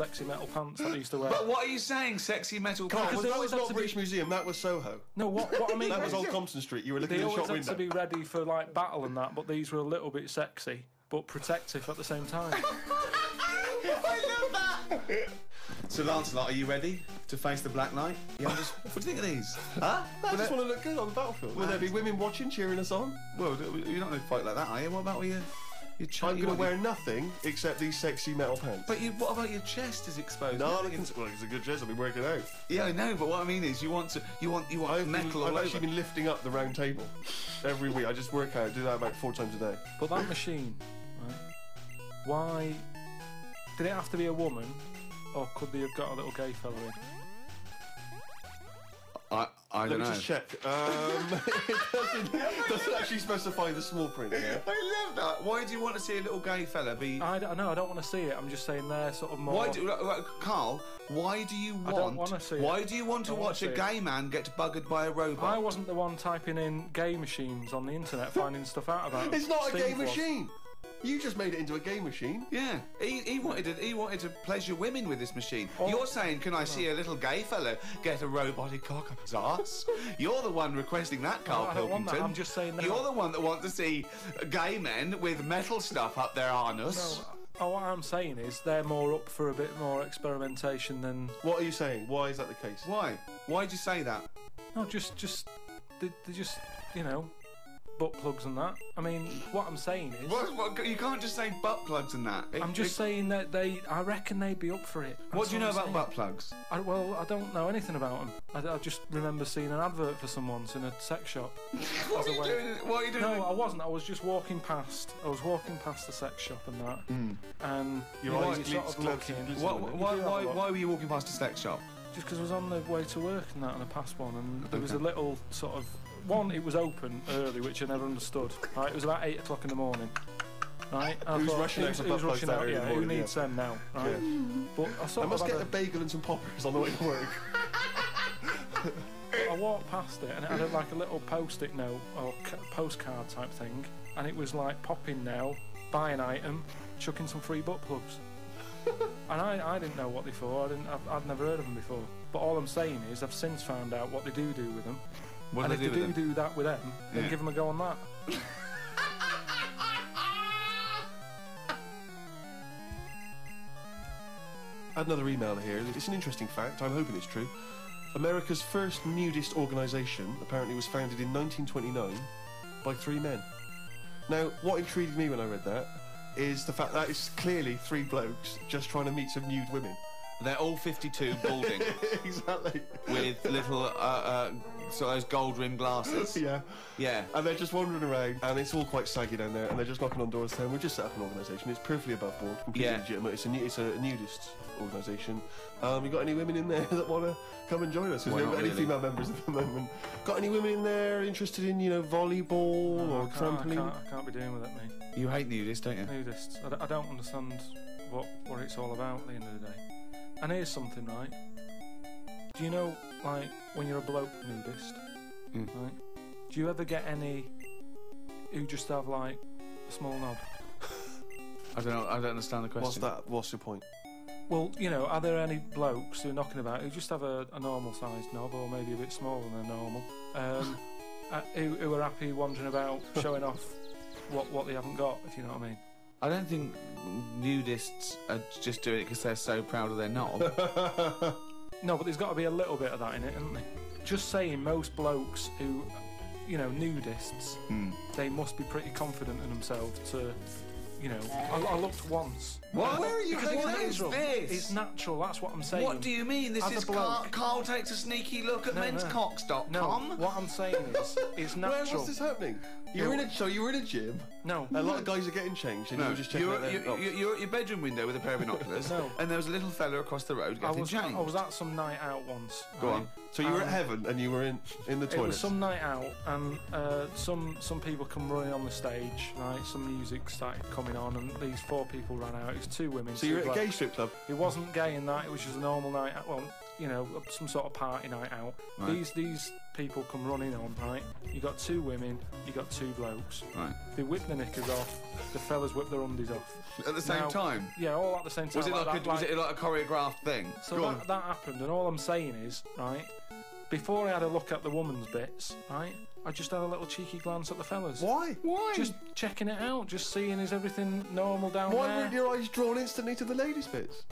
sexy metal pants that I used to wear. But what are you saying, sexy metal pants? Because That was not British Museum, that was Soho. No, what I mean That was is, Old Compton Street. You were looking they in the always shop had to window. be ready for like battle and that, but these were a little bit sexy but protective at the same time. I love that! So, Lancelot, are you ready to face the Black Knight? Yeah, what do you think of these? Huh? I just want to look good on the battlefield. Will there be women watching, cheering us on? Well, you're not going to fight like that, are you? What about your I'm going to wear nothing except these sexy metal pants. But what about your chest is exposed? No, it's a good dress. I've been working out. Yeah, I know, but what I mean is, you want metal all I've over. actually been lifting up the round table every week. I just work out, do that about 4 times a day. But that machine, right? Why did it have to be a woman, or could they have got a little gay fella in? I don't Let me know. just check. It doesn't actually specify the small print. Yeah? I love that. Why do you want to see a little gay fella be? I don't want to see it. I'm just saying they're sort of more. Carl? Why do you want? I don't wanna see it. Why do you want to I wanna watch a see gay man get buggered by a robot? I wasn't the one typing in gay machines on the internet, finding stuff out about them. It's not a Steve gay was. machine. You just made it into a gay machine. Yeah, he wanted to pleasure women with this machine. You're saying, can I see a little gay fella get a robotic cock up his arse? You're the one requesting that, Carl I don't want Pilkington. that. I'm just saying that. You're the one that wants to see gay men with metal stuff up their anus. No, what I'm saying is they're more up for a bit more experimentation than. What are you saying? Why is that the case? Why? Why'd you say that? No, just they just butt plugs and that. I mean, what I'm saying is. What? You can't just say butt plugs and that. I'm just saying that I reckon they'd be up for it. What do you know That's about I'm butt saying. plugs? I don't know anything about them. I just remember seeing an advert for some once in a sex shop. What are you doing? What are you doing? No, I wasn't. I was just walking past. I was walking past the sex shop and that. And Your you know, eyes you glitz, sort of glitz, looking. glitz. Why were you walking past a sex shop? Just because I was on the way to work and that, and I passed one, and there was a little sort of one. It was open early, which I never understood. Right, it was about 8 o'clock in the morning. Right, and I Who's thought, rushing out for who's butt plugs rushing that out? early in the Yeah, who morning, needs them now? Right, but I I sort must of get had a bagel and some poppers on the way to work. I walked past it, and it had like a little post-it note or postcard type thing, and it was like pop in now, buy an item, chuck in some free butt plugs. And I didn't know what they for. I'd never heard of them before. But all I'm saying is I've since found out what they do with them. What And do if they they do do that with them, then Yeah. give them a go on that. Another email here. It's an interesting fact. I'm hoping it's true. America's first nudist organisation apparently was founded in 1929 by 3 men. Now, what intrigued me when I read that is the fact that it's clearly 3 blokes just trying to meet some nude women. They're all 52 balding Exactly. with little sort of those gold rimmed glasses. Yeah. Yeah. And they're just wandering around, and it's all quite saggy down there, and they're just knocking on doors saying, we've just set up an organisation, it's perfectly above board, completely Yeah. legitimate, it's a nudist organisation. You got any women in there that want to come and join us? Because Why we haven't not got any really? female members at the moment. Got any women in there interested in, volleyball or trampoline? I can't be doing with it, mate. You hate nudists, don't you? Nudists. I don't understand what it's all about at the end of the day. And here's something, right? Do you know, like, when you're a bloke nudist, right? Do you ever get any who just have, like, a small knob? I don't know. I don't understand the question. What's that? What's your point? Well, are there any blokes who are knocking about who just have a normal-sized knob, or maybe a bit smaller than normal, who are happy wandering about showing off what they haven't got, if you know what I mean? I don't think nudists are just doing it because they're so proud of their knob. No, but there's got to be a little bit of that in it, isn't there? Just saying, most blokes who, nudists, they must be pretty confident in themselves to, I looked once. What? Where are you Because going it's with natural. this? It's natural, that's what I'm saying. What do you mean? This As a is bloke. Carl takes a sneaky look at No. menscocks.com. No, what I'm saying is, it's Where natural. was this happening? You were in a gym. No. A lot of guys are getting changed, and you No, were just checking out their knobs. you're at your bedroom window with a pair of binoculars, No. and there was a little fella across the road I getting was changed. at some night out once. Go right? on. So you were at heaven, and you were in the It toilet. was some night out, and some people come running on the stage, right? Some music started coming on, and these 4 people ran out. It was 2 women. So you were 2 at a gay blokes. strip club. It wasn't gay in that. It was just a normal night out. Well, some sort of party night out. Right. These people come running on, right? You got 2 women, you got 2 blokes. Right. They whip their knickers off, the fellas whip their undies off. At the same time? Yeah, all at the same time. Was it like, that, was it like a choreographed thing? So that happened, and all I'm saying is, right, before I had a look at the woman's bits, right, I just had a little cheeky glance at the fellas. Why? Why? Just checking it out, just seeing is everything normal down Why there. weren't your eyes drawn instantly to the ladies' bits?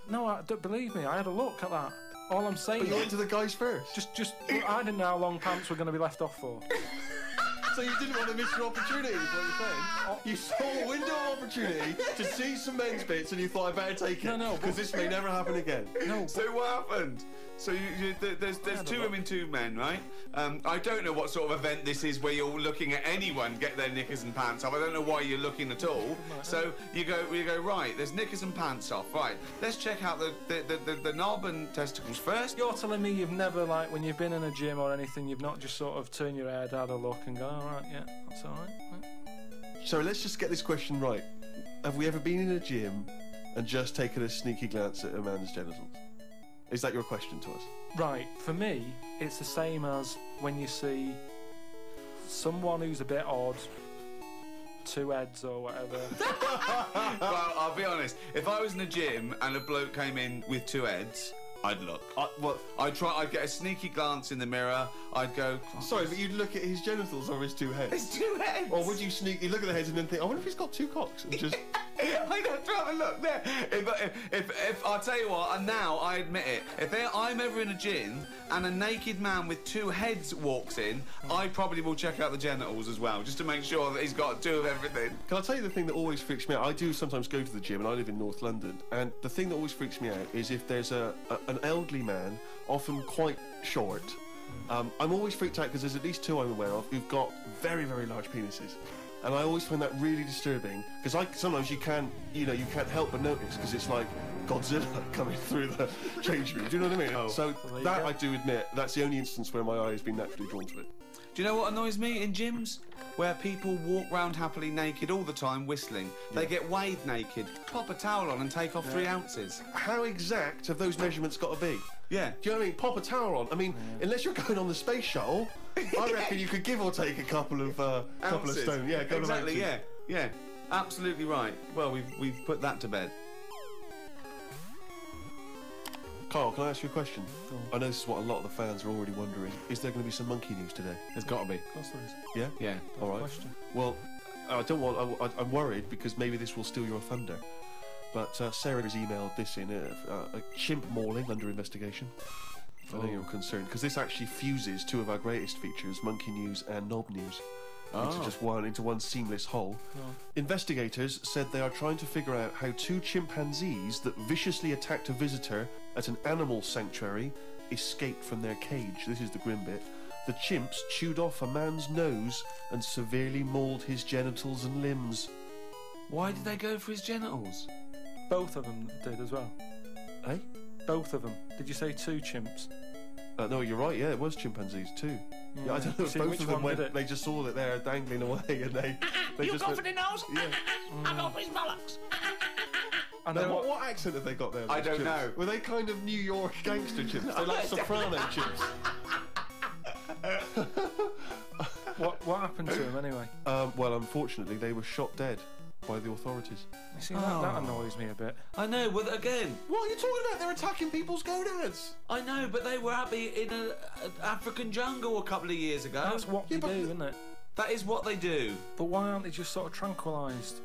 No, don't believe me. I had a look at that. All I'm saying. But you went to the guys first. Just. I didn't know how long pants were going to be left off for. So you didn't want to miss your opportunity, is what you're saying? You saw a window of opportunity to see some men's bits, and you thought I better take it. No, because this may never happen again. No. So what happened? So there's 2 women, 2 men, right? I don't know what sort of event this is where you're looking at anyone get their knickers and pants off. I don't know why you're looking at all. So you go right. There's knickers and pants off. Right. Let's check out the knob and testicles first. You're telling me you've never, like, when you've been in a gym or anything, you've not just sort of turned your head, had a look, and gone, all right, yeah, that's all right. So let's just get this question right. Have we ever been in a gym and just taken a sneaky glance at a man's genitals? Is that your question to us? Right, for me, it's the same as when you see someone who's a bit odd, 2 heads or whatever. Well, I'll be honest. If I was in a gym and a bloke came in with 2 heads, I'd look. I'd get a sneaky glance in the mirror. I'd go. Sorry, but you'd look at his genitals or his 2 heads? His 2 heads. Or would you sneaky look at the heads and then think, I wonder if he's got 2 cocks? And just... I'd have to have a look there. If I'll tell you what, and now I admit it, if I'm ever in a gym and a naked man with 2 heads walks in, I probably will check out the genitals as well, just to make sure that he's got 2 of everything. Can I tell you the thing that always freaks me out? I do sometimes go to the gym, and I live in North London, and the thing that always freaks me out is if there's an elderly man, often quite short. I'm always freaked out because there's at least 2 I'm aware of who've got very, very large penises. And I always find that really disturbing because sometimes you can't help but notice because it's like Godzilla coming through the change room. Do you know what I mean? So that I do admit, that's the only instance where my eye has been naturally drawn to it. Do you know what annoys me in gyms? Where people walk round happily naked all the time whistling. They get weighed naked, pop a towel on and take off 3 ounces. How exact have those measurements got to be? Yeah. Do you know what I mean? Pop a towel on. I mean, unless you're going on the space shuttle, I reckon you could give or take a couple of stone. Yeah, exactly. Yeah. Absolutely right. Well, we've put that to bed. Carl, can I ask you a question? I know this is what a lot of the fans are already wondering. Is there going to be some monkey news today? There's got to be. Of course there is. Yeah? Yeah. All right. Question. Well, I'm worried because maybe this will steal your thunder. But Sarah has emailed this in, a chimp mauling under investigation. I know you're concerned, because this actually fuses 2 of our greatest features, Monkey News and Knob News, into one seamless whole. Investigators said they are trying to figure out how 2 chimpanzees that viciously attacked a visitor at an animal sanctuary escaped from their cage. This is the grim bit. The chimps chewed off a man's nose and severely mauled his genitals and limbs. Why did they go for his genitals? Both of them did as well. Eh? Both of them. Did you say 2 chimps? No, you're right. Yeah, it was chimpanzees too. Yeah, I don't know if See, both which of them one went. did it? They just saw that they're dangling away, and they You just go went, for the nose? Yeah. I go for his bollocks. And Now, then what accent have they got there? I those don't chimps? know. Were they kind of New York gangster chimps? They're like soprano chimps. what happened to him anyway? Well, unfortunately, they were shot dead by the authorities. You see, that annoys me a bit. I know, but again... What are you talking about? They're attacking people's gonads. I know, but they were happy in an African jungle a couple of years ago. That's what they do, isn't it? That is what they do. But why aren't they just sort of tranquilised?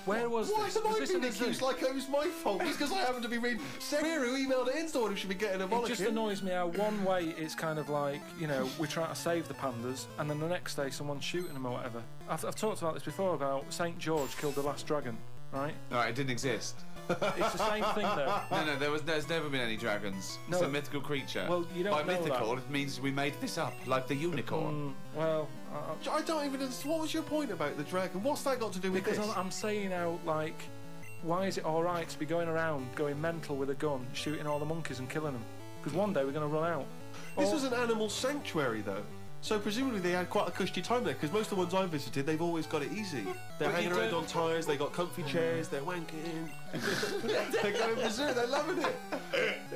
Where was Why this? have Was I this been in a zoo? accused like it was my fault? Just because I happen to be reading... Sarah, who emailed it in, thought who should be getting a It bollocking. just annoys me how one way it's kind of like, you know, we're trying to save the pandas, and then the next day someone's shooting them or whatever. I've talked about this before about St. George killed the last dragon, right? Alright, it didn't exist. It's the same thing though. No, there's never been any dragons. It's No. a mythical creature. Well, you don't By know mythical, that. it means we made this up, like the unicorn. Well, I don't even understand. What was your point about the dragon? What's that got to do with because this? I'm saying how, like, why is it all right to be going around, going mental with a gun, shooting all the monkeys and killing them? Because one day we're going to run out. This was an animal sanctuary, though. So presumably they had quite a cushy time there, because most of the ones I've visited, they've always got it easy. They're But hanging you around don't- on tyres, they got comfy chairs, they're wanking. They're going berserk, they're loving it.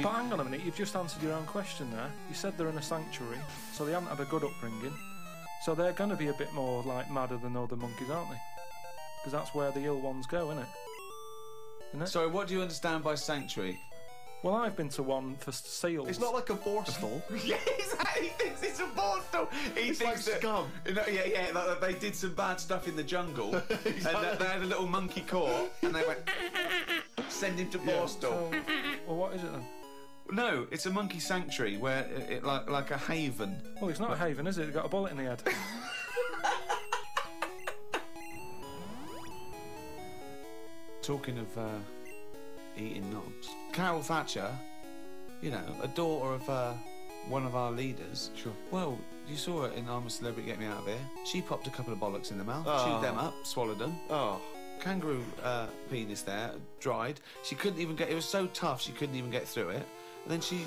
But hang on a minute, you've just answered your own question there. You said they're in a sanctuary, so they haven't had a good upbringing. So they're going to be a bit more like madder than other monkeys, aren't they? Because that's where the ill ones go, isn't it? Sorry, what do you understand by sanctuary? Well, I've been to one for seals. It's not like a borstal. Yeah, exactly. He thinks it's a borstal. He It's thinks like scum. Like they did some bad stuff in the jungle, and they had a little monkey court, and they went send him to borstal. So, well, what is it then? No, it's a monkey sanctuary where it like a haven. Well, it's not a haven, is it? They've got a bullet in the head. Talking of eating knobs, Carol Thatcher, you know, a daughter of one of our leaders. Sure. Well, you saw her in I'm a Celebrity, Get Me Out of Here. She popped a couple of bollocks in the mouth, Oh. chewed them up, swallowed them. Oh. Kangaroo penis there, dried. She couldn't even get. It was so tough she couldn't even get through it. And then she,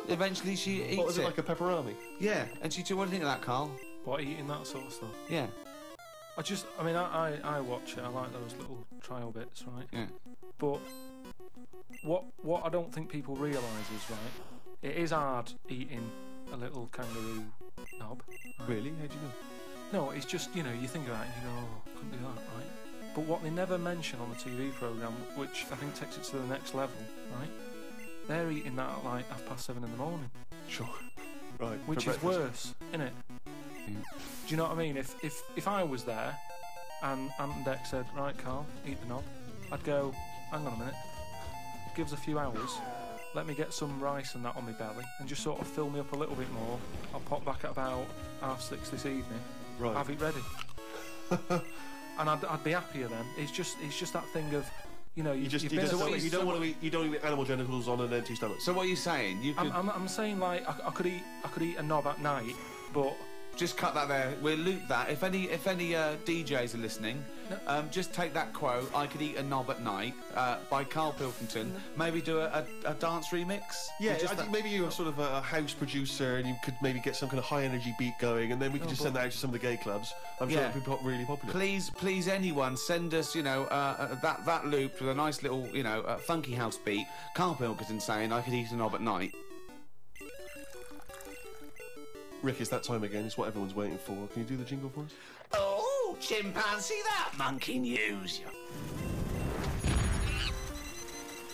eventually she eats What was it, it. like a pepperoni? Yeah, and she said, "What do you think of that, Carl?" What, eating that sort of stuff? Yeah, I watch it. I like those little trial bits, right? yeah. But what I don't think people realise is, right, it is hard eating a little kangaroo knob. Right? Really? How do you know? No, it's just, you know, you think about it and you go, oh, couldn't do that, right? But what they never mention on the TV programme, which I think takes it to the next level, right? They're eating that at like 7:30 in the morning, Sure. Right. which for is breakfast. worse, innit? Yeah. Do you know what I mean? If I was there and Ant and Dec said, right, Carl, eat the knob, I'd go, hang on a minute, give us a few hours, let me get some rice and that on my belly, and just sort of fill me up a little bit more. I'll pop back at about 6:30 this evening, Right. have it ready. And I'd be happier then. It's just that thing of, you know, You you've been don't asleep. want to eat. You don't eat animal genitals on an empty stomach. So what are you saying? You could I'm saying like I could eat a knob at night, but just cut that there. We'll loop that. If any DJs are listening, just take that quote. I could eat a knob at night by Carl Pilkington. Maybe do a dance remix. Yeah, Just I think maybe you're sort of a house producer and you could maybe get some kind of high energy beat going, and then we could just send that out to some of the gay clubs. I'm sure Yeah. it'd be really popular. Please, anyone, send us, you know, that loop with a nice little, you know, funky house beat. Carl Pilkington saying, I could eat a knob at night. Rick, it's that time again. It's what everyone's waiting for. Can you do the jingle for us? Oh, chimpanzee, that monkey news.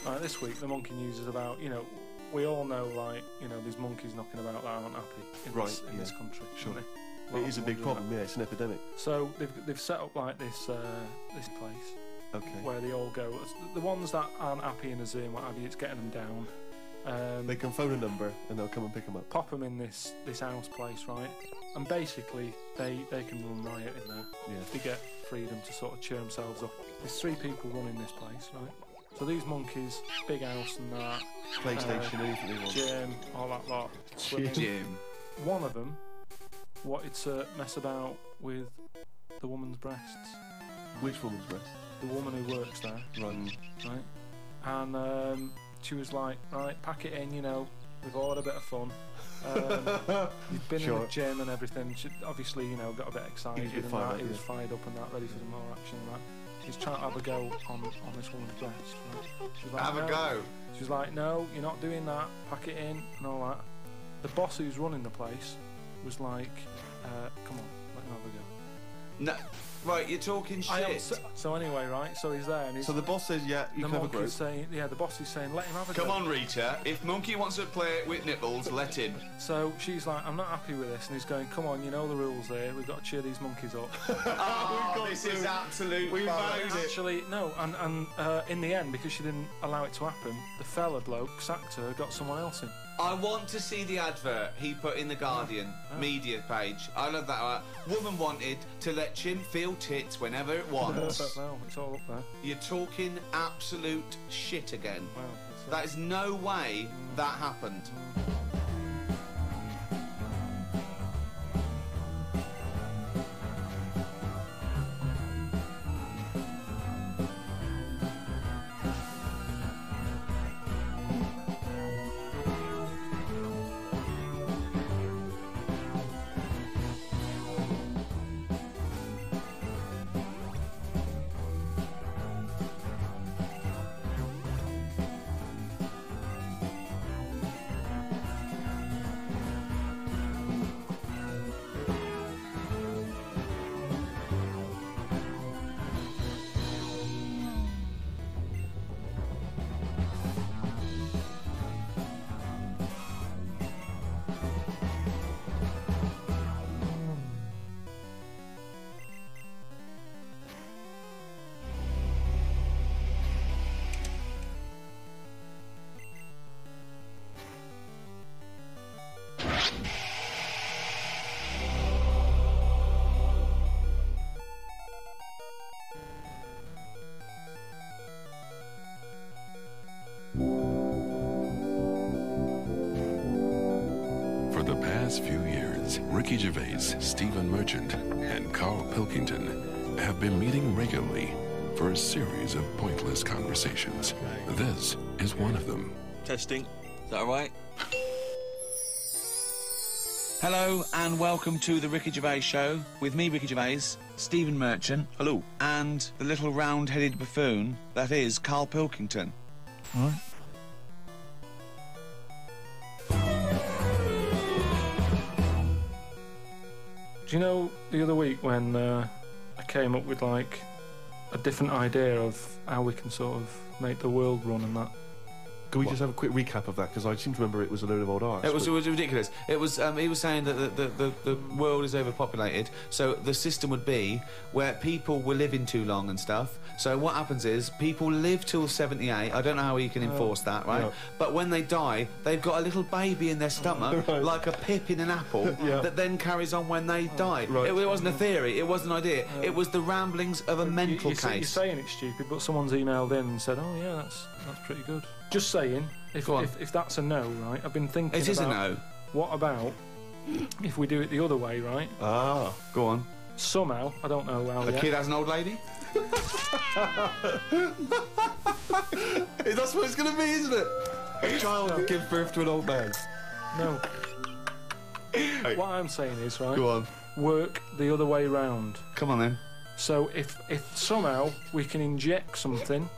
Right, this week the monkey news is about, you know, we all know, like, you know, there's monkeys knocking about that aren't happy in, Right, this, in this yeah. country. Sure. aren't they? It is a big Lot of problem. Yeah, it's an epidemic. So they've set up like this place Okay. where they all go. The ones that aren't happy in a zoo and what have you, it's getting them down. They can phone a number and they'll come and pick them up. Pop them in this house place, right? And basically they can run riot in there. Yeah. They get freedom to sort of cheer themselves up. There's 3 people running this place, right? So these monkeys, big house and that, PlayStation, anything they want. gym, all that lot. swimming. Jim. One of them wanted to mess about with the woman's breasts. Which woman's breast? The woman who works there, Right. right? And she was like, right, pack it in, you know, we've all had a bit of fun. You've been in Sure. the gym and everything. She obviously, you know, got a bit excited He was and fired that. up, He was yeah. fired up and that, ready for some more action and that. He's trying to have a go on this woman's breast. Right? She was like, Have a "No." go. She was like, no, you're not doing that. Pack it in and all that. The boss who's running the place was like, come on, let him have a go. No, right, you're talking I am shit. so anyway, right? So he's there and he's So the boss says, yeah, you the can have a monkey's group. saying, yeah, the boss is saying, let him have a Come go. on, Rita. If Monkey wants to play with nipples, let him. So she's like, I'm not happy with this, and he's going, come on, you know the rules here. We've got to cheer these monkeys up. Oh, this is absolute. We've bollocks. valued it. Actually, no, and in the end, because she didn't allow it to happen, the fella bloke sacked her, got someone else in. I want to see the advert he put in the Guardian media page. I love that. Woman wanted to let chimp feel tits whenever it wants. Well, it's all up there. You're talking absolute shit again. Well, that's it. That is no way that happened. past few years, Ricky Gervais, Stephen Merchant, and Carl Pilkington have been meeting regularly for a series of pointless conversations. This is one of them. Testing. Is that all right? Hello and welcome to the Ricky Gervais Show with me, Ricky Gervais, Stephen Merchant. Hello. And the little round-headed buffoon that is Carl Pilkington. All right. Do you know the other week when I came up with like a different idea of how we can sort of make the world run and that? Can we just have a quick recap of that? Because I seem to remember it was a load of old arse. It was ridiculous. It was. He was saying that the world is overpopulated, so the system would be where people were living too long and stuff. So what happens is people live till 78. I don't know how you can enforce that, right? Yeah. But when they die, they've got a little baby in their stomach, Right. like a pip in an apple, Yeah. that then carries on when they die. Right. It wasn't a theory. It wasn't an idea. It was the ramblings of a mental You're case. saying it's stupid, but someone's emailed in and said, "Oh yeah, that's pretty good." Just saying. Go on. If that's a no, right? I've been thinking. It is a about no. What about if we do it the other way, right? Ah. Go on. Somehow, I don't know how. A yet. kid has an old lady. That's what it's going to be, isn't it? A child will give birth to an old man. No. What I'm saying is, right? Go on. Work the other way round. Come on then. So if somehow we can inject something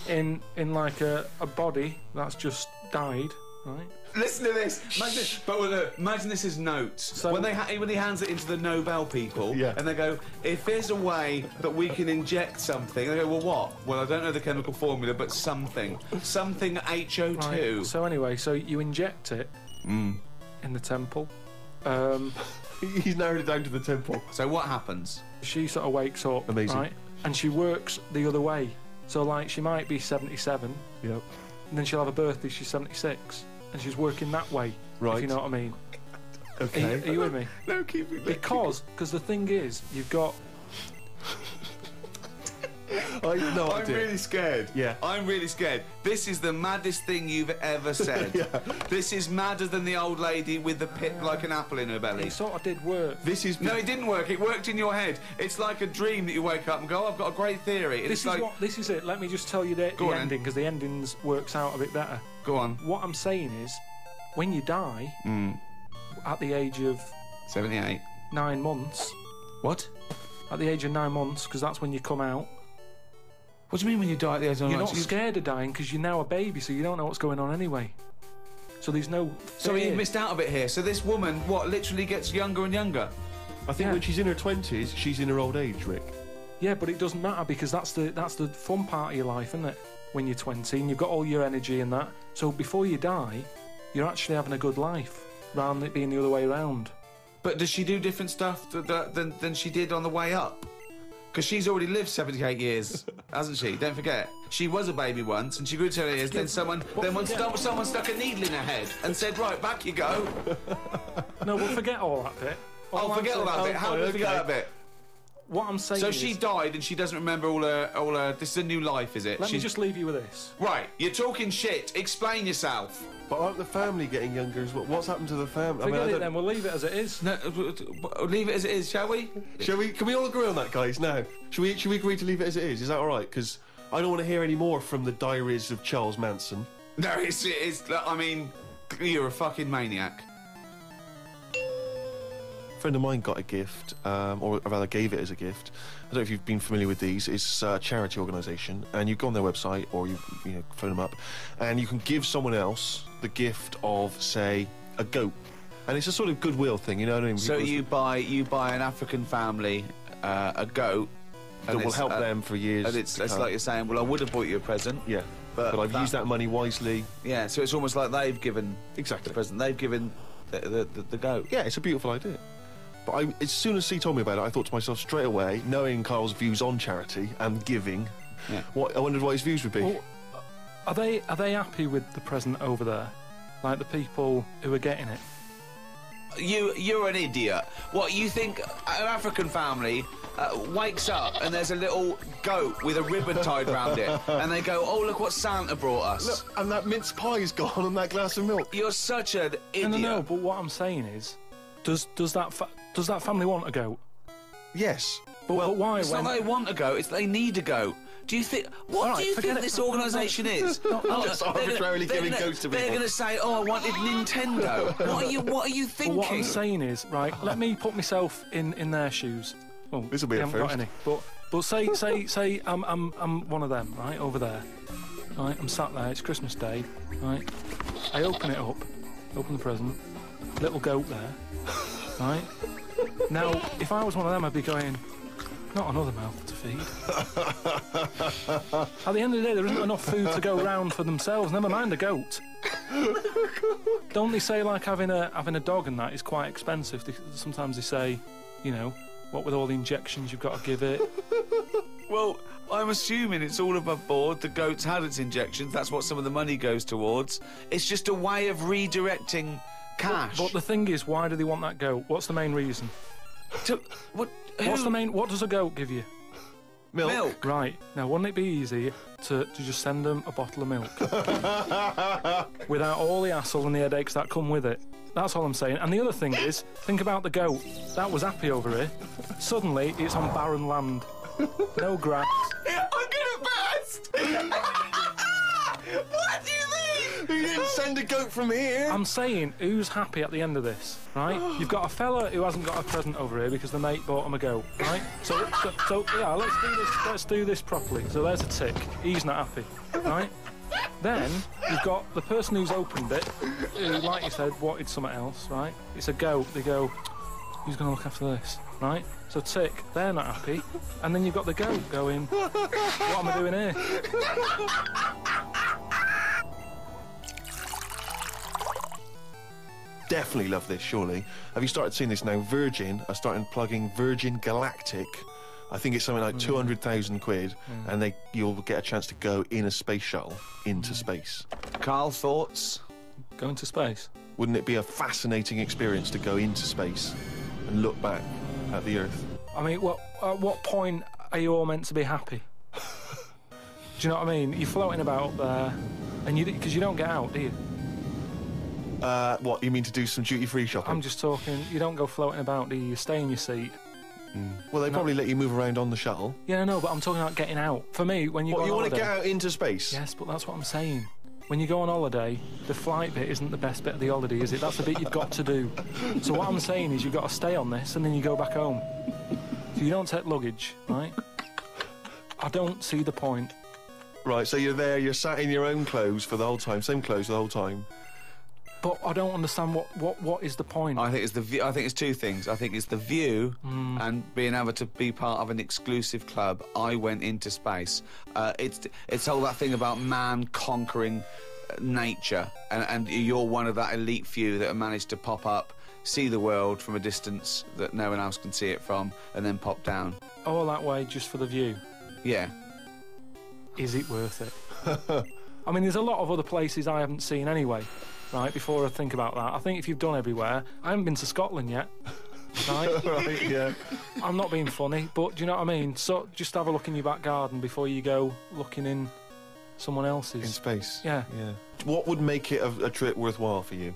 in like a body that's just died, right? Listen to this. Imagine this. But imagine this as notes. So- when he hands it into the Nobel people, Yeah. and they go, if there's a way that we can inject something, they go, well, what? Well, I don't know the chemical formula, but something HO2. Right. So anyway, so you inject it in the temple. He's narrowed it down to the temple. So what happens? She sort of wakes up, Amazing. right? And she works the other way. So like she might be 77, Yep. and then she'll have a birthday. She's 76, and she's working that way. Right. If you know what I mean. Okay. Are you with me? No, keep it. Because the thing is, you've got. I no I'm idea. really scared. Yeah. I'm really scared. This is the maddest thing you've ever said. Yeah. This is madder than the old lady with the pip like an apple in her belly. It sort of did work. This is No, it didn't work. It worked in your head. It's like a dream that you wake up and go, oh, I've got a great theory. And This it's is like, this is it. Let me just tell you the Go on then. ending, because the endings works out a bit better. go on. What I'm saying is, when you die at the age of 78. 9 months, What? at the age of 9 months, because that's when you come out. What do you mean when you die at the age of You're 9? not scared of dying because you're now a baby, so you don't know what's going on anyway. So there's no. So fear. you missed out a bit here. So this woman, what, literally gets younger and younger? I think Yeah. when she's in her 20s, she's in her old age, Rick. Yeah, but it doesn't matter because that's the fun part of your life, isn't it? When you're 20 and you've got all your energy and that. So before you die, you're actually having a good life rather than it being the other way around. But does she do different stuff than she did on the way up? Because she's already lived 78 years, hasn't she? Don't forget. She was a baby once, and she grew to 78 years. Then someone stuck a needle in her head and said, right, back you go. No, we'll forget all that bit. Oh, forget all that bit. How do we forget that bit? What I'm saying So is, she died and she doesn't remember all her. This is a new life, is it? let me just leave you with this. Right, you're talking shit. Explain yourself. But aren't the family getting younger as well? What's happened to the family? Forget I it don't- then, we'll leave it as it is. No, leave it as it is, shall we? Shall we? Can we all agree on that, guys? Now, should we agree to leave it as it is? Is that all right? Because I don't want to hear any more from the diaries of Charles Manson. No, it's. I mean, you're a fucking maniac. A friend of mine got a gift, or rather gave it as a gift. I don't know if you've been familiar with these. It's a charity organisation, and you go on their website or you phone them up, and you can give someone else the gift of, say, a goat, and it's a sort of goodwill thing, you know what I mean? So People- you buy an African family a goat that will help them for years. and it's to come. like you're saying, well, I would have bought you a present. Yeah, but I've used that money wisely. Yeah, so it's almost like they've given Exactly. the present. They've given the goat. Yeah, it's a beautiful idea. But as soon as he told me about it, I thought to myself straight away, knowing Carl's views on charity and giving, Yeah. I wondered what his views would be. Well, are they happy with the present over there? Like the people who are getting it? You're an idiot. What, you think an African family wakes up and there's a little goat with a ribbon tied round it, and they go, "Oh, look what Santa brought us." Look, and that mince pie's gone and that glass of milk. You're such an idiot. No, but what I'm saying is, does that family want a goat? Yes. But why? It's not they want a goat, it's they need a goat. Do you think... What do you think this organisation is? Just arbitrarily giving goats to people. They're going to say, "Oh, I wanted Nintendo." What are you thinking? Well, what I'm saying is, right, let me put myself in their shoes. Well, This'll be I a haven't got first. any. But say I'm one of them, right, over there. Right, I'm sat there, it's Christmas Day, right? I open it up, open the present, little goat there, right? Now, if I was one of them, I'd be going, not another mouth to feed. At the end of the day, there isn't enough food to go round for themselves, never mind a goat. Don't they say, like, having a dog and that is quite expensive? Sometimes they say, you know, what with all the injections you've got to give it. Well, I'm assuming it's all above board. The goat's had its injections. That's what some of the money goes towards. It's just a way of redirecting cash. But the thing is, why do they want that goat? What's the main reason? What does a goat give you? Milk. Right. Now, wouldn't it be easy to just send them a bottle of milk? Without all the hassle and the headaches that come with it. That's all I'm saying. And the other thing is, think about the goat. That was happy over here. Suddenly, it's on barren land. No grass. I'm gonna burst! What do you mean? You didn't send a goat from here. I'm saying, who's happy at the end of this, right? You've got a fella who hasn't got a present over here because the mate bought him a goat, right? So yeah, let's do this properly. So there's a tick. He's not happy, right? Then you've got the person who's opened it, who, like you said, wanted something else, right? It's a goat. They go, who's going to look after this, right? So tick, they're not happy, and then you've got the goat going, what am I doing here? Definitely love this, surely. Have you started seeing this now? Virgin are starting plugging Virgin Galactic. I think it's something like 200,000 quid, and you'll get a chance to go in a space shuttle into space. Carl, thoughts? Going to space? Wouldn't it be a fascinating experience to go into space and look back at the Earth? I mean, at what point are you all meant to be happy? Do you know what I mean? You're floating about up there, and because you don't get out, do you? What, you mean to do some duty-free shopping? I'm just talking, you don't go floating about, do you? You stay in your seat. Well, they probably let you move around on the shuttle. Yeah, I know, but I'm talking about getting out. For me, when you go on you want to holiday... get out into space? Yes, but that's what I'm saying. When you go on holiday, the flight bit isn't the best bit of the holiday, is it? That's the bit you've got to do. So what I'm saying is you've got to stay on this and then you go back home. So you don't take luggage, right? I don't see the point. Right, so you're there, you're sat in your own clothes for the whole time, same clothes the whole time. But I don't understand what is the point. I think it's the view. I think it's two things. I think it's the view and being able to be part of an exclusive club. I went into space. It's all that thing about man conquering nature, and you're one of that elite few that have managed to pop up, see the world from a distance that no one else can see it from, and then pop down. All that way just for the view. Yeah. Is it worth it? I mean, there's a lot of other places I haven't seen anyway. Right, before I think about that, I think if you've done everywhere, I haven't been to Scotland yet. Right? Right, yeah. I'm not being funny, but do you know what I mean? So just have a look in your back garden before you go looking in someone else's. In space? Yeah. Yeah. What would make it a trip worthwhile for you?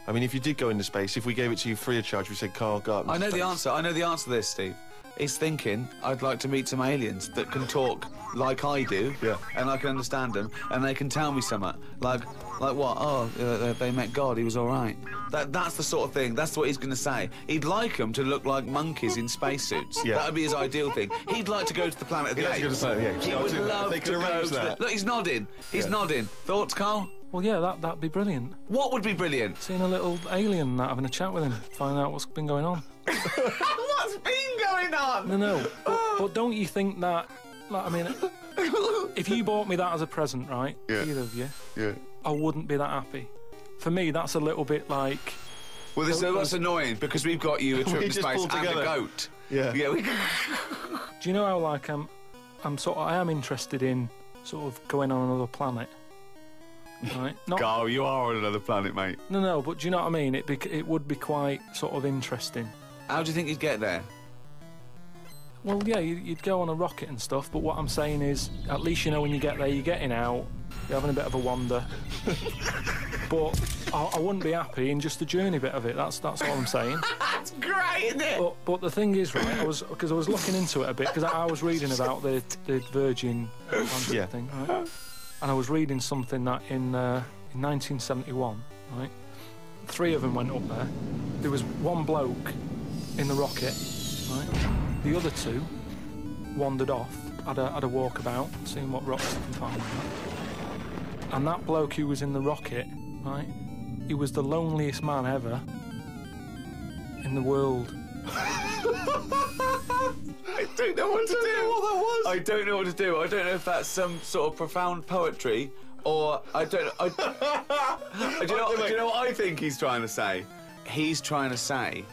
I mean, if you did go into space, if we gave it to you free of charge, we said, Carl, go up. I know the answer. I know the answer to this, Steve. He's thinking, I'd like to meet some aliens that can talk like I do, and I can understand them, and they can tell me something. Like what? Oh, they met God, he was all right. That's the sort of thing, that's what he's going to say. He'd like them to look like monkeys in spacesuits. Yeah. That would be his ideal thing. He'd like to go to the planet of the apes. He was going to say the apes. He would love They to could go arrange to that. Look, he's nodding. He's nodding. Thoughts, Carl? Well, yeah, that'd be brilliant. What would be brilliant? Seeing a little alien and that, having a chat with him, find out what's been going on. What's been going on? No, but don't you think that, like, I mean, if you bought me that as a present, right, either of you, I wouldn't be that happy. For me, that's a little bit like... Well, that's annoying, because we've got you a trip to just space pulled and together. a goat. Yeah. Yeah, Do you know how, like, I am interested in sort of going on another planet? right? Not, Carl, you are on another planet, mate. no, but do you know what I mean? It would be quite sort of interesting. How do you think you'd get there? Well, yeah, you'd go on a rocket and stuff, but what I'm saying is, at least you know when you get there, you're getting out, you're having a bit of a wander. But I wouldn't be happy in just the journey bit of it. That's all I'm saying. That's great, isn't it? But the thing is, right? I was looking into it a bit because I was reading about the Virgin Atlantic thing, right? And I was reading something that in 1971, right? 3 of them went up there. There was 1 bloke in the rocket, right? The other 2 wandered off, had a walkabout, seeing what rocks they can find. And that bloke who was in the rocket, right? He was the loneliest man ever in the world. I don't know what to do. I don't know what to do. I don't know if that's some sort of profound poetry or I don't know. Do you know what I think he's trying to say? He's trying to say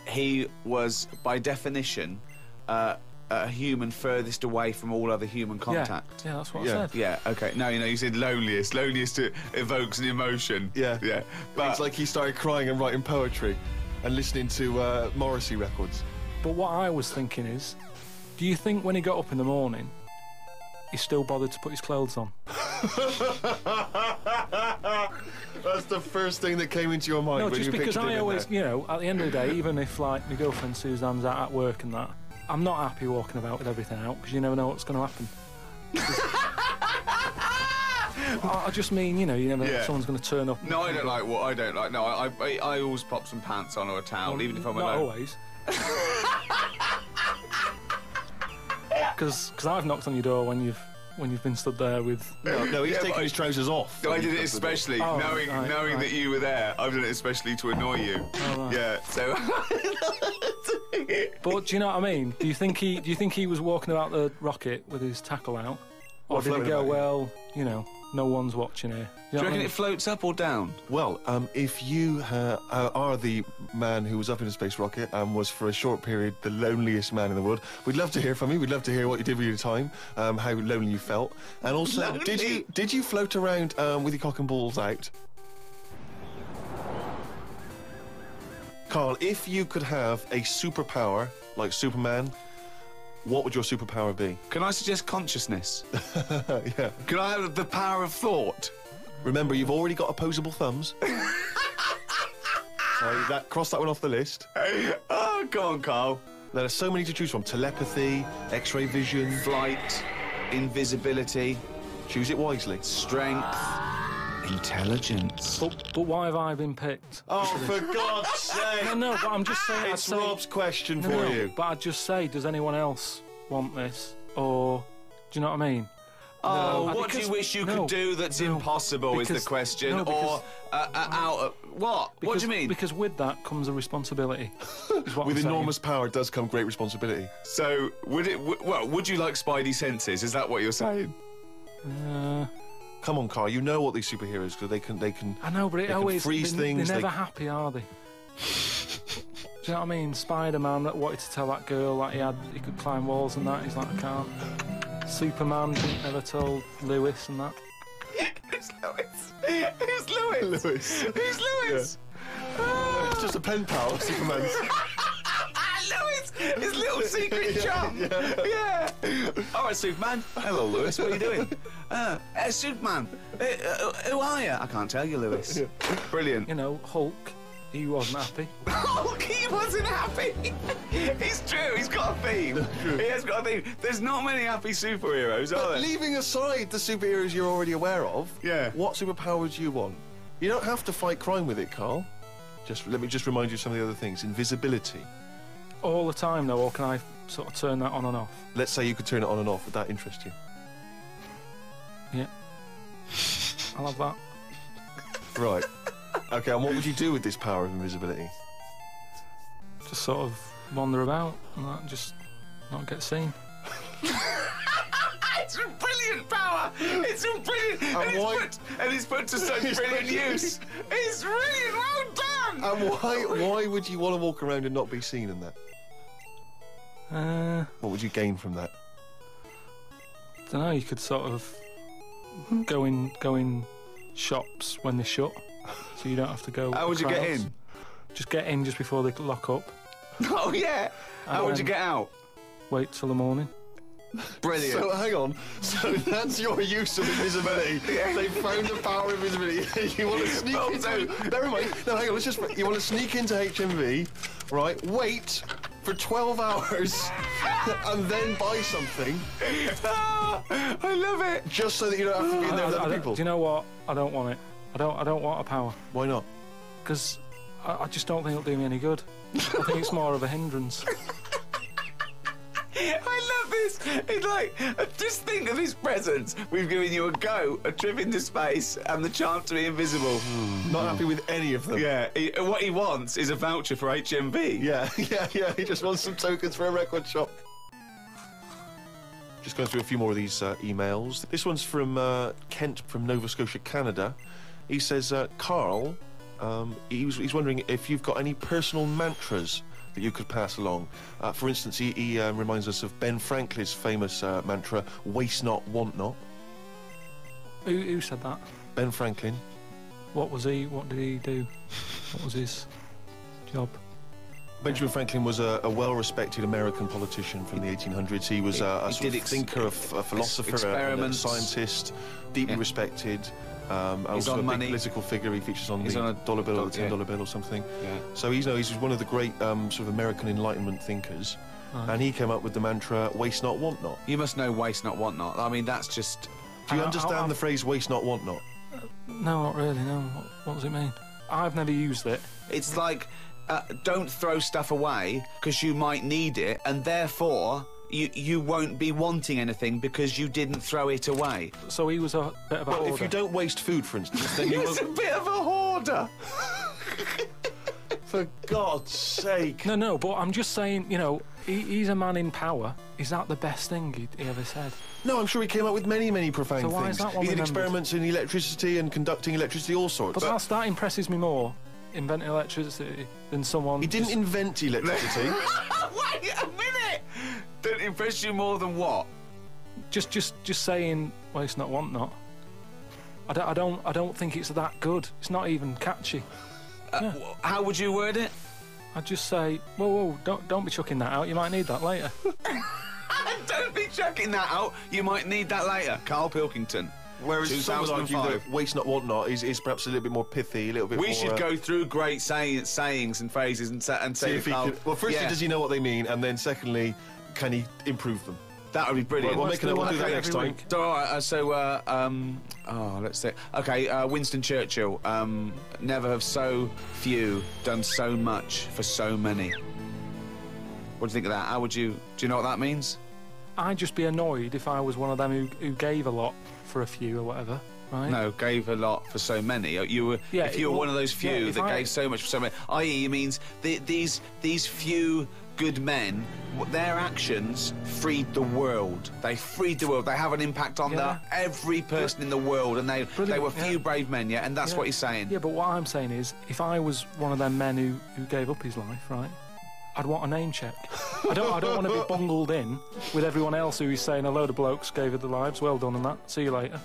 he was, by definition, a human furthest away from all other human contact. Yeah, that's what I said. Yeah, okay. No, you said loneliest. Loneliest evokes an emotion. Yeah. But It's like he started crying and writing poetry and listening to Morrissey records. But what I was thinking is, do you think when he got up in the morning, he still bothered to put his clothes on? That's the first thing that came into your mind. No, when just you because pictured him I in always, there. at the end of the day, even if like my girlfriend Suzanne's out at work and that, I'm not happy walking about with everything out because you never know what's going to happen. I just mean, you never know if someone's going to turn up. No, I don't like what I don't like. No, I always pop some pants on or a towel, even if I'm Not alone. always. Because I've knocked on your door when you've been stood there with. No, he's Yeah, taking but his trousers off. I did it especially, Oh, knowing right. that you were there. I've done it especially to annoy you. Oh, right. Yeah, so. But do you know what I mean? Do you think he was walking about the rocket with his tackle out, or did he floating go, about it? well, no one's watching here? do you reckon it floats up or down? Well, if you are the man who was up in a space rocket and was for a short period the loneliest man in the world, we'd love to hear from you. We'd love to hear what you did with your time, how lonely you felt, and also did you float around with your cock and balls out? Carl, if you could have a superpower like Superman, what would your superpower be? Can I suggest consciousness? Yeah. Can I have the power of thought? Remember, you've already got opposable thumbs. So cross that one off the list. Oh, come on, Carl. There are so many to choose from. Telepathy, X-ray vision. Flight, invisibility, Choose it wisely. strength, intelligence. But why have I been picked? Oh, for God's sake! No, but I'm just saying. It's Rob's question No, for no, you. But I'd just say, does anyone else want this, or do you know what I mean? Oh, No, what do you wish you could do that's impossible is the because- question. no, or what? What do you mean? Because with that comes a responsibility. is what With I'm saying. enormous power does come great responsibility. So, would you like Spidey senses? Is that what you're saying? Come on, Carl. You know what these superheroes do. They can. I know, but it They can always freeze they're things, never they- happy, are they? Do you know what I mean? Spider-Man that wanted to tell that girl that he could climb walls and that. He's like, I can't. Superman never told Lewis and that. Who's Lewis? Who's Lewis? Lewis. Who's Lewis? It's just a pen pal of Superman's. Lewis, his little secret chum. Yeah. All right, Superman. Hello, Lewis. What are you doing? Superman. Who are you? I can't tell you, Lewis. Brilliant. Hulk, he wasn't happy. Oh, he wasn't happy. It's true. He's got a theme. He has got a theme. There's not many happy superheroes, are But there? leaving aside the superheroes you're already aware of, Yeah. what superpower do you want? You don't have to fight crime with it, Carl. Let me remind you of some of the other things. Invisibility. All the time, though, or can I sort of turn that on and off? Let's say you could turn it on and off. Would that interest you? Yeah. I'll have that. Right. Okay, and what would you do with this power of invisibility? Just sort of wander about and that, just not get seen. It's a brilliant power. It's a brilliant. And it's put to such brilliant use. It's brilliant. Well done. And why would you want to walk around and not be seen in that? What would you gain from that? Don't know. You could sort of go in shops when they shut, so you don't have to go. How would you get in? Just get in just before they lock up. Oh yeah. How would you get out? Wait till the morning. Brilliant. So hang on. So that's your use of invisibility. They found the power of invisibility. You want to sneak into? Never mind. No, hang on. You want to sneak into HMV, right? Wait for 12 hours and then buy something. I love it. Just so that you don't have to be in there with other people. Do you know what? I don't want it. I don't want a power. Why not? Because I just don't think it'll do me any good. I think it's more of a hindrance. I love this. It's like, just think of his presents. We've given you a trip into space, and the chance to be invisible. Not happy with any of them. Yeah, what he wants is a voucher for HMV. Yeah. He just wants some tokens for a record shop. Just going through a few more of these emails. This one's from Kent from Nova Scotia, Canada. He says, Carl, he's wondering if you've got any personal mantras that you could pass along. For instance, he reminds us of Ben Franklin's famous mantra, waste not, want not. Who said that? Ben Franklin. What did he do? What was his job? Benjamin Franklin was a well-respected American politician from the 1800s. He was a sort of thinker, a philosopher, a scientist, deeply respected. Also a big political figure. He features on the dollar bill or the $10 bill or something. Yeah. So he's one of the great sort of American Enlightenment thinkers. And he came up with the mantra, waste not, want not. You must know waste not, want not. I mean, that's just... Do you understand the phrase waste not, want not? No, not really, no. What does it mean? I've never used it. It's like, don't throw stuff away because you might need it, and therefore... You won't be wanting anything because you didn't throw it away. So he was a bit of a hoarder. If you don't waste food, for instance, then he was a bit of a hoarder. For God's sake. No, but I'm just saying, you know, he's a man in power. Is that the best thing he ever said? No, I'm sure he came up with many, many profane things. So why is that one he did experiments in electricity and conducting electricity, all sorts. But that impresses me more, inventing electricity, than someone... He didn't invent electricity. Wait a minute! Don't impress you more than what? Just saying waste not, want not. I don't think it's that good. It's not even catchy. How would you word it? I'd just say, whoa, don't be chucking that out. You might need that later. Don't be chucking that out. You might need that later. Carl Pilkington. Whereas some would argue that waste not, want not is perhaps a little bit more pithy, a little bit more... We should go through great sayings and phrases and say if well, firstly, does he know what they mean? And then secondly, can he improve them? That would be brilliant. We'll do that next time. So, all right, let's see. Okay, Winston Churchill. Never have so few done so much for so many. What do you think of that? Do you know what that means? I'd just be annoyed if I was one of them who gave a lot for a few or whatever, right? No, gave a lot for so many. If you were one of those few that gave so much for so many, i.e., it means these few good men, their actions freed the world. They freed the world. They have an impact on every person in the world, and they were few brave men, and that's what he's saying. Yeah, but what I'm saying is, if I was one of them men who gave up his life, right, I'd want a name check. I don't want to be bungled in with everyone else who is saying a load of blokes gave it their lives. Well done on that. See you later.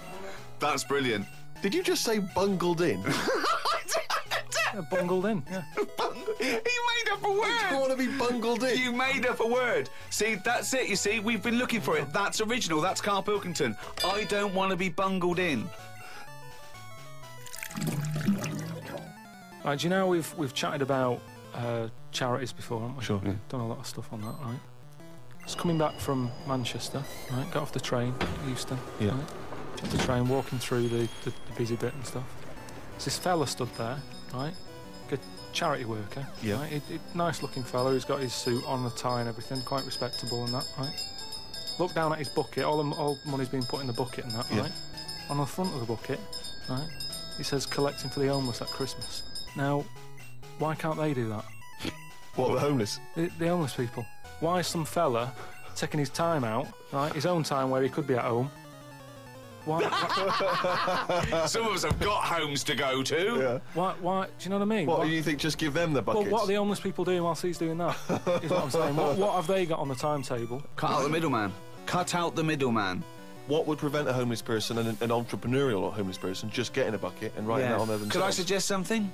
That's brilliant. Did you just say bungled in? Bungled in, yeah. You made up a word. You don't want to be bungled in. You made up a word. See, that's it, you see. We've been looking for it. That's original. That's Carl Pilkington. I don't want to be bungled in. Right, do you know we've chatted about charities before, haven't we? Sure. Yeah. Done a lot of stuff on that, right? Just coming back from Manchester, right? Got off the train, Euston. Yeah. Right? Off the train, walking through the busy bit and stuff. There's this fella stood there, right? Good charity worker. Yeah. Right? Nice looking fella. He's got his suit on, the tie and everything, quite respectable and that, right? Look down at his bucket. All the money's been put in the bucket and that, right? On the front of the bucket, right? It says collecting for the homeless at Christmas. Now, why can't they do that? What, the homeless? The homeless people. Why is some fella taking his time out, right? His own time where he could be at home. Why? Some of us have got homes to go to. Yeah. Why? Do you know what I mean? What do you think? Just give them the buckets? Well, what are the homeless people doing whilst he's doing that? Is what I'm saying. What have they got on the timetable? Cut out the middleman. Cut out the middleman. what would prevent a homeless person and an entrepreneurial homeless person just getting a bucket and writing that on there themselves? Could I suggest something?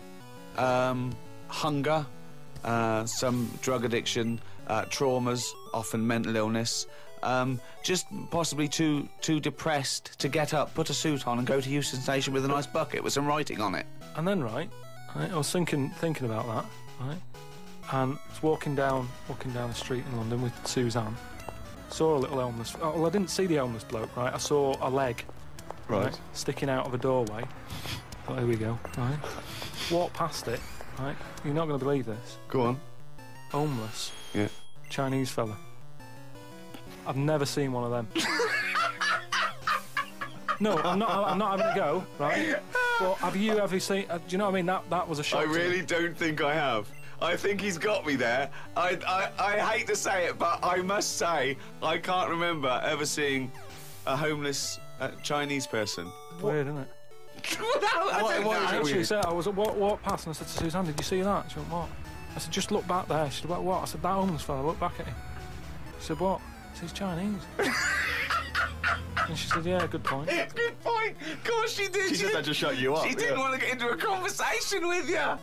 Hunger, some drug addiction, traumas, often mental illness. Just possibly too depressed to get up, put a suit on, and go to Euston Station with a nice bucket with some writing on it. And then, right, I was thinking about that, right, and I was walking down the street in London with Suzanne. Saw a little homeless. Well, I didn't see the homeless bloke, right. I saw a leg, right, sticking out of a doorway. Thought, here we go, right. Walked past it, right. You're not going to believe this. Go on. Homeless. Yeah. Chinese fella. I've never seen one of them. No, I'm not having a go, right? Well, have you ever seen? Do you know what I mean? That was a shock. I really don't think I have. I think he's got me there. I hate to say it, but I must say I can't remember ever seeing a homeless Chinese person. Weird, isn't it? I Actually, I was walked past and I said to Suzanne, "Did you see that?" She went, "What?" I said, "Just look back there." She said, "What?" I said, "That homeless fella. Look back at him." She said, "What?" I said, "He's Chinese." And she said, "Yeah, good point." Good point. Of course she did. She said that to shut you up. She didn't want to get into a conversation with you.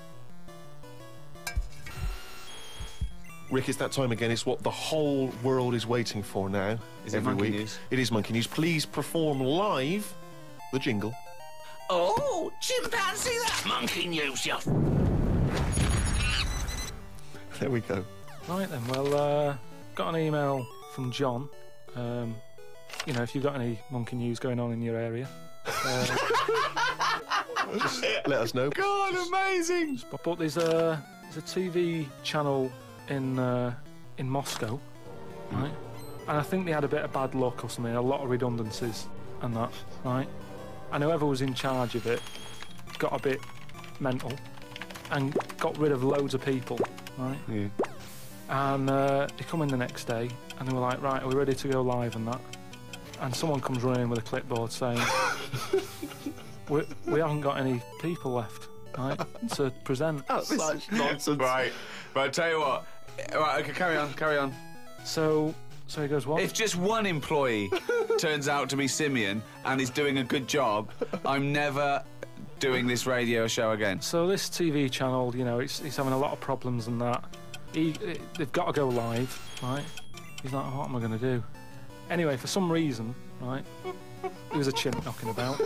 Rick, it's that time again. It's what the whole world is waiting for now. Is it every Monkey week. News? It is Monkey News. Please perform live the jingle. Oh, chimpanzee, that monkey news, you. There we go. Right then, well, got an email from John. You know, if you've got any monkey news going on in your area, Just let us know. God, amazing. but there's a TV channel in Moscow, right? And I think they had a bit of bad luck or something, a lot of redundancies and that, right? And whoever was in charge of it got a bit mental and got rid of loads of people, right? Yeah. And they come in the next day and they were like, "Right, are we ready to go live?" and that. And someone comes running in with a clipboard saying, we haven't got any people left, right, to present. Such nonsense. Right, tell you what. Right, okay, carry on. So he goes, "What?" If just one employee turns out to be Simeon and is doing a good job, I'm never doing this radio show again. So this TV channel, you know, he's having a lot of problems and that. They've got to go live, right? He's like, "What am I going to do?" Anyway, for some reason, right, there was a chimp knocking about.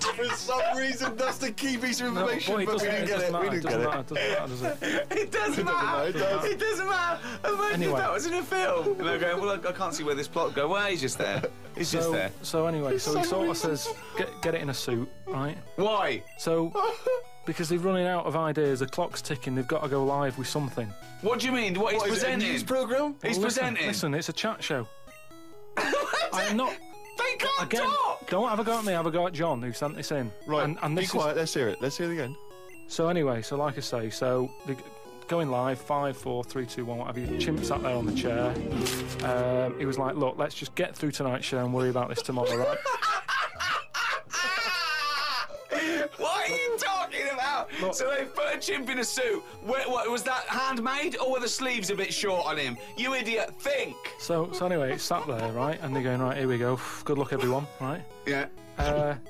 For some reason, that's the key piece of information, but but we didn't get it. We didn't get it. It doesn't matter, does it? It doesn't matter. It doesn't matter. Imagine Anyway. if that was in a film. And they're going, well, I can't see where this plot go. Well, he's just there. He's just there. So anyway, so he sort of says, get it in a suit, right? Why? So, because they're running out of ideas, the clock's ticking, they've got to go live with something. What do you mean? What he's What, is it a presenting? news programme? He's Well, presenting. Listen, it's a chat show. I'm not. They can't Again, talk. don't have a go at me, have a go at John, who sent this in. Right, and be this quiet, let's hear it. Let's hear it again. So anyway, so like I say, so they going live, 5, 4, 3, 2, 1, whatever. Chimp sat there on the chair. He was like, "Look, let's just get through tonight's show and worry about this tomorrow, right?" What are you talking about? Look. So they put a chimp in a suit. What was that, handmade, or were the sleeves a bit short on him? You idiot, think. So anyway, it's sat there, right? And they're going, "Right, here we go. Good luck, everyone," right? Yeah.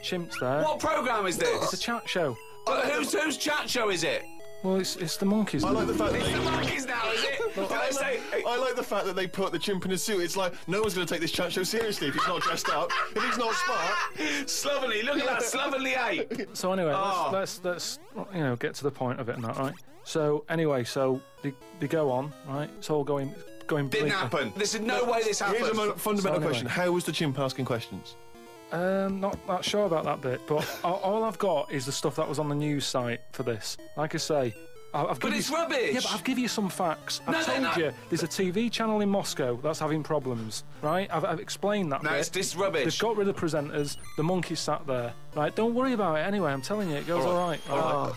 Chimp's there. What programme is It's a this? chat show. Whose chat show is it? Well, it's the monkeys. I like the fact that It's the they... monkeys now, is it? Did I say? I like the fact that they put the chimp in a suit. It's like, no one's going to take this chat show seriously if he's not dressed up, if he's not smart. Slovenly, look at that slovenly ape. So anyway, Oh. let's get to the point of it and that, right? So anyway, so they go on, right? It's all going Didn't bleakly. happen. There's no way this happened. Here's a fundamental anyway. question. How was the chimp asking questions? Not sure about that bit, but all I've got is the stuff that was on the news site for this. Like I say, I've But given it's you, rubbish. Yeah, but I've given you some facts. I've No, told you there's a TV channel in Moscow that's having problems, right? I've explained that No, bit. it's this rubbish. They've got rid of the presenters. The monkeys sat there, right? Don't worry about it. Anyway, I'm telling you, it goes all right.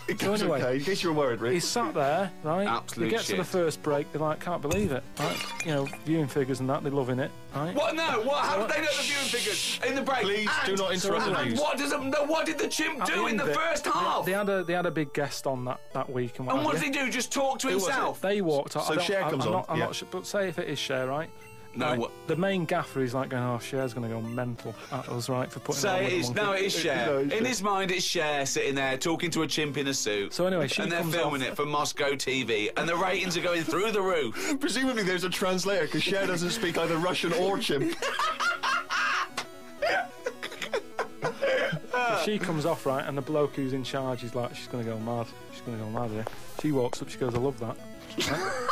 It So goes anyway, okay, in case you were worried, Rick. he's sat there, right? Absolute They get to shit. the first break, they're like, can't believe it, right? You know, viewing figures and that, they're loving it, right? What? No. What? How did they know the viewing figures in the break? Please do not interrupt the and news. what did the chimp At do in end the of it, first half? They had a big guest on that week and what And what have did you. he do? Just talk to was it? himself? They walked out. So Cher comes on, I'm yeah. not sure, but say if it is Cher, right? No, Right, what? the main gaffer is like going, oh, Cher's going to go mental at us, right, for putting Say on it with is. the No, monkey. it is Cher. In his mind, it's Cher sitting there talking to a chimp in a suit. So anyway, she and they're comes filming off- it for Moscow TV, and the ratings are going through the roof. Presumably there's a translator because Cher doesn't speak either Russian or chimp. She comes off, right, and the bloke who's in charge is like, she's going to go mad. She's going to go mad here. She walks up, she goes, I love that. Right?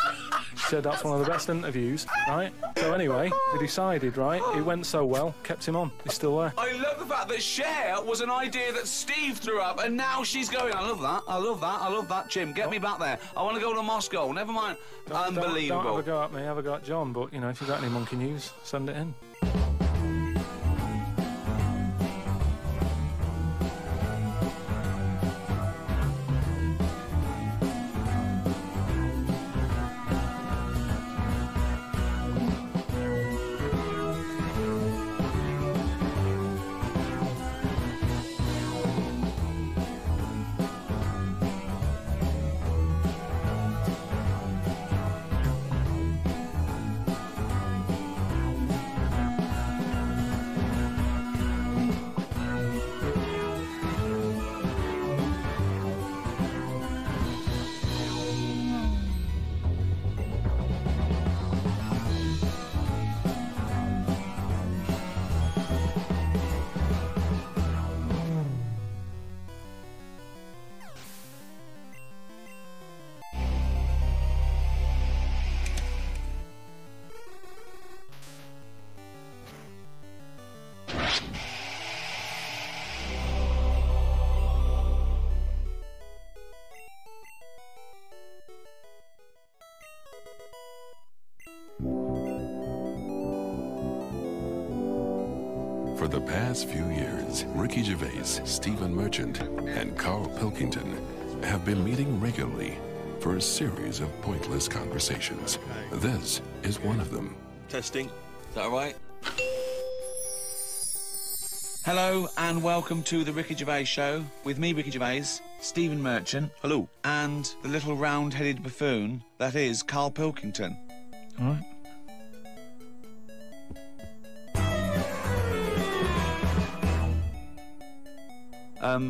She said that's one of the best interviews, right? So anyway, they decided, right, it went so well, kept him on. He's still there. I love the fact that Cher was an idea that Steve threw up, and now she's going, I love that, I love that, I love that, Jim, get me back there. I want to go to Moscow, never mind. Unbelievable. Don't have a go at me, have a go at John, but, you know, if you've got any monkey news, send it in. For the past few years, Ricky Gervais, Stephen Merchant, and Carl Pilkington have been meeting regularly for a series of pointless conversations. This is one of them. Testing. Is that all right? Hello and welcome to the Ricky Gervais Show with me, Ricky Gervais, Stephen Merchant. Hello. And the little round-headed buffoon that is Carl Pilkington. All right.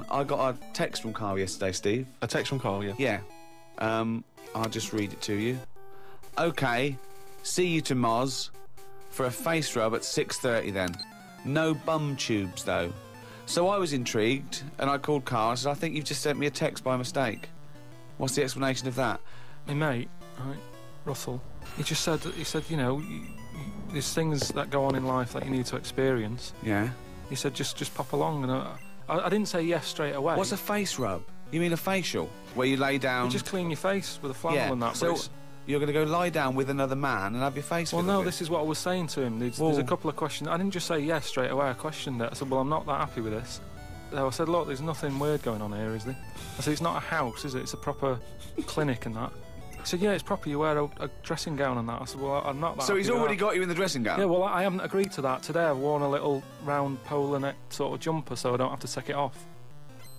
I got a text from Carl yesterday, Steve. A text from Carl, yeah. Yeah. I'll just read it to you. Okay, see you to Moz for a face rub at 6:30 then. No bum tubes, though. So I was intrigued, and I called Carl and said, I think you've just sent me a text by mistake. What's the explanation of that? My mate, right, Russell, he said, you know, there's things that go on in life that you need to experience. Yeah. He said, just pop along, and I didn't say yes straight away. What's a face rub? You mean a facial? Where you lay down... You just clean your face with a flannel yeah. and that. So but you're going to go lie down with another man and have your face well, fiddled no, with? this is what I was saying to him. There's a couple of questions. I didn't just say yes straight away. I questioned it. I said, well, I'm not that happy with this. So I said, look, there's nothing weird going on here, is there? I said, it's not a house, is it? It's a proper clinic and that. He said, yeah, it's proper. You wear a dressing gown and that. I said, well, I'm not that So he's happy with already that. got you in the dressing gown? Yeah, well, I haven't agreed to that. Today I've worn a little round polar neck sort of jumper so I don't have to take it off.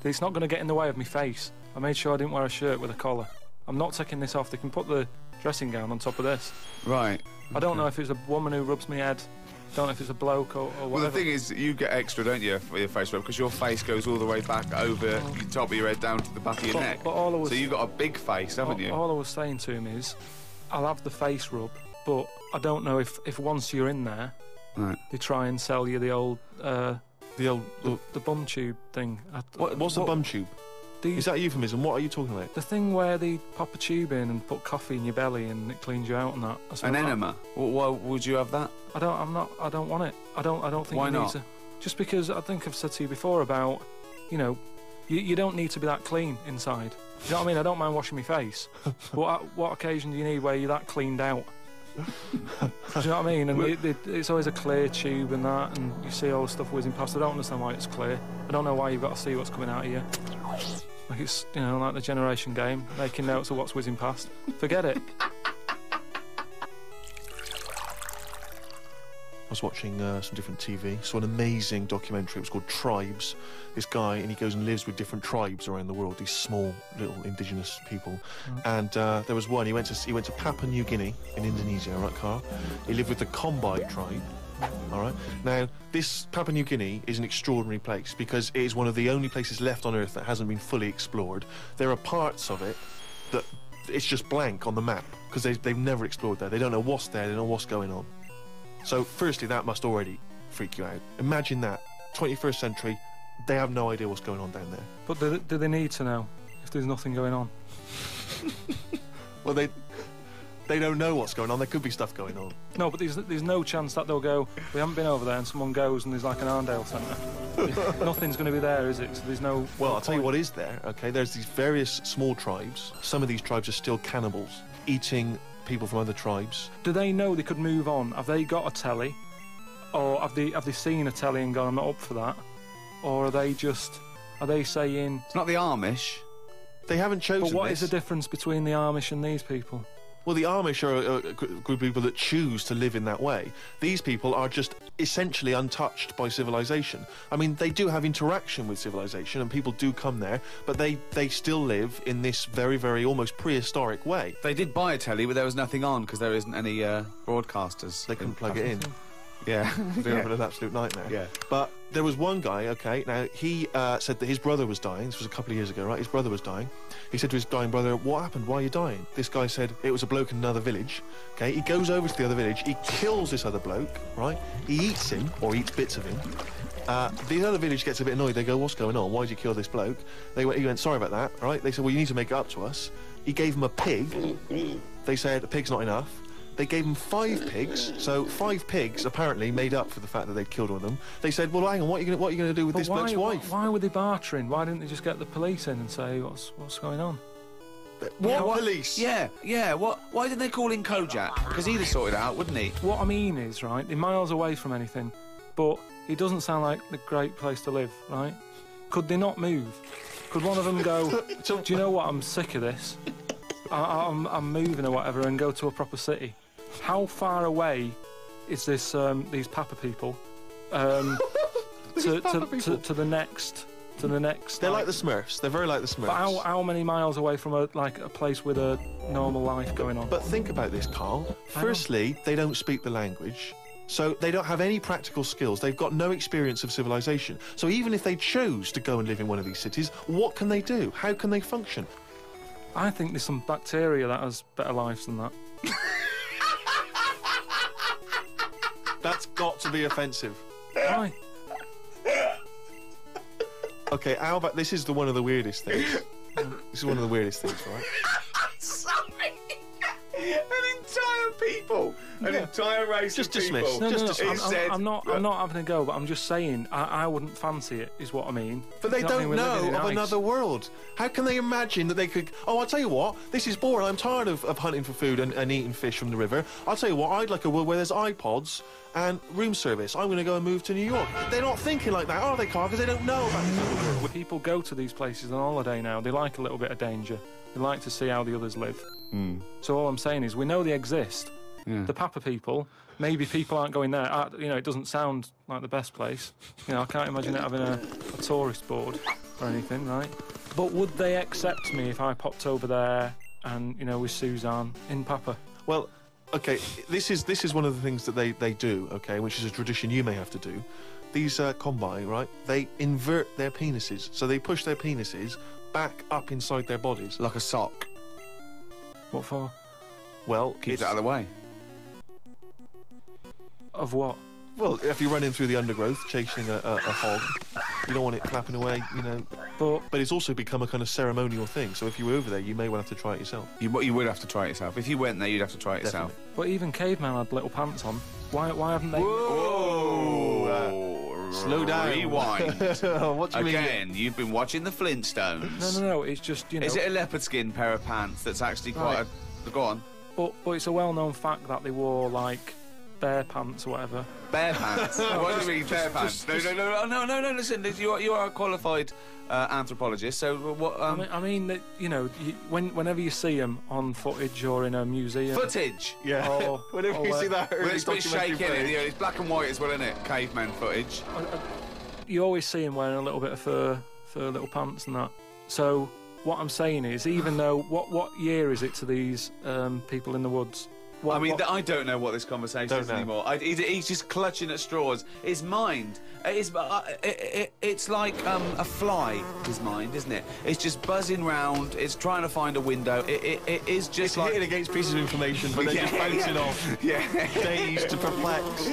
It's not going to get in the way of my face. I made sure I didn't wear a shirt with a collar. I'm not taking this off. They can put the dressing gown on top of this. Right. I don't know if it's a woman who rubs my head. Don't know if it's a bloke or whatever. Well, the thing is, you get extra, don't you, for your face rub, because your face goes all the way back over the top of your head down to the back of your neck. But all I was, So you've got a big face, haven't you? All I was saying to him is, I'll have the face rub, but I don't know if once you're in there, Right. they try and sell you the old the bum tube thing. What's a bum tube? Is that a euphemism? What are you talking about? The thing where they pop a tube in and put coffee in your belly and it cleans you out and that. An enema? Why would you have that? I don't want it. I don't think Why you need not? to. Just because I think I've said to you before about, you know, you don't need to be that clean inside. You know what I mean? I don't mind washing my face. But what occasion do you need where you're that cleaned out? Do you know what I mean? And it's always a clear tube and that, and you see all the stuff whizzing past. I don't understand why it's clear. I don't know why you've got to see what's coming out of you. Like it's, you know, like the generation game, making notes of what's whizzing past. Forget it. was watching some different TV, saw an amazing documentary. It was called Tribes. This guy, and he goes and lives with different tribes around the world, these small little indigenous people. And there was one, he went to Papua New Guinea in Indonesia, right, Carl? He lived with the Kombai tribe. All right. Now, this Papua New Guinea is an extraordinary place because it is one of the only places left on Earth that hasn't been fully explored. There are parts of it that it's just blank on the map because they've never explored there. They don't know what's there. They don't know what's going on. So, firstly, that must already freak you out. Imagine that, 21st century, they have no idea what's going on down there. But do they need to know if there's nothing going on? Well, they don't know what's going on. There could be stuff going on. No, but there's no chance that they'll go, we haven't been over there, and someone goes and there's like an Arndale centre. Nothing's going to be there, is it? So there's no... Well, I'll tell you what is there, okay? There's these various small tribes. Some of these tribes are still cannibals, eating people from other tribes. Do they know they could move on? Have they got a telly? Or have they seen a telly and gone, I'm not up for that? Or are they saying... It's not the Amish. They haven't chosen But what this. is the difference between the Amish and these people? Well, the Amish are a group of people that choose to live in that way. These people are just essentially untouched by civilization. I mean, they do have interaction with civilization and people do come there, but they still live in this very, very almost prehistoric way. They did buy a telly, but there was nothing on because there isn't any broadcasters. They couldn't plug it in. Yeah. They're having an absolute nightmare. Yeah. But there was one guy, okay, now he said that his brother was dying. This was a couple of years ago, right? His brother was dying. He said to his dying brother, what happened? Why are you dying? This guy said it was a bloke in another village. Okay, he goes over to the other village. He kills this other bloke, right? He eats him, or eats bits of him. The other village gets a bit annoyed. They go, what's going on? Why did you kill this bloke? He went, sorry about that, right? They said, well, you need to make it up to us. He gave him a pig. They said, a pig's not enough. They gave him 5 pigs, so 5 pigs apparently made up for the fact that they'd killed one of them. They said, well, hang on, what are you going to do with this bloke's wife? Why were they bartering? Why didn't they just get the police in and say, what's going on? What police? Yeah. Why didn't they call in Kojak? Because he'd have sorted it out, wouldn't he? What I mean is, right, they're miles away from anything, but it doesn't sound like the great place to live, right? Could they not move? Could one of them go, do you know what, I'm sick of this. I'm moving or whatever and go to a proper city. How far away is this these Papa people to the next? They're like the Smurfs. They're very like the Smurfs. But how many miles away from a place with a normal life going on? But think about this, Carl. Firstly, they don't speak the language. So they don't have any practical skills. They've got no experience of civilization. So even if they chose to go and live in one of these cities, what can they do? How can they function? I think there's some bacteria that has better lives than that. That's got to be offensive. Why? Okay, how about this is one of the weirdest things. This is one of the weirdest things, right? Sorry. An entire people, an entire race Just of people. dismiss. I'm not having a go, but I'm just saying I wouldn't fancy it, is what I mean. But they You know what I don't mean? We're know living in of ice. another world. How can they imagine that they could... Oh, I'll tell you what, this is boring. I'm tired of hunting for food and eating fish from the river. I'll tell you what, I'd like a world where there's iPods and room service. I'm going to go and move to New York. They're not thinking like that, are they, Carl? Because they don't know about this other world. People go to these places on holiday now. They like a little bit of danger. They like to see how the others live. So all I'm saying is we know they exist. The Papa people, maybe people aren't going there. It doesn't sound like the best place. I can't imagine it having a tourist board or anything, right? But would they accept me if I popped over there and, with Suzanne in Papa? Well, okay, this is one of the things that they do, okay, which is a tradition you may have to do. These Kombai, right, they invert their penises. So they push their penises back up inside their bodies. Like a sock. What for? Well, Keeps it out of the way. Of what? Well, if you're running through the undergrowth chasing a hog, you don't want it flapping away, But it's also become a kind of ceremonial thing. So if you were over there, you may well have to try it yourself. You would have to try it yourself. If you went there, you'd have to try it yourself. But even cavemen had little pants on. Why haven't they? Whoa! Slow down. Rewind. What do you mean? Again, you've been watching the Flintstones. No. It's just Is it a leopard skin pair of pants that's actually quite Right. Go on. But it's a well-known fact that they wore like bear pants or whatever. Bear pants? What do you mean, bear pants? No, listen, you are a qualified anthropologist, so what... I mean that, you know, whenever you see them on footage or in a museum... Footage? Yeah. Or, Whenever you see that Well, early it's a bit documentary shaky, footage. it's black and white as well, isn't it? Caveman footage. You always see him wearing a little bit of fur little pants and that. So what I'm saying is, even though what year is it to these people in the woods? I don't know what this conversation is anymore. He's just clutching at straws. His mind, it's like a fly. His mind, isn't it? It's just buzzing round. It's trying to find a window. It is just It's like hitting against pieces of information, but then just bouncing off. Yeah. Dazed, perplexed.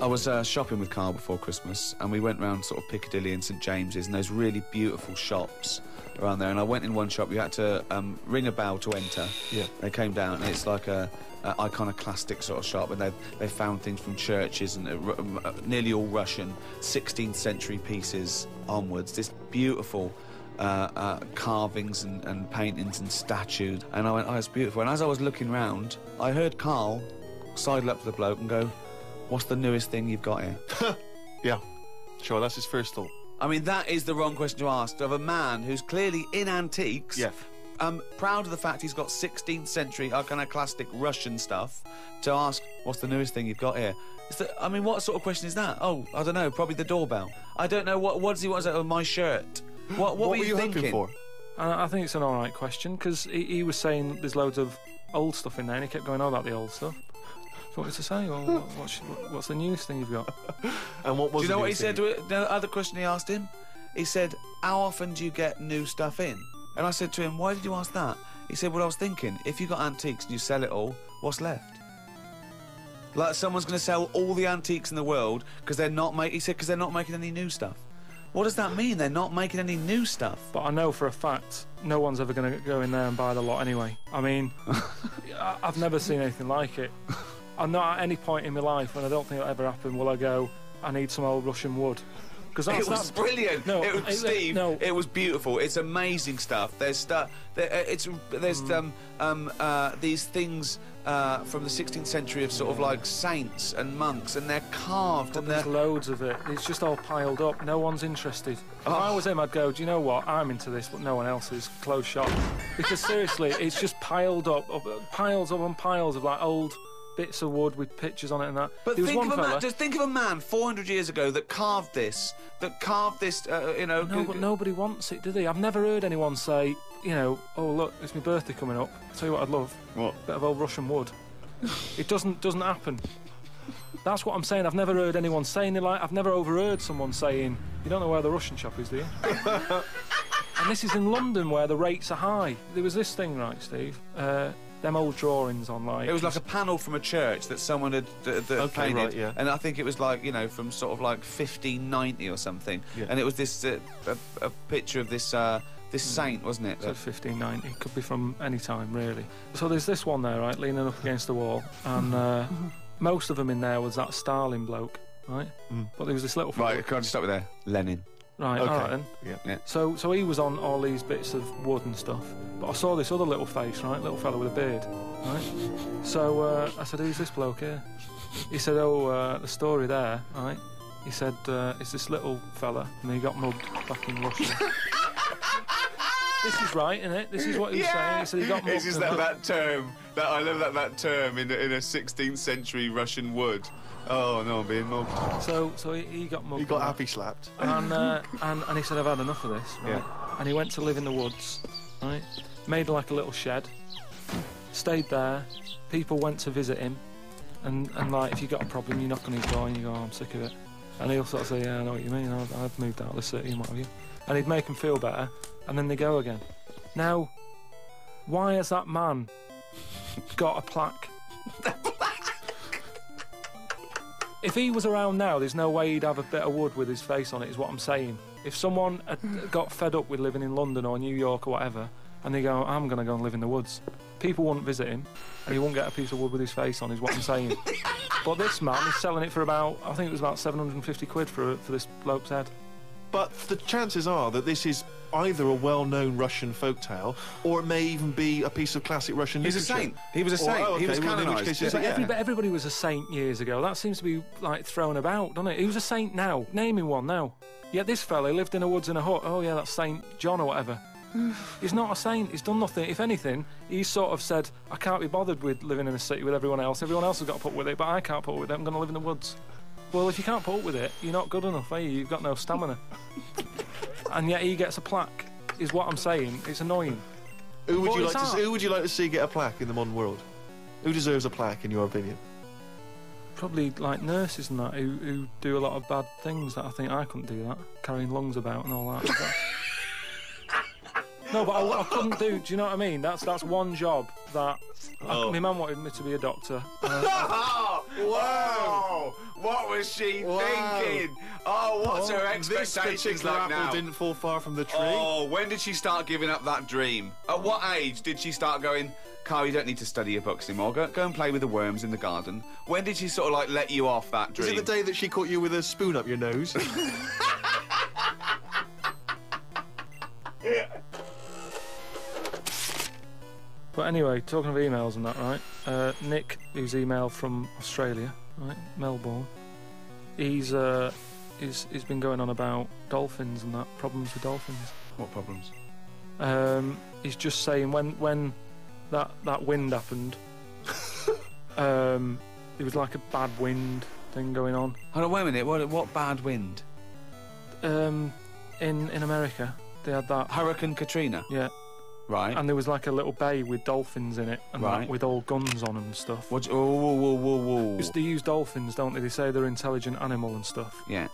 I was shopping with Carl before Christmas, and we went round sort of Piccadilly and St James's, and those really beautiful shops around there. And I went in one shop. You had to ring a bell to enter. Yeah. They came down, and it's like a iconoclastic sort of shop, and they found things from churches and nearly all Russian 16th century pieces onwards. This beautiful carvings and paintings and statues. And I went, oh, it's beautiful. And as I was looking round, I heard Carl sidle up to the bloke and go, "What's the newest thing you've got here?" Yeah. Sure, that's his first thought. I mean, that is the wrong question to ask of a man who's clearly in antiques. Yeah. Proud of the fact he's got 16th century iconoclastic Russian stuff, to ask, "What's the newest thing you've got here?" I mean, what sort of question is that? Oh, I don't know, probably the doorbell. I don't know, what does he want to say? Oh, my shirt. What were you thinking? hoping for? I think it's an all right question, because he was saying there's loads of old stuff in there, and he kept going on about the old stuff. So what was to say? Well, what's the newest thing you've got? And what was Do you know the what he news said thing? to it? The other question he asked him? He said, "How often do you get new stuff in?" And I said to him, "Why did you ask that?" He said, "Well, I was thinking, if you got antiques and you sell it all, what's left?" Like someone's going to sell all the antiques in the world because they're not making. He said, "Because they're not making any new stuff." What does that mean? They're not making any new stuff. But I know for a fact no one's ever going to go in there and buy the lot anyway. I mean, I've never seen anything like it. I'm not at any point in my life, and I don't think it'll ever happen, will I go, "I need some old Russian wood." Because It was brilliant. No, it was, Steve. no. It was beautiful. It's amazing stuff. There's stuff. There's these things from the 16th century of sort of like saints and monks, and they're carved and There's they're. loads of it. It's just all piled up. No one's interested. If I was him, I'd go, "Do you know what? I'm into this, but no one else is. Close shop." Because seriously, it's just piled up, piles on piles of like old bits of wood with pictures on it and that. But There was think one of a man. fella. Just think of a man 400 years ago that carved this. You know. No, but nobody wants it, do they? I've never heard anyone say, you know, "Oh look, it's my birthday coming up. I'll tell you what I'd love. What? A bit of old Russian wood." It doesn't happen. That's what I'm saying. I've never heard anyone saying it. Like, I've never overheard someone saying, "You don't know where the Russian shop is, do you?" And this is in London, where the rates are high. There was this thing, right, Steve? Them old drawings on, like... It was like a panel from a church that someone had painted, right, yeah. and I think it was like, you know, from sort of like 1590 or something. Yeah. And it was this a picture of this this saint, wasn't it? So 1590. It could be from any time, really. So there's this one there, right, leaning up against the wall, and most of them in there was that Stalin bloke, right? But there was this little... Right, can I just stop with there? Lenin. Right, Okay. all right then. Yeah. So he was on all these bits of wood and stuff. But I saw this other little face, right? Little fella with a beard, right? So I said, "Who's this bloke here?" He said, "Oh, the story there, right?" He said, "It's this little fella, and he got mugged back in Russia." This is right, isn't it? This is what he was saying. He said he got mugged. It's just that term. I love that term in a 16th century Russian wood. Oh no, I'm being mugged. So he got mugged. He got happy slapped. And he said, "I've had enough of this." Right? Yeah. And he went to live in the woods, right? Made like a little shed, stayed there. People went to visit him, and like, if you got a problem, you knock on his door and you go, "Oh, I'm sick of it." And he'll sort of say, "Yeah, I know what you mean. I've moved out of the city and what have you." And he'd make them feel better, and then they go again. Now, why has that man got a plaque? If he was around now, there's no way he'd have a bit of wood with his face on it, is what I'm saying. If someone had got fed up with living in London or New York or whatever, and they go, "I'm going to go and live in the woods," people wouldn't visit him, and he wouldn't get a piece of wood with his face on, is what I'm saying. But this man is selling it for about, I think it was about 750 quid for this bloke's head. But the chances are that this is either a well-known Russian folktale, or it may even be a piece of classic Russian He's a literature. saint. He was a saint. Oh, okay, He was well, in which canonised. case, Yeah. is it- But everybody was a saint years ago. That seems to be like thrown about, doesn't it? Who's a saint now? Naming one now. Yeah, this fella lived in the woods in a hut. Oh yeah, that's Saint John or whatever. He's not a saint. He's done nothing. If anything, he's sort of said, I can't be bothered with living in a city with everyone else. Everyone else has got to put up with it, but I can't put up with it. I'm going to live in the woods. Well, if you can't put up with it, you're not good enough, are you? You've got no stamina. And yet he gets a plaque, is what I'm saying. It's annoying. Who would But you it's like to? art. Who would you like to see get a plaque in the modern world? Who deserves a plaque, in your opinion? Probably like nurses and that who do a lot of bad things that I think I couldn't do that. Carrying lungs about and all that. No, but I couldn't do. Do you know what I mean? That's one job that. My mum wanted me to be a doctor. Oh, whoa! What was she thinking? Oh, what's her This expectations particular like apple now? didn't fall far from the tree. Oh, when did she start giving up that dream? At what age did she start going, Carl, you don't need to study your books anymore. Go and play with the worms in the garden. When did she sort of like let you off that Is dream? it the day that she caught you with a spoon up your nose? But anyway, talking of emails and that, right? Nick, who's emailed from Australia, right, Melbourne. He's been going on about dolphins and that, problems with dolphins. What problems? He's just saying when that wind happened, it was like a bad wind thing going on. Hold on, wait a minute. What bad wind? In America, they had that. Hurricane Katrina. Yeah. Right. And there was like a little bay with dolphins in it, and Right. that, with all guns on them and stuff. What? Whoa. Because they use dolphins, don't they? They say they're an intelligent animal and stuff. Yeah.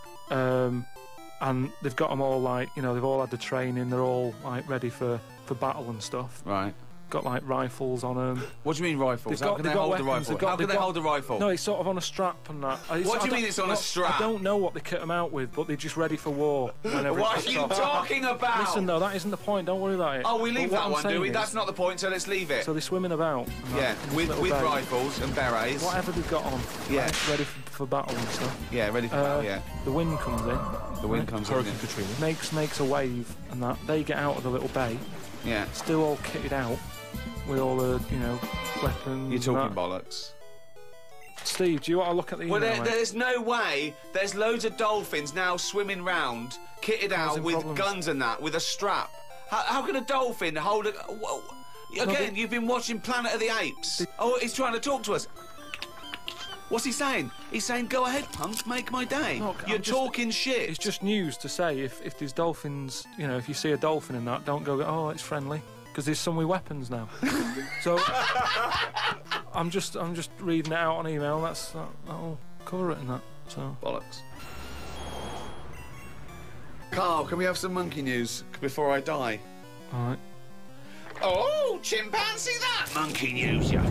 And they've got them all like, you know, they've all had the training. They're all like ready for battle and stuff. Right. Got like rifles on them. What do you mean rifles? They've How got- can they've they got hold a weapons, rifle? they've got- How can they've they got- hold a rifle? No, it's sort of on a strap and that. What do you mean it's on a strap? I don't know what they kit them out with, but they're just ready for war. Whenever What it are kicks you off. talking about? Listen though, that isn't the point. Don't worry about it. Oh, we But leave what that I'm one, do saying we? is- That's not the point, so let's leave it. So they're swimming about. and Yeah, that, in this with little bay. rifles and berets. Whatever they've got on. Yeah. right, ready for battle and stuff. Yeah, ready for battle, yeah. The wind comes in. The wind comes in. Hurricane Katrina. Makes a wave and that. They get out of the little bay, Yeah. still all kitted out with all the, you know, weapons. You're talking and that. bollocks. Steve, do you want to look at the email? Well, mate? there's no way. There's loads of dolphins now swimming round, kitted out Causing with problems. guns and that, with a strap. How can a dolphin hold a... Whoa. Again, you've been watching Planet of the Apes. Oh, he's trying to talk to us. What's he saying? He's saying, go ahead, punk, make my day. Look, You're I'm just- talking shit. It's just news to say if there's dolphins, you know, if you see a dolphin in that, don't go, oh, it's friendly, because there's some with weapons now. So I'm just reading it out on email. That'll cover it in that. So Bollocks. Carl, can we have some monkey news before I die? all right. Oh, chimpanzee that! Monkey news, ya.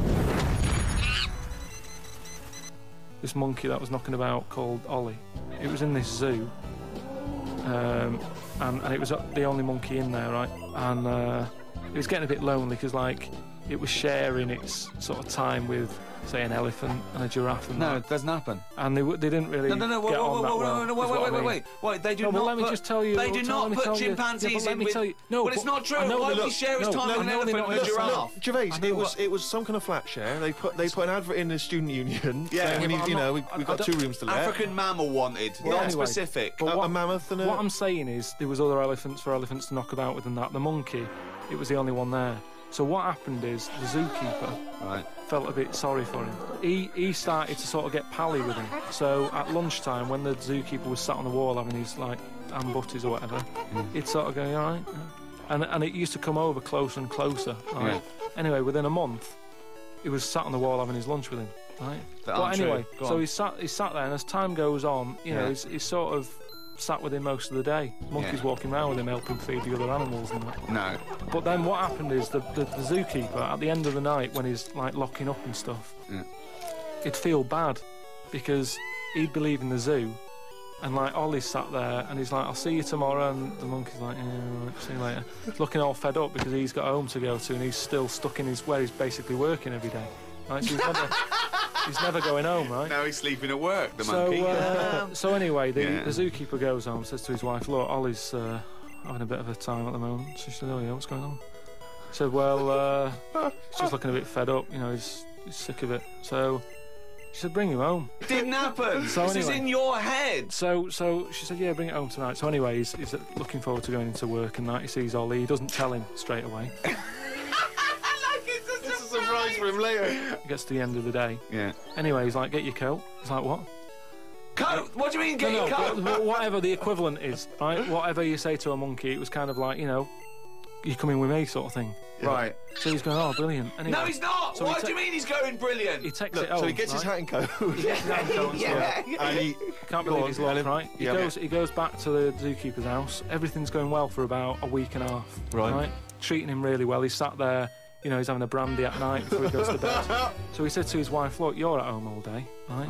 This monkey that was knocking about called Ollie. It was in this zoo, and it was the only monkey in there, right? And it was getting a bit lonely because like it was sharing its sort of time with, say, an elephant and a giraffe and No, that. it doesn't happen. And they didn't really No, get on that well. Wait. They do No, but not let me put, just tell you. They do not put chimpanzees in with... No, Well, it's but not true. I know Why they- would he share his no, time no, with an no, elephant they're and a not- giraffe? Gervais, I know it was some kind of flat share. They put an advert in the student union. Yeah, saying we but need, I'm you know, not- we've I got don't- 2 rooms to let. African mammal wanted, not anyway, specific. but a mammoth and a... What I'm saying is there was other elephants for elephants to knock about with than that. The monkey, it was the only one there. So what happened is the zookeeper Right. felt a bit sorry for him. He started to sort of get pally with him. So at lunchtime, when the zookeeper was sat on the wall having his like ham butties or whatever, he'd sort of go, "You all right?" And it used to come over closer and closer. Right? Yeah. Anyway, within a month, he was sat on the wall having his lunch with him. Right. That But aren't true. anyway, Go so on. he sat there, and as time goes on, you know, Yeah. he's sort of sat with him most of the day. Monkeys Yeah. walking around with him, helping feed the other animals and that. No. But then what happened is the zookeeper, at the end of the night when he's like locking up and stuff, Yeah. he'd feel bad because he'd be leaving the zoo and like Ollie's sat there and he's like, I'll see you tomorrow, and the monkey's like, yeah, right, see you later. Looking all fed up because he's got home to go to and he's still stuck in where he's basically working every day. Right, so he's never, he's never going home, right? Now he's sleeping at work, the So, monkey. so anyway, the Yeah. zookeeper goes home, says to his wife, "Look, Ollie's having a bit of a time at the moment." So she said, "Oh yeah, what's going on?" He said, "Well, he's just looking a bit fed up. You know, he's sick of it." So she said, "Bring him home." Didn't happen. So this is anyway. in your head. So she said, "Yeah, bring it home tonight." So anyway, he's looking forward to going into work, and that he sees Ollie. He doesn't tell him straight away. It's a surprise for him later. He gets to the end of the day. Yeah. Anyway, he's like, "Get your coat." He's like, "What?" Coat. What do you mean, get your coat? but whatever the equivalent is, right? Whatever you say to a monkey, it was kind of like, you know, you come in with me sort of thing. Right. So he's going, "Oh, brilliant." Anyway, No, he's not. So what he do you mean he's going brilliant? He takes Look, it home. so he gets his hat and coat. Yeah. And he Can't Go believe on, he's locked, Ellen. right? Yeah. He goes back to the zookeeper's house. Everything's going well for about a week and a half. Right. Treating him really well. He's sat there, you know, he's having a brandy at night before he goes to bed. So he said to his wife, "Look, you're at home all day, right?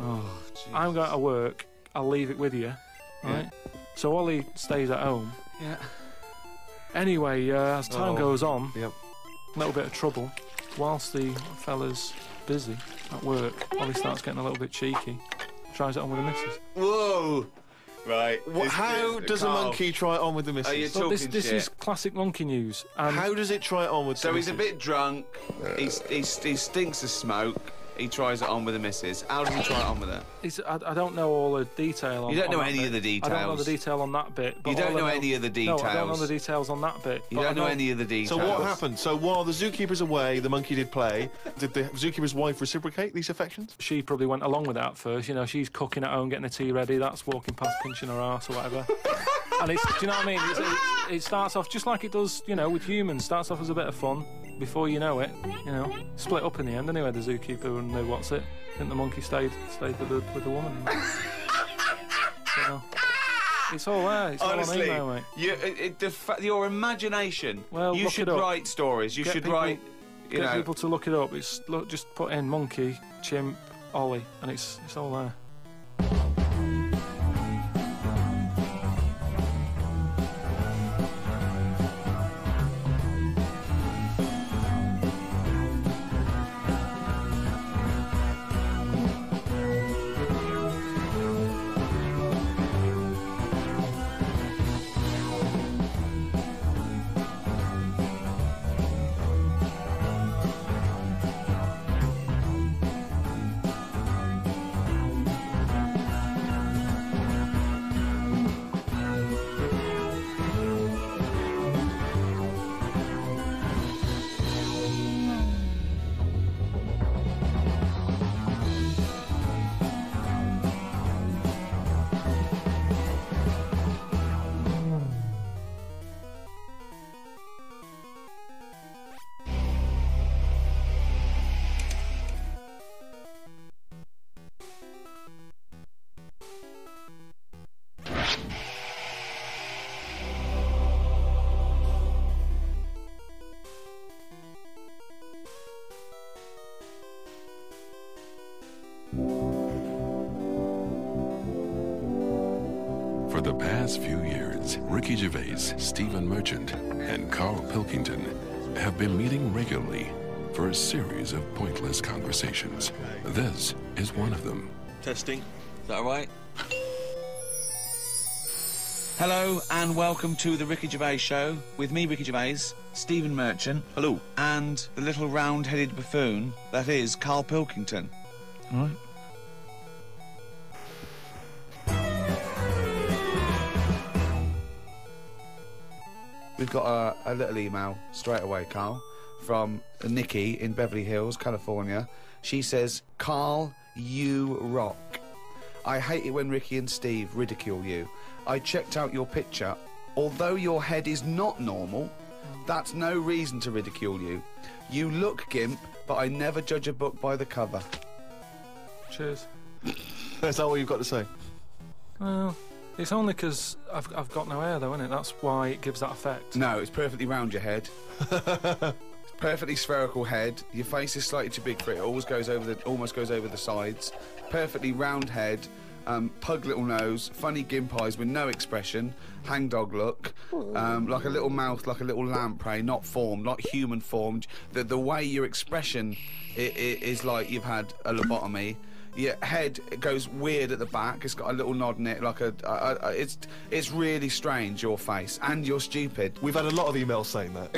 I'm going to work. I'll leave it with you, right?" So Ollie stays at home. Yeah. Anyway, as time goes on, Yep. a little bit of trouble. Whilst the fella's busy at work, Ollie starts getting a little bit cheeky. Tries it on with the missus. Whoa. Right. How does a Carl, monkey try it on with the Are you missus? Well, this talking shit? is classic monkey news. And How does it try it on with So the he's a missus? bit drunk. He stinks of smoke. He tries it on with the missus. How does he try it on with her? I don't know all the detail on You don't on know that any of bit. the I don't know the details. detail on that bit. But You don't all I know any of the No, I don't know details. the details on that bit. You but I don't know any of the So details. what happened? So while the zookeeper's away, the monkey did play. Did the zookeeper's wife reciprocate these affections? She probably went along with that at first. You know, she's cooking at home, getting the tea ready. That's walking past, pinching her arse or whatever. And it's, do you know what I mean? It starts off just like it does, you know, with humans. Starts off as a bit of fun. Before you know it, you know, split up in the end. Anyway, the zookeeper and the what's it? I think the monkey stayed with the woman. So, it's all there. It's Honestly, all on email, mate. your imagination. Well, you look should it up. write stories. You Get should people- write. You Get know. people to look it up. It's just put in monkey, chimp, Ollie, and it's all there. For the past few years, Ricky Gervais, Stephen Merchant, and Carl Pilkington have been meeting regularly for a series of pointless conversations. This is one of them. Testing. Is that all right? Hello and welcome to the Ricky Gervais Show with me, Ricky Gervais, Stephen Merchant. Hello. And the little round-headed buffoon that is Carl Pilkington. All right. We've got a little email straight away, Carl, from Nikki in Beverly Hills, California. She says, "Carl, you rock. I hate it when Ricky and Steve ridicule you. I checked out your picture. Although your head is not normal, that's no reason to ridicule you. You look gimp, but I never judge a book by the cover." Cheers. Is that what you've got to say? Well, it's only because I've got no hair, though, isn't it? That's why it gives that effect. No, it's perfectly round your head. It's perfectly spherical head. Your face is slightly too big for it. It almost goes over the sides. Perfectly round head. Pug little nose, funny gimp eyes with no expression, hangdog look, like a little mouth, like a little lamprey, not formed, not human formed. The way your expression is like you've had a lobotomy. your head goes weird at the back. It's got a little nod in it, like it's really strange, your face, and you're stupid. We've had a lot of emails saying that.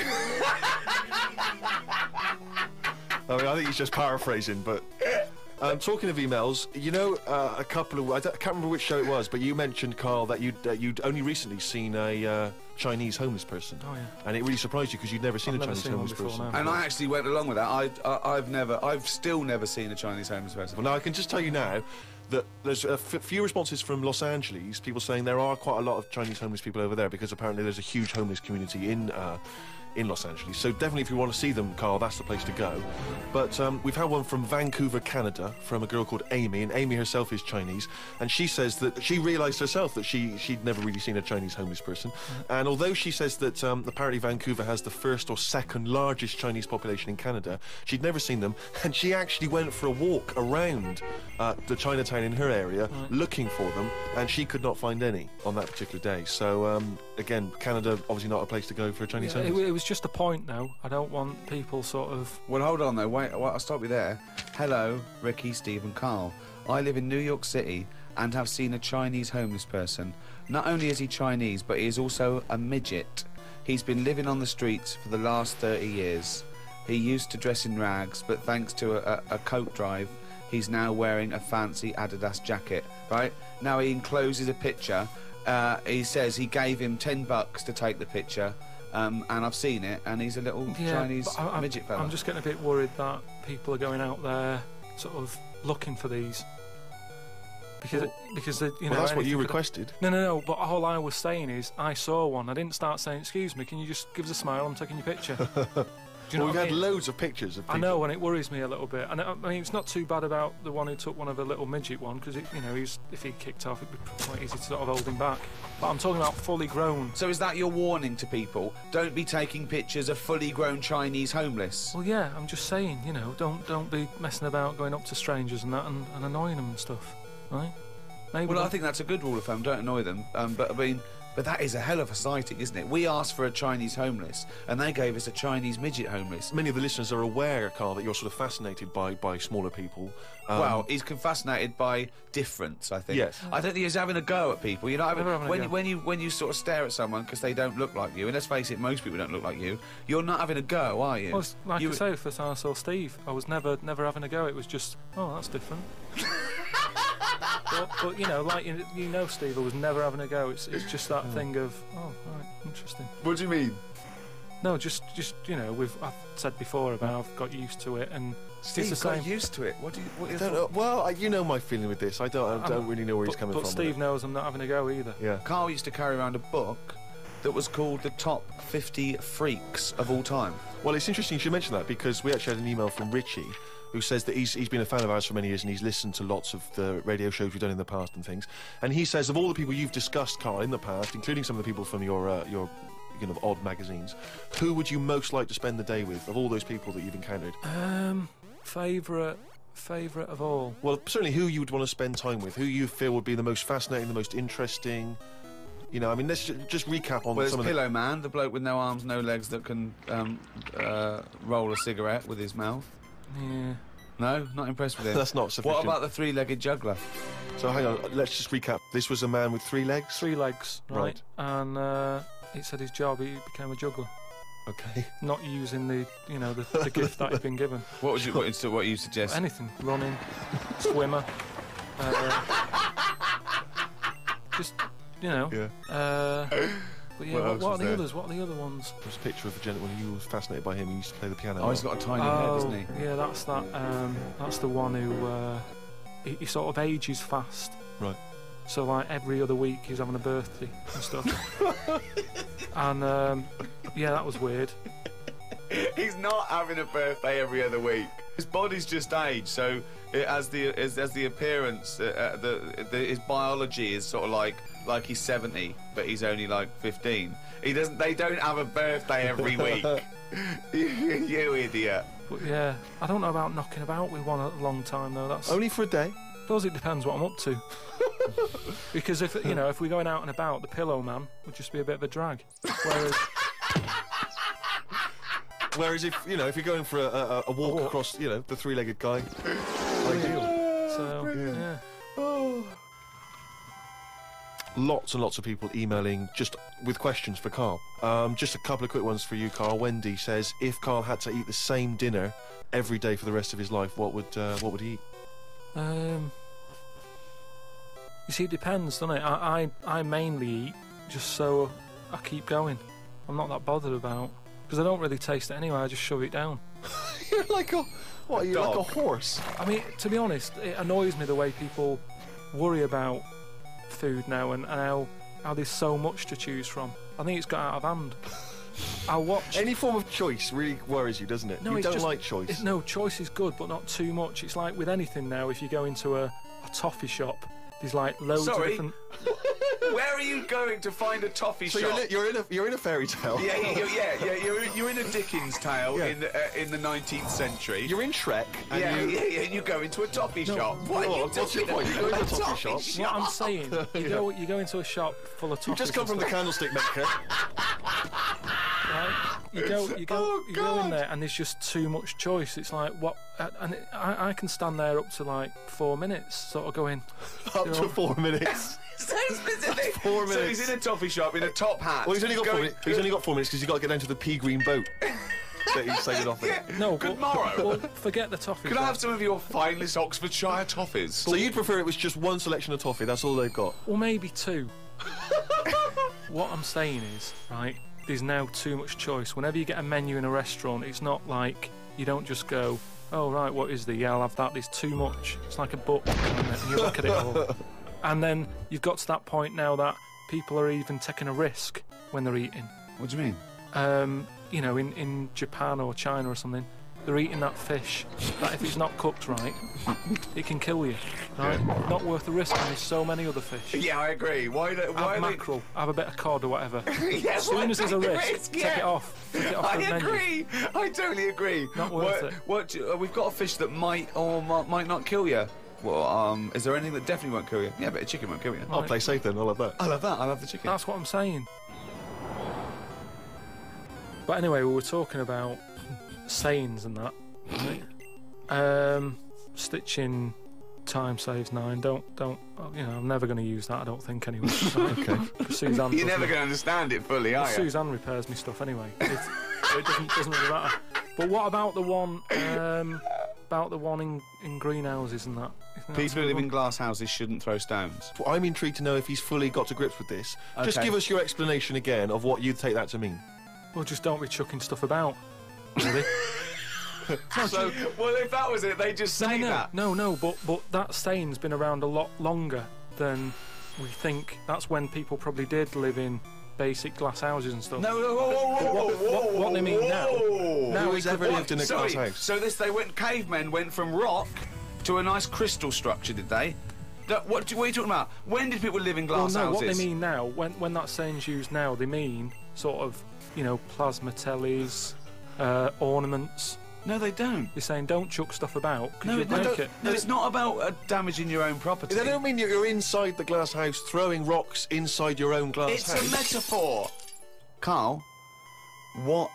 I mean, I think he's just paraphrasing, but... talking of emails, you know, a couple of... I can't remember which show it was, but you mentioned, Carl, that you'd only recently seen a Chinese homeless person. Oh, yeah. And it really surprised you because you'd never seen a Chinese homeless person. And I actually went along with that. I've still never seen a Chinese homeless person. Well, now I can just tell you now that there's a few responses from Los Angeles, people saying there are quite a lot of Chinese homeless people over there because apparently there's a huge homeless community in Los Angeles. So definitely if you want to see them, Carl, that's the place to go. But we've had one from Vancouver, Canada, from a girl called Amy, and Amy herself is Chinese, and she says that she realised herself that she'd never really seen a Chinese homeless person. And although she says that apparently Vancouver has the first or second largest Chinese population in Canada, she'd never seen them, and she actually went for a walk around the Chinatown in her area looking for them, and she could not find any on that particular day. So again, Canada obviously not a place to go for a Chinese homeless. It was just a point, though. I don't want people sort of... Well, hold on, though. Wait, I'll stop you there. Hello, Ricky, Steve and Carl. I live in New York City and have seen a Chinese homeless person. Not only is he Chinese, but he is also a midget. He's been living on the streets for the last 30 years. He used to dress in rags, but thanks to a coat drive, he's now wearing a fancy Adidas jacket, right? Now he encloses a picture. He says he gave him $10 to take the picture. And I've seen it, and he's a little Chinese midget fella. I'm just getting a bit worried that people are going out there sort of looking for these. Because they, you know, that's what you requested. No, but all I was saying is I saw one. I didn't start saying, excuse me, can you just give us a smile, I'm taking your picture. Do you know we've what I had mean? loads of pictures of people. I know, and it worries me a little bit. And I mean, it's not too bad about the one who took one of the little midget one, because, you know, if he kicked off, it'd be quite easy to sort of hold him back. But I'm talking about fully grown. So is that your warning to people? Don't be taking pictures of fully grown Chinese homeless? Well, yeah, I'm just saying, you know, don't be messing about going up to strangers and that and annoying them and stuff, right? Maybe well, I think that's a good rule of thumb. Don't annoy them. But I mean, but that is a hell of a sighting, isn't it? We asked for a Chinese homeless, and they gave us a Chinese midget homeless. Many of the listeners are aware, Carl, that you're sort of fascinated by smaller people. Well, he's fascinated by difference, I think. Yes. I don't think he's having a go at people. You're not when you sort of stare at someone because they don't look like you, and let's face it, most people don't look like you. You're not having a go, are you? Well, like I say, first time I saw Steve, I was never having a go. It was just, oh, that's different. but you know, like you know, Steve, I was never having a go. It's just that thing of, oh, right, interesting. What do you mean? No, just you know, I've said before about I've got used to it, and Steve it's the got same. used to it. What do you? I don't know. Well, you know my feeling with this. I don't really know where he's coming from. But Steve knows I'm not having a go either. Yeah. Carl used to carry around a book that was called the Top 50 Freaks of All Time. Well, it's interesting you should mention that because we actually had an email from Richie who says that he's been a fan of ours for many years and he's listened to lots of the radio shows we've done in the past and things. And he says of all the people you've discussed, Carl, in the past, including some of the people from your you know, odd magazines, who would you most like to spend the day with of all those people that you've encountered? Favourite of all? Well, certainly who you would want to spend time with, who you feel would be the most fascinating, the most interesting. You know, I mean, let's just recap on some of the... Pillow Man, the bloke with no arms, no legs that can roll a cigarette with his mouth. Yeah. No, not impressed with him. That's not sufficient. What about the three-legged juggler? So hang on, let's just recap. This was a man with 3 legs? 3 legs, Right. And it said his job, he became a juggler. Okay. Not using the gift that he'd been given. What you suggest? Anything. Running, swimmer. Just, you know. Yeah. But yeah, What what are the there? others? What are the other ones? There's a picture of a gentleman who was fascinated by him. He used to play the piano. Oh, he's got a tiny head, doesn't he? Yeah, that's that. That's the one who he sort of ages fast. Right. So like every other week he's having a birthday and stuff. And yeah, that was weird. He's not having a birthday every other week. His body's just aged, so it has the appearance. His biology is sort of like he's 70, but he's only like 15. They don't have a birthday every week. You idiot. But yeah, I don't know about knocking about with one a long time though. That's Only for a day. I suppose it depends what I'm up to. Because if we're going out and about, the Pillow Man would just be a bit of a drag. Whereas if you're going for a walk across, the 3-legged guy, ideal. So lots and lots of people emailing just with questions for Carl. Just a couple of quick ones for you, Carl. Wendy says, if Carl had to eat the same dinner every day for the rest of his life, what would he eat? You see, it depends, doesn't it? I mainly eat just so I keep going. I'm not that bothered about, because I don't really taste it anyway. I just shove it down. You're like a what? Are you like a horse? I mean, to be honest, it annoys me the way people worry about food now and how there's so much to choose from. I think it's got out of hand. I'll watch. Any form of choice really worries you, doesn't it? No, you it's don't just, like choice. No, choice is good, but not too much. It's like with anything now. If you go into a toffee shop, there's like loads of different. Where are you going to find a toffee shop? You're in a fairy tale. Yeah. You're in a Dickens tale Yeah. in the 19th century. You're in Shrek. And And you go into a toffee shop. What? What's your point? You go into a toffee shop. What I'm saying, you go into a shop full of toffees. You've just come from the candlestick maker. Right? You go in there and there's just too much choice. It's like what, and I can stand there up to like 4 minutes, sort of going Up to 4 minutes. So specific. 4 minutes. So he's in a toffee shop in a top hat. Well, he's only got 4 minutes. He's only got 4 minutes because he's got to get down to the pea green boat that he's sailing off in. no. Good But, morrow. well, forget the toffees. Can I have some of your finest Oxfordshire toffees? So you'd prefer it was just one selection of toffee? That's all they've got. Well, maybe two. What I'm saying is, right, there's now too much choice. Whenever you get a menu in a restaurant, it's not like you don't just go, oh, right, what is there? Yeah, I'll have that. There's too much. It's like a book, isn't it? And you look at it all. And then you've got to that point now that people are even taking a risk when they're eating. What do you mean? You know, in Japan or China or something, they're eating that fish that if it's not cooked right, it can kill you. Right? Not worth the risk. And there's so many other fish. Yeah, I agree. Why Have mackerel, have a bit of cod or whatever. Yeah, As soon as there's a risk, take it off. Take it off I the menu. agree. I totally agree. Not worth it. We've got a fish that might or might not kill you. Well, is there anything that definitely won't kill you? Yeah, but a chicken won't kill you. I'll play safe then. I'll have that. I love that. I love the chicken. That's what I'm saying. But anyway, we were talking about sayings and that. Right? Stitching time saves 9. Don't. You know, I'm never going to use that. I don't think anyway. Right? Okay. Suzanne. You're never going to understand it fully, are you? Suzanne repairs me stuff anyway. It doesn't really matter. But what about the one? About the one in greenhouses and that? People who live in glass houses shouldn't throw stones. Well, I'm intrigued to know if he's fully got to grips with this. Just Okay. give us your explanation again of what you'd take that to mean. Well, just don't be chucking stuff about. Really? So, well, if that was it, they just say that. No, but that saying's been around a lot longer than we think. That's when people probably did live in basic glass houses and stuff. No, whoa, What they mean now? Who has ever lived in a glass house? So cavemen went from rock to a nice crystal structure, did they? What are you talking about? When did people live in glass well, no, houses? what they mean now, when that saying's used now, they mean sort of, you know, plasma tellies, ornaments. No, they don't. They're saying don't chuck stuff about because No, you'll break it. No, it's not about damaging your own property. They don't mean you're inside the glass house throwing rocks inside your own glass It's house. a metaphor. Carl, what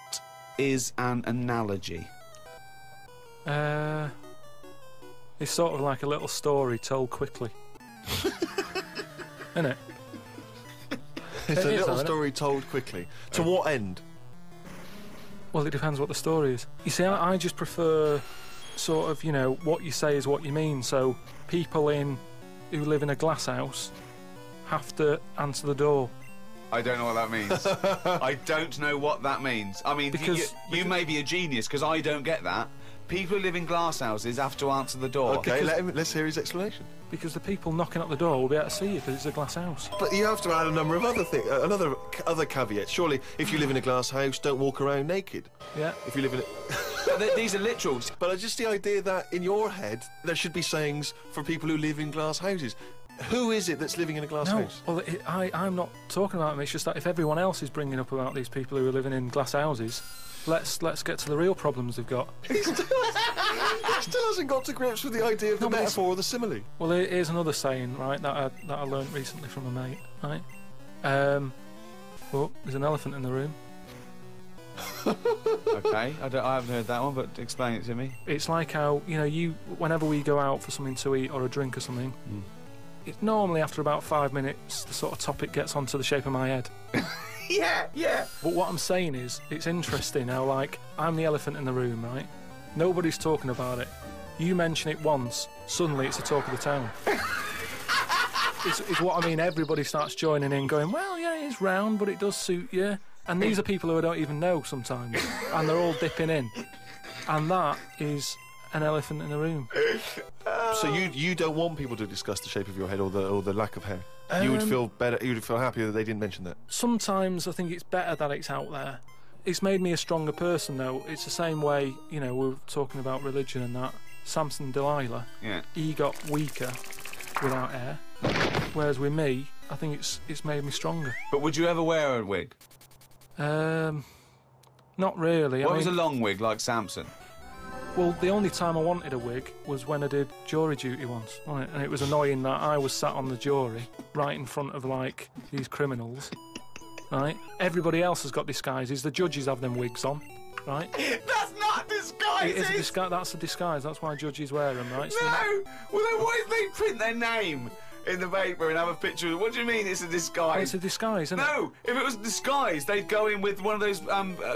is an analogy? It's sort of like a little story told quickly. Isn't it? It's a It is, little though, isn't it? story told quickly. To what end? Well, it depends what the story is. You see, I just prefer sort of, you know, what you say is what you mean. So people who live in a glass house have to answer the door. I don't know what that means. I don't know what that means. I mean, Because- you may be a genius because I don't get that. People who live in glass houses have to answer the door. Okay, let's hear his explanation. Because the people knocking at the door will be able to see you because it's a glass house. But you have to add a number of other things, other caveats. Surely, if you live in a glass house, don't walk around naked. Yeah. If you live in it. These are literals. But just the idea that in your head there should be sayings for people who live in glass houses. Who is it that's living in a glass No, house? well, I'm not talking about them. It's just that if everyone else is bringing up about these people who are living in glass houses, let's get to the real problems they've got. He still hasn't got to grips with the idea of the but it's- metaphor or the simile. Well, here's another saying, right, that I learnt recently from a mate, right? Well, there's an elephant in the room. Okay, I haven't heard that one, but explain it to me. It's like how, you know, whenever we go out for something to eat or a drink or something, It's normally after about 5 minutes, the sort of topic gets onto the shape of my head. Yeah. But what I'm saying is, it's interesting how, like, I'm the elephant in the room, right? Nobody's talking about it. You mention it once, suddenly it's the talk of the town. It's what I mean. Everybody starts joining in, going, well, yeah, it's round, but it does suit you. And these are people who I don't even know sometimes, and they're all dipping in. And that is an elephant in the room. So you don't want people to discuss the shape of your head or the lack of hair? You would feel better. You would feel happier that they didn't mention that. Sometimes I think it's better that it's out there. It's made me a stronger person, though. It's the same way, you know, we're talking about religion and that. Samson Delilah, he got weaker without hair, whereas with me, I think it's made me stronger. But would you ever wear a wig? Not really. What I was a mean, long wig like Samson? well, the only time I wanted a wig was when I did jury duty once, wasn't it? And it was annoying that I was sat on the jury right in front of, like, these criminals, right? Everybody else has got disguises. The judges have them wigs on, right? That's not disguise. It is a disguise. That's a disguise. That's why judges wear them, right? So No. Well, then why did they print their name in the paper and have a picture? What do you mean it's a disguise? it's a disguise, isn't it? No, if it was a disguise, they'd go in with one of those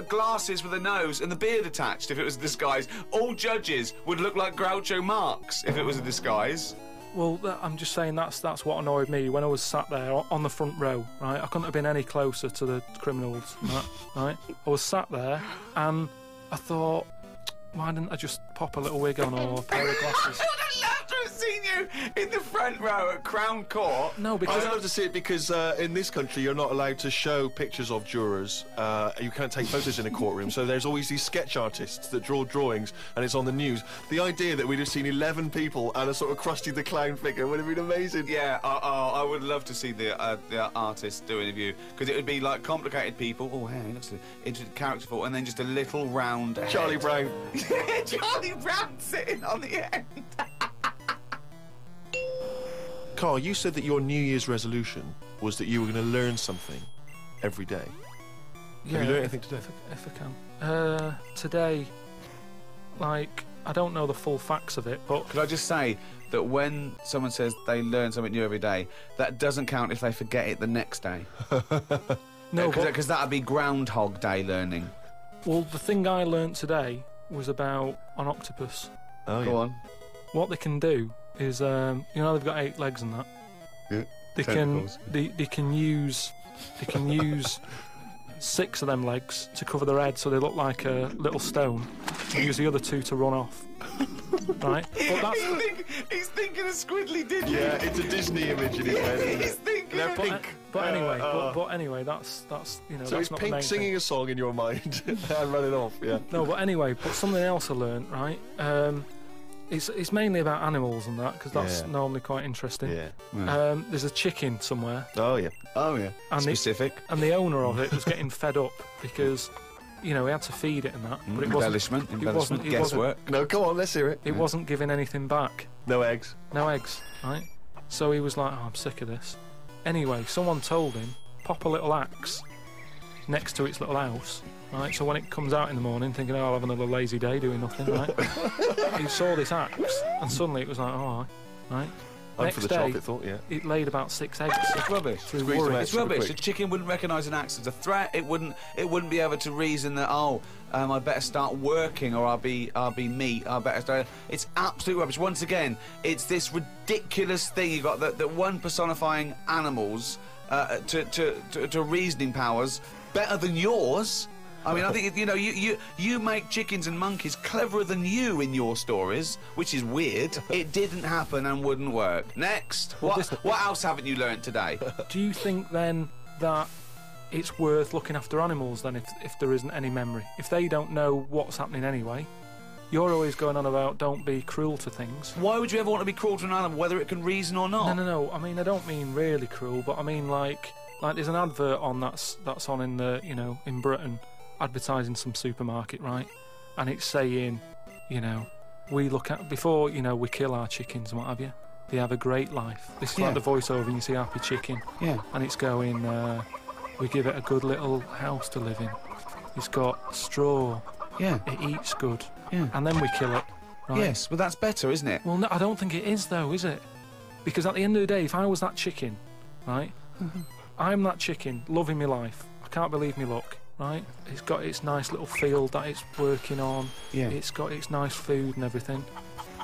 glasses with a nose and the beard attached. If it was a disguise, all judges would look like Groucho Marx if it was a disguise. Well, I'm just saying that's what annoyed me when I was sat there on the front row, right? I couldn't have been any closer to the criminals, right? I was sat there and I thought, why didn't I just pop a little wig on or a pair of glasses? I would love to have seen you in the front row at Crown Court. No, I'd because love to see it because in this country you're not allowed to show pictures of jurors. You can't take photos in a courtroom, so there's always these sketch artists that draw drawings, and it's on the news. The idea that we'd have seen 11 people and a sort of Krusty the Clown figure would have been amazing. Yeah, I would love to see the artist do an interview, because it would be like complicated people. Oh, hey, he looks into characterful, and then just a little round head. Charlie Brown. Charlie Brown sitting on the end. Carl, you said that your New Year's resolution was that you were going to learn something every day. yeah, Have you learned anything today? if I can. Today, like, I don't know the full facts of it, but Could I just say that when someone says they learn something new every day, that doesn't count if they forget it the next day. no, but, Because that would be Groundhog Day learning. well, the thing I learnt today was about an octopus. Oh, Go on. What they can do is, you know, they've got 8 legs and that. Yeah. They Tentacles. they can use 6 of them legs to cover their head, so they look like a little stone. And use the other 2 to run off. Right? But that's He's thinking of Squidly Diddly. Yeah, it's a Disney image in his head, isn't He's it? thinking They're of pink. but anyway, but anyway, that's you know, So that's it's not Pink the main singing thing. a song in your mind and running off, yeah. No, but anyway, but something else I learnt, right? It's mainly about animals and that, because that's Yeah. normally quite interesting. Yeah. There's a chicken somewhere, Oh, yeah. Oh, yeah. And the- Specific. and the owner of it was getting fed up because, you know, he had to feed it and that, but it wasn't. Embellishment. it wasn't- Guesswork. No, come on, let's hear it. It wasn't giving anything back. No eggs. No eggs, right? So he was like, oh, I'm sick of this. Anyway, someone told him, pop a little axe next to its little house, right? So when it comes out in the morning thinking, oh, I'll have another lazy day doing nothing, right? He saw this axe and suddenly it was like, oh, right? I'm Next for the day, chocolate thought, yeah. it laid about 6 eggs. It's rubbish. Through Squeeze them worry. out. It's super rubbish. quick. A chicken wouldn't recognise an axe as a threat. It wouldn't be able to reason that I better start working or I'll be meat. I better start. It's absolute rubbish. Once again, it's this ridiculous thing you got that one personifying animals to reasoning powers better than yours. I mean, I think you make chickens and monkeys cleverer than you in your stories, which is weird. It didn't happen and wouldn't work. Next, what else haven't you learnt today? Do you think then that it's worth looking after animals then if there isn't any memory? If they don't know what's happening anyway, you're always going on about don't be cruel to things. Why would you ever want to be cruel to an animal, whether it can reason or not? No. I mean, I don't mean really cruel, but I mean like there's an advert on that's on in the in Britain, advertising some supermarket, right? And it's saying, we look at before we kill our chickens and what have you. They have a great life. This is like the voiceover, and you see Happy Chicken. Yeah. And it's going, we give it a good little house to live in. It's got straw. Yeah. It eats good. Yeah. And then we kill it. Right? Yes, well that's better, isn't it? Well, no, I don't think it is though, is it? Because at the end of the day, if I was that chicken, right, I'm that chicken, loving my life. I can't believe me luck, right? It's got its nice little field that it's working on. Yeah. It's got its nice food and everything.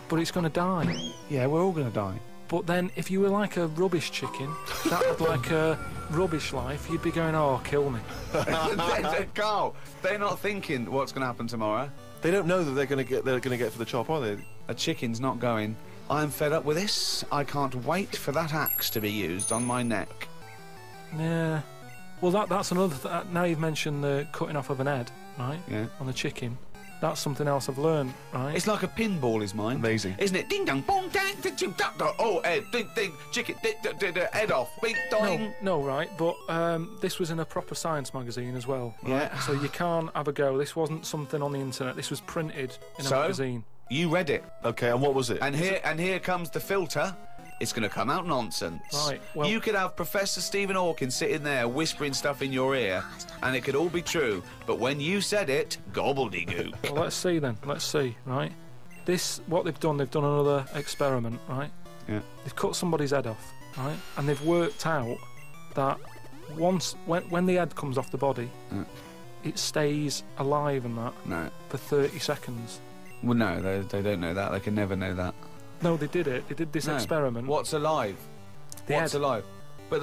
But it's going to die. Yeah, we're all going to die. But then, if you were like a rubbish chicken, that had like a rubbish life, you'd be going, oh, kill me. Carl, they're not thinking what's going to happen tomorrow. They don't know that they're going to get for the chop, are they? A chicken's not going, I'm fed up with this. I can't wait for that axe to be used on my neck. Yeah. Well, that's another now you've mentioned the cutting off of an head, right? Yeah. On the chicken. That's something else I've learned, right? It's like a pinball is mine. Amazing. Isn't it? Ding dong, boom, dang, ding, ding, dong, dong. Oh, head, ding, ding, chicken, head off, bing, dong. No, right, but this was in a proper science magazine as well. Right? Yeah. So you can't have a go. This wasn't something on the internet. This was printed in a magazine. You read it. Okay, and what was it? And here comes the filter. It's going to come out nonsense. Right, well- you could have Professor Stephen Hawking sitting there whispering stuff in your ear, and it could all be true. But when you said it, gobbledygook. Well, let's see then. Let's see, right? What they've done another experiment, right? Yeah. They've cut somebody's head off, right? And they've worked out that when the head comes off the body, it stays alive and that No. for 30 seconds. Well, no, they don't know that. They can never know that. No, they did it. They did this No. experiment. What's alive? What's head. alive? But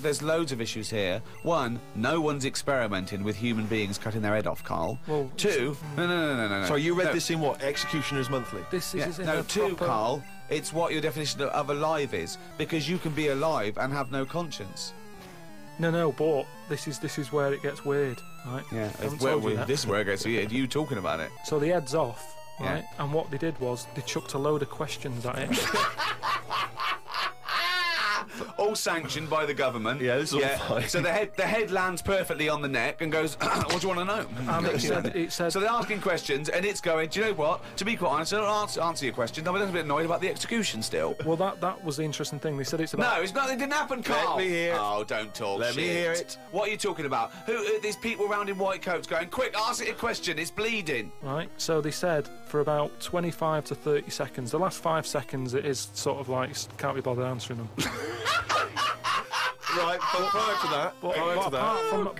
there's loads of issues here. One, no one's experimenting with human beings cutting their head off, Carl. Well, two, no. Sorry, you read this in what? Executioners Monthly? This Yeah, is in no, a two, proper... Carl. It's what your definition of alive is, because you can be alive and have no conscience. No, but this is where it gets weird, right? Yeah, I haven't told you that. this is where it gets weird. You talking about it? So the head's off, Yeah. right? And what they did was they chucked a load of questions at it. All sanctioned by the government. Yeah, this is all fine. So the head lands perfectly on the neck and goes, what do you want to know? And it said So they're asking questions, and it's going, do you know what? To be quite honest, I don't answer your question. I'm a little bit annoyed about the execution still. well, that was the interesting thing. They said it's about No, it's not. It didn't happen, Carl. me hear it. Oh, don't talk Let me shit. hear it. What are you talking about? Who these people around in white coats going, quick, ask it a question. It's bleeding. right. So they said for about 25 to 30 seconds. The last 5 seconds, it is sort of like can't be bothered answering them. Right, but prior to that, But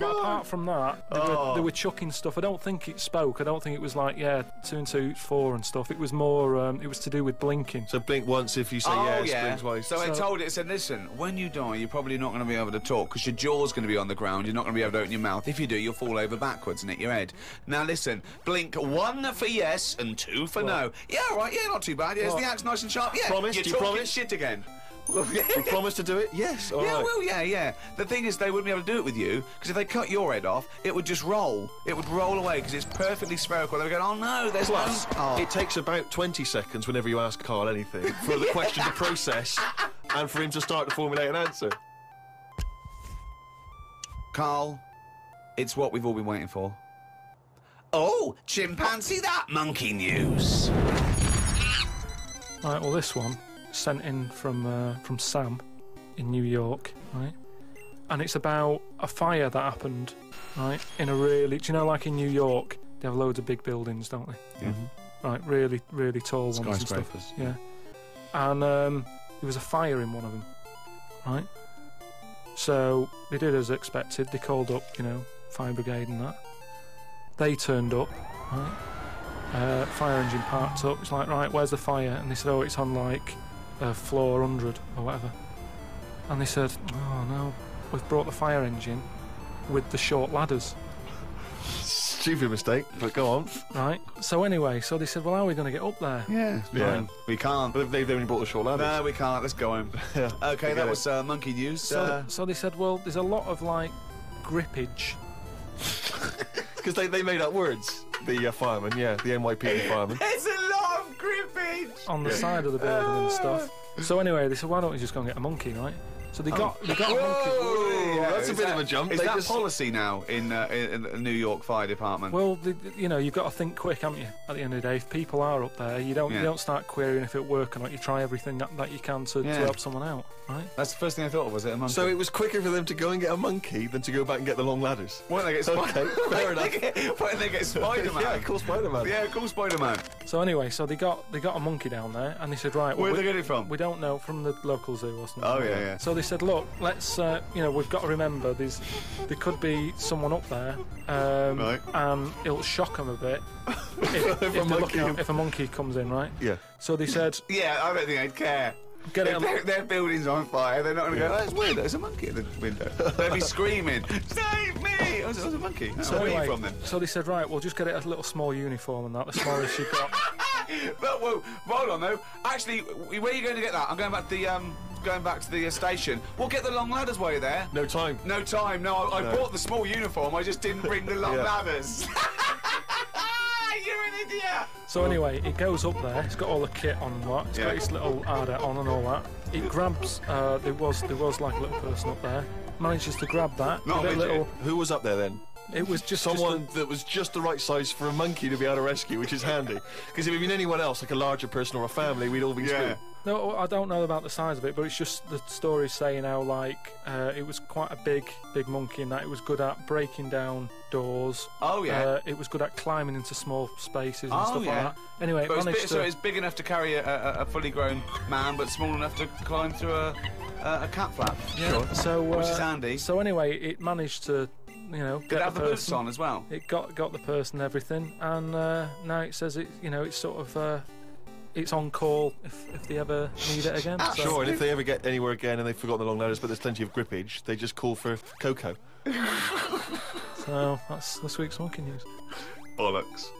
apart from that, they were chucking stuff. I don't think it spoke. I don't think it was like 2 and 2 is 4 and stuff. It was more. It was to do with blinking. So blink once if you say yes, blink twice. So I told it, said, listen, when you die, you're probably not going to be able to talk because your jaw's going to be on the ground. You're not going to be able to open your mouth. If you do, you'll fall over backwards and hit your head. Now listen, blink 1 for yes and 2 for no. Yeah, all right, yeah, not too bad. Yeah, is the axe nice and sharp? Yeah. Promise? You're Do you talking promise? shit again. You promise to do it? Yes. All Yeah, right. well, yeah. The thing is, they wouldn't be able to do it with you, because if they cut your head off, it would just roll. It would roll away, because it's perfectly spherical. They would go, oh, no, there's Plus, no... it takes about 20 seconds whenever you ask Carl anything for the question to process and for him to start to formulate an answer. Carl, it's what we've all been waiting for. Oh, chimpanzee that monkey news. Right. Well, this one sent in from Sam in New York, right? And it's about a fire that happened, right? In a really, do you know, like in New York, they have loads of big buildings, don't they? Yeah. Right, really, really tall ones and stuff. Skyscrapers. Yeah. And there was a fire in one of them, right? So they did as expected. They called up, fire brigade and that. They turned up, right? Fire engine parked up. It's like, right, where's the fire? And they said, oh, it's on like floor 100 or whatever. And they said, oh no, we've brought the fire engine with the short ladders. Stupid mistake, but go on. Right. So anyway, they said, well, how are we going to get up there? Yeah. Yeah. We can't. But they've only brought the short ladders. No, we can't. Let's go home. Yeah. Okay, Forget that it. was monkey news. So they said, well, there's a lot of like grippage. Because they made up words. The firemen, the NYPD firemen. There's a lot of grippage. On the side of the building and stuff. So anyway, they said, why don't we just go and get a monkey, right? So they got a monkey. That's a bit of a jump. Is They that just- policy now in the New York Fire Department? Well, you know, you've got to think quick, haven't you? At the end of the day, if people are up there, you don't start querying if it works or not. You try everything that you can to help someone out, right? That's the first thing I thought of. Was it a monkey? So it was quicker for them to go and get a monkey than to go back and get the long ladders. Why don't they get Okay, fair enough. Why don't they get Spider-Man? Yeah, cool Spider-Man. Yeah, cool Spider-Man. So anyway, so they got a monkey down there, and they said, right, Where'd we, they get it from? We don't know, from the local zoo or something. Oh, like yeah, that. yeah. So they said, look, let's, we've got to remember there could be someone up there, Right. and it'll shock them a bit if a monkey comes in, right? Yeah. So they said, Yeah, I don't think they'd care. get it. If their building's on fire, they're not going to go, that's weird, there's a monkey at the window. They'll be screaming, save me! Oh, there's a monkey. Oh, where are you from then? So they said, right, we'll just get it a little small uniform and that, the smallest you've got. But, whoa, hold on though. Actually, where are you going to get that? I'm going back to the station. We'll get the long ladders while you're there. No time. No time. No, I bought the small uniform. I just didn't bring the long Yeah. ladders. You're an idiot. So anyway, it goes up there. It's got all the kit on and what. It's got its little ardor on and all that. It grabs. There was like a little person up there. Manages to grab that. Not give it a a midget. little. Who was up there then? It was just Someone that was just the right size for a monkey to be able to rescue, which is handy. Because if it had been anyone else, like a larger person or a family, we'd all be screwed. No, I don't know about the size of it, but it's just the story's saying how like it was quite a big monkey in that it was good at breaking down doors. Oh, yeah. It was good at climbing into small spaces and Oh, stuff yeah. like that. Anyway, it But managed so to. it's big enough to carry a fully grown man, but small enough to climb through a cat flap. Yeah, so Which is handy. So anyway, it managed to, Did get it have the boots person. on as well? It got the person and everything, and now it says it's sort of it's on call if they ever need it again. So. Sure, and if they ever get anywhere again and they've forgotten the long ladders, but there's plenty of grippage, they just call for Coco. So that's this week's monkey news. Bollocks.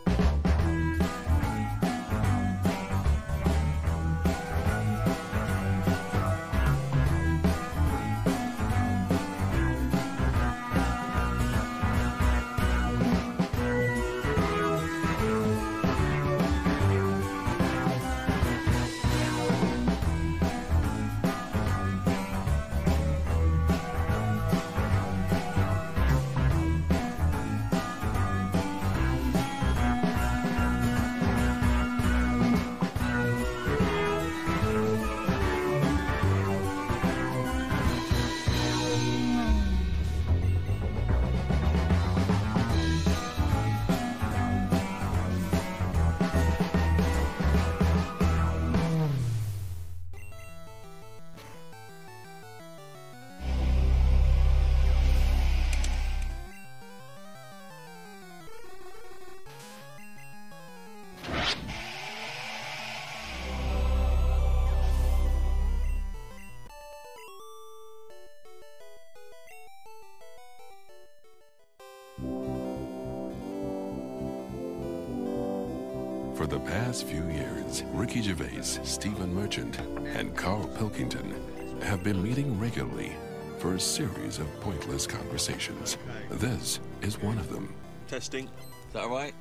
For the past few years, Ricky Gervais, Stephen Merchant, and Carl Pilkington have been meeting regularly for a series of pointless conversations. This is one of them. Testing. Is that all right?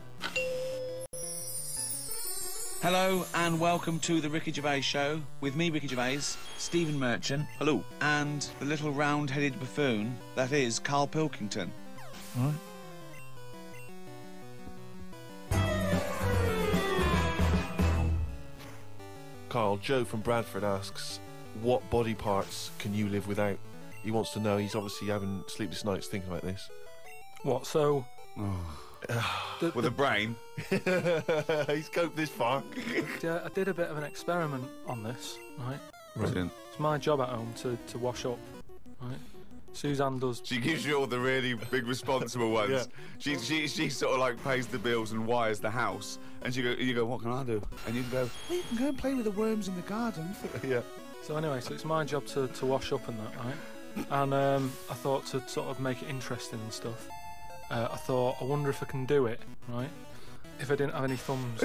Hello and welcome to the Ricky Gervais Show with me, Ricky Gervais, Stephen Merchant. Hello. And the little round-headed buffoon that is Carl Pilkington. Right. Carl, Joe from Bradford asks, what body parts can you live without? He wants to know. He's obviously having sleepless nights thinking about this. What? So With a brain. He's coped this far. I did a bit of an experiment on this, right? Brilliant. It's my job at home to wash up, right? Suzanne does. She gives you all the really big responsible ones. Yeah. She sort of like pays the bills and wires the house. And you go, what can I do? And you can go, well, you can go and play with the worms in the garden. Yeah. So anyway, so it's my job to wash up and that, right? And I thought to sort of make it interesting and stuff. I thought, I wonder if I can do it, right? If I didn't have any thumbs.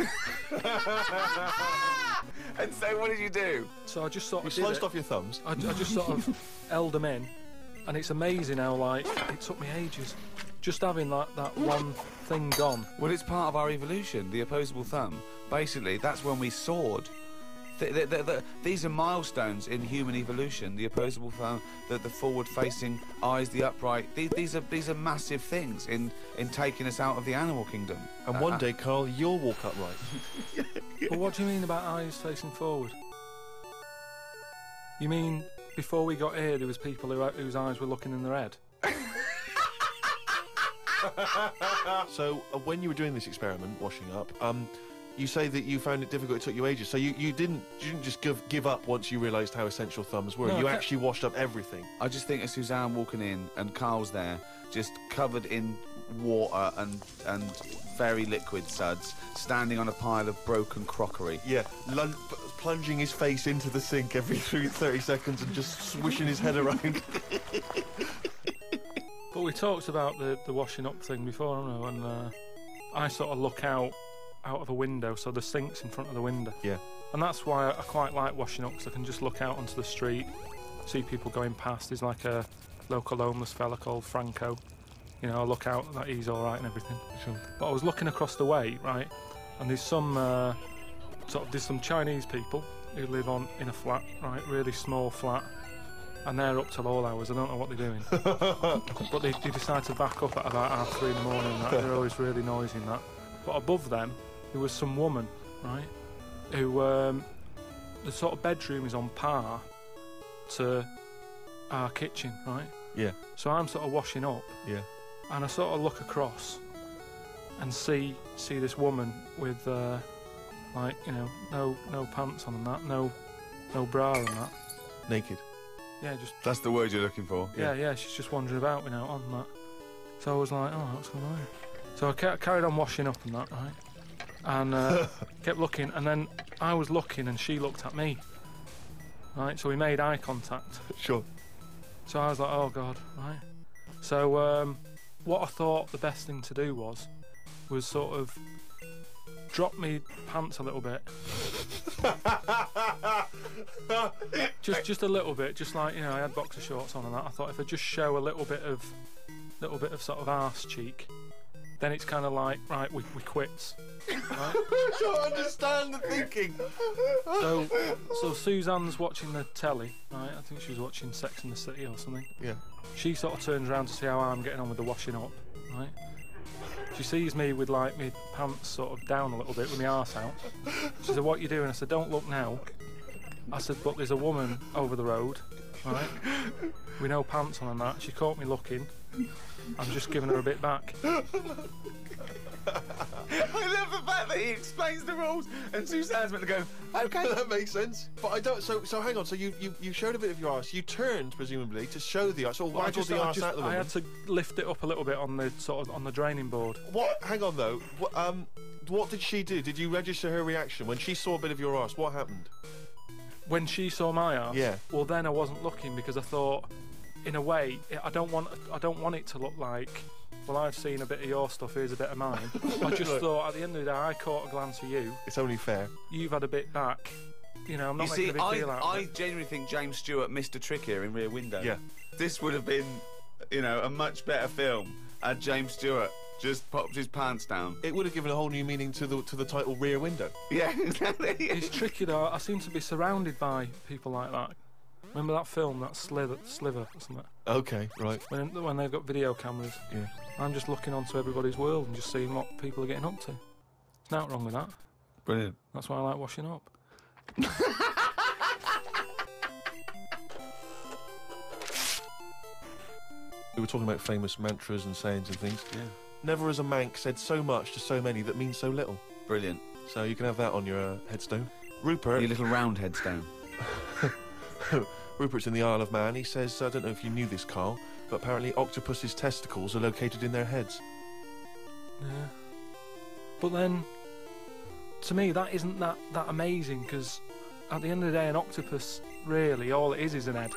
And so what did you do? So I just sort You of did sliced it. off your thumbs. I just sort of held them in, and it's amazing how like it took me ages, just having that one thing gone. Well, it's part of our evolution, the opposable thumb. Basically, that's when we sawed these are milestones in human evolution. The opposable thumb, the forward-facing eyes, the upright. These are massive things in taking us out of the animal kingdom. And one day, Carl, you'll walk upright. But what do you mean about eyes facing forward? You mean before we got here, there was people whose eyes were looking in their head? So, when you were doing this experiment, washing up, you say that you found it difficult, it took you ages. So you didn't just give up once you realised how essential thumbs were. No, you actually washed up everything. I just think of Suzanne walking in and Carl's there, just covered in water and very liquid suds, standing on a pile of broken crockery. Yeah, plunging his face into the sink every 30 seconds and just swishing his head around. But we talked about the washing up thing before, I don't know, and I sort of look out of a window, so the sink's in front of the window. Yeah. And that's why I quite like washing up, because I can just look out onto the street, see people going past. There's like a local homeless fella called Franco. You know, I look out, that he's all right and everything. Sure. But I was looking across the way, right, and there's some there's some Chinese people who live in a flat, right, really small flat, and they're up till all hours. I don't know what they're doing. But they decide to back up at about 3:30 in the morning. That. They're always really noisy and that. But above them, there was some woman, right, who the sort of bedroom is on par to our kitchen, right? Yeah. So I'm sort of washing up. Yeah. And I sort of look across and see this woman with like, you know, no pants on and that, no bra and that. Naked. Yeah, just That's the word you're looking for. yeah, she's just wandering about without on that. So I was like, oh, what's going on here? So I carried on washing up and that, right? And kept looking, and then I was looking and she looked at me. Right, so we made eye contact. Sure. So I was like, oh God, right? So what I thought the best thing to do was sort of drop me pants a little bit. just a little bit, just like, you know, I had boxer shorts on and that. I thought if I just show a little bit of sort of arse cheek, then it's kind of like, right, we quits. Right? I don't understand the thinking. So Suzanne's watching the telly, right? I think she was watching Sex and the City or something. Yeah. She sort of turns around to see how I'm getting on with the washing up, right? She sees me with like my pants sort of down a little bit with my arse out. She said, what are you doing? I said, don't look now. I said, but there's a woman over the road, right, with no pants on and that. She caught me looking. I'm just giving her a bit back. I love the fact that he explains the rules and Suzanne's meant to go, okay. That makes sense. But I don't. So hang on. So you showed a bit of your arse. You turned presumably to show the arse, or waggled the arse out the woman. I had to lift it up a little bit on the sort of on the draining board. What? Hang on though. What did she do? Did you register her reaction when she saw a bit of your arse? What happened? When she saw my arse, yeah. Well, then I wasn't looking because I thought, in a way, I don't want it to look like, well, I've seen a bit of your stuff, here's a bit of mine. I just thought, at the end of the day, I caught a glance of you. It's only fair. You've had a bit back. You know, I'm not making a big deal out of it. I genuinely think James Stewart missed a trick here in Rear Window. Yeah. This would have been, you know, a much better film had James Stewart just popped his pants down. It would have given a whole new meaning to the title Rear Window. Yeah, exactly. It's tricky though. I seem to be surrounded by people like that. Remember that film, that Sliver or something? Okay, right. When they've got video cameras. Yeah. I'm just looking onto everybody's world and just seeing what people are getting up to. There's nothing wrong with that. Brilliant. That's why I like washing up. We were talking about famous mantras and sayings and things. Yeah. Never has a Manc said so much to so many that means so little. Brilliant. So you can have that on your headstone. Rupert. Your little round headstone. Rupert's in the Isle of Man. He says, I don't know if you knew this, Carl, but apparently octopus's testicles are located in their heads. Yeah. But then, to me, that isn't that amazing, because at the end of the day, an octopus, really, all it is an head.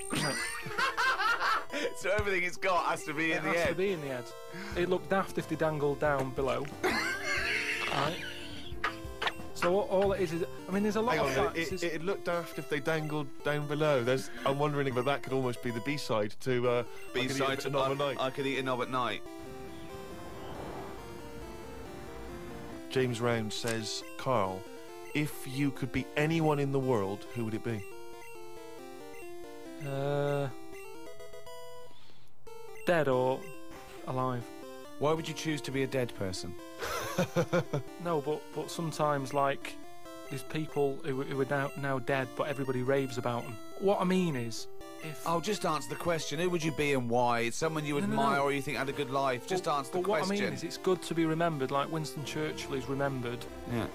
So everything it's got has to be in the head? It has to be in the head. It'd look daft if they dangled down below. Right? So all it is, I mean, there's a lot of facts. It'd look daft if they dangled down below. I'm wondering if that could almost be the B-side to B-side to Knob at Night. I Could Eat a Knob at Night. James Round says, Carl, if you could be anyone in the world, who would it be? Dead or alive? Why would you choose to be a dead person? No, but sometimes, like, there's people who are now dead, but everybody raves about them. What I mean is, if... Oh, just answer the question. Who would you be and why? It's someone you admire or you think had a good life. Just answer the question. What I mean is, it's good to be remembered, like Winston Churchill is remembered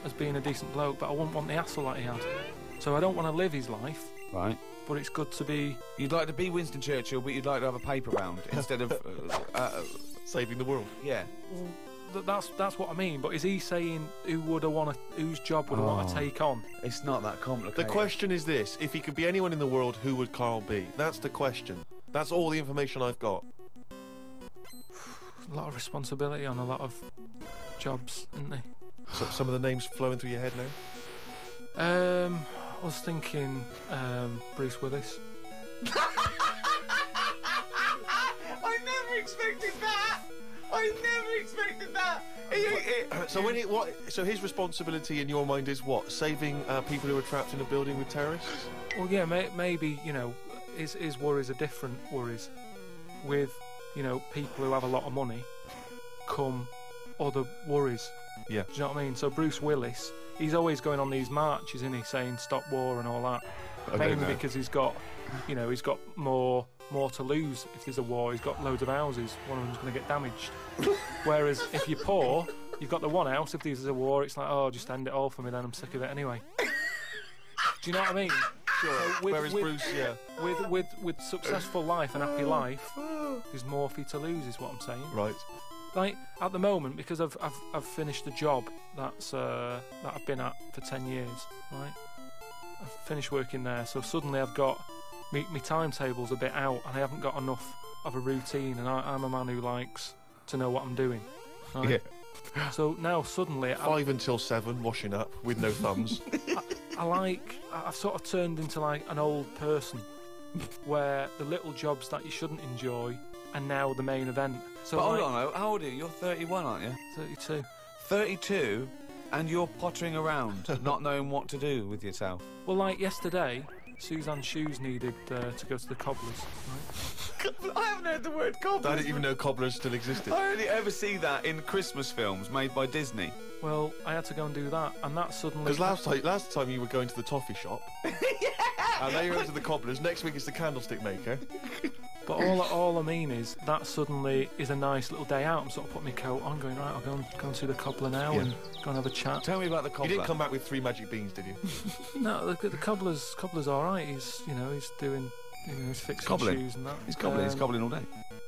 as being a decent bloke, but I wouldn't want the hassle that he had. So I don't want to live his life. Right. But it's good to be... You'd like to be Winston Churchill, but you'd like to have a paper round instead of... Saving the world. Yeah. That's what I mean, but is he saying whose job would I want to take on? It's not that complicated. The question is this: if he could be anyone in the world, who would Carl be? That's the question. That's all the information I've got. A lot of responsibility on a lot of jobs, isn't there? So, some of the names flowing through your head now? I was thinking Bruce Willis. I never expected that! I never expected that! So his responsibility in your mind is what? Saving people who are trapped in a building with terrorists? Well, yeah, maybe, you know, his worries are different worries. With, you know, people who have a lot of money come other worries. Yeah. Do you know what I mean? So Bruce Willis, he's always going on these marches, isn't he, saying stop war and all that. Mainly because he's got, you know, he's got more to lose if there's a war. He's got loads of houses. One of them's going to get damaged. Whereas if you're poor, you've got the one house. If there's a war, it's like, oh, just end it all for me. Then I'm sick of it anyway. Do you know what I mean? Sure. So Whereas Bruce, yeah. With successful life and happy life, there's more for you to lose, is what I'm saying. Right. Like at the moment, because I've finished the job that I've been at for 10 years, right? I've finished working there, so suddenly I've got my timetable's a bit out, and I haven't got enough of a routine, and I'm a man who likes to know what I'm doing. Right? Yeah. So now suddenly 5 until 7, washing up with no thumbs. I've sort of turned into like an old person, where the little jobs that you shouldn't enjoy are now the main event. So but hold on, how old are you? You're 31, aren't you? 32. 32, and you're pottering around, not knowing what to do with yourself. Well, like yesterday, Suzanne's shoes needed to go to the cobblers. Right? I haven't heard the word cobblers. I didn't even know cobblers still existed. I only ever see that in Christmas films made by Disney. Well, I had to go and do that, and that suddenly... Because last time you were going to the toffee shop. Yeah! And now you're going to the cobblers. Next week it's the candlestick maker. But all I mean is that suddenly is a nice little day out. I'm sort of putting my coat on, going, right, I'll go and see the cobbler now and go and have a chat. Tell me about the cobbler. You didn't come back with 3 magic beans, did you? No, the cobbler's all right. He's doing, he's fixing shoes and that. He's cobbling all day.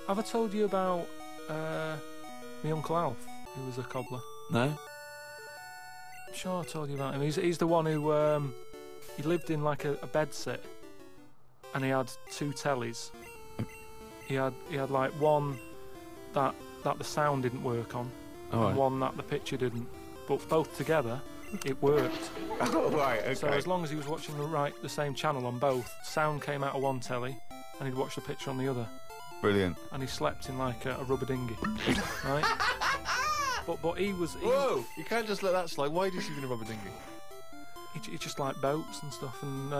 Have I told you about my Uncle Alf, who was a cobbler? No. I'm sure I told you about him. He's the one who he lived in like a bedsit, and he had 2 tellies. He had like one that the sound didn't work on, and one that the picture didn't. But both together, it worked. Oh, right, okay. So as long as he was watching the same channel on both, sound came out of one telly, and he'd watch the picture on the other. Brilliant. And he slept in like a rubber dinghy, right? But he was... Whoa! You can't just let that slide. Why did you sleep in a rubber dinghy? He just liked boats and stuff, and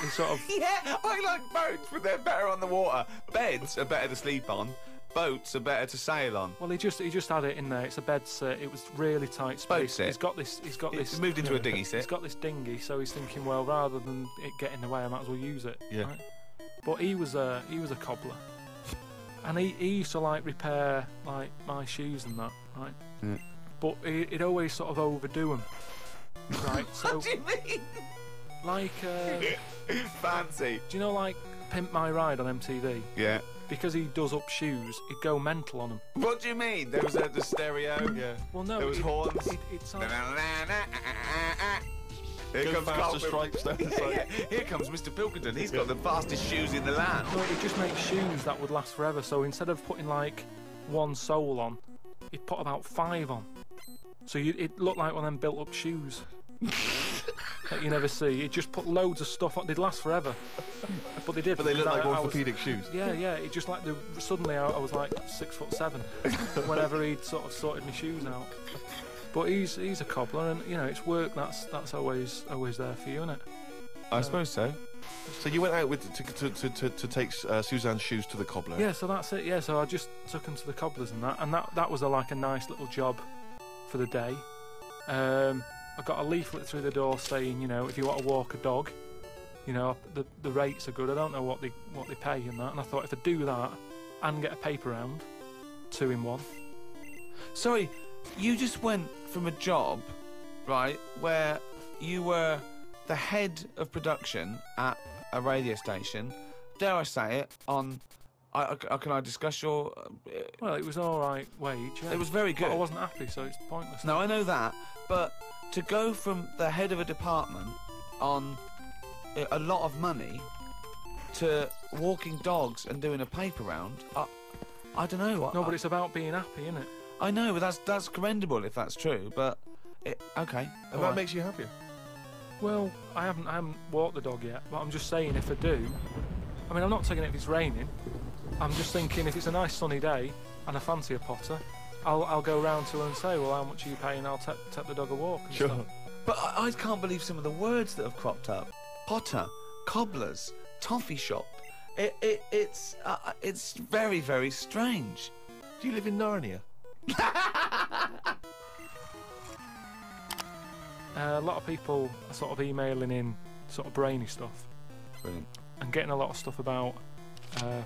he sort of... Yeah, I like boats, but they're better on the water. Beds are better to sleep on. Boats are better to sail on. Well, he just had it in there. It's a bed set. It was really tight space. Boat set. He's got this. He's moved into a dinghy set. He's got this dinghy, so he's thinking, well, rather than it get in the way, I might as well use it. Yeah. Right? But he was a cobbler, and he used to like repair like my shoes and that, right? Yeah. But he'd always sort of overdo them. Right, so what do you mean? Like fancy. Do you know like Pimp My Ride on MTV? Yeah. Because he does up shoes, he'd go mental on them. What do you mean? There was the stereo. Yeah. Well, no. There was horns. It's like... Here Go comes faster stripes down the side. Here comes Mr. Pilkington. He's got the fastest shoes in the land. No, he'd just make shoes that would last forever. So instead of putting like 1 sole on, he'd put about 5 on. So it looked like one of them built-up shoes that you never see. He'd just put loads of stuff on. They'd last forever. But they did. But they look like I orthopaedic shoes. Yeah. It just like suddenly I was like 6'7" whenever he'd sort of sorted my shoes out. But he's a cobbler, and you know it's work. That's always there for you, isn't it? I suppose so. So you went out with to take Suzanne's shoes to the cobbler. Yeah, so that's it. Yeah, so I just took him to the cobblers and that was like a nice little job for the day. I got a leaflet through the door saying, you know, if you want to walk a dog, you know, the rates are good. I don't know what they pay and that. And I thought if I do that and get a paper round, 2 in 1. Sorry, you just went from a job, right, where you were the head of production at a radio station, dare I say it, on... can I discuss your... Well, it was all right wage. Yeah. It was very good. But I wasn't happy, so it's pointless. No, I know that, but to go from the head of a department on a lot of money to walking dogs and doing a paper round, I don't know. No, but it's about being happy, isn't it? I know, but that's commendable if that's true, but... okay. And that makes you happier? Well, I haven't walked the dog yet, but I'm just saying if I do... I mean, I'm not taking it if it's raining. I'm just thinking if it's a nice sunny day and I fancy a potter, I'll go round to her and say, well, how much are you paying? I'll take the dog a walk and stuff. But I can't believe some of the words that have cropped up. Potter, cobblers, toffee shop. It's very, very strange. Do you live in Narnia? A lot of people are sort of emailing in sort of brainy stuff. Brilliant. And getting a lot of stuff about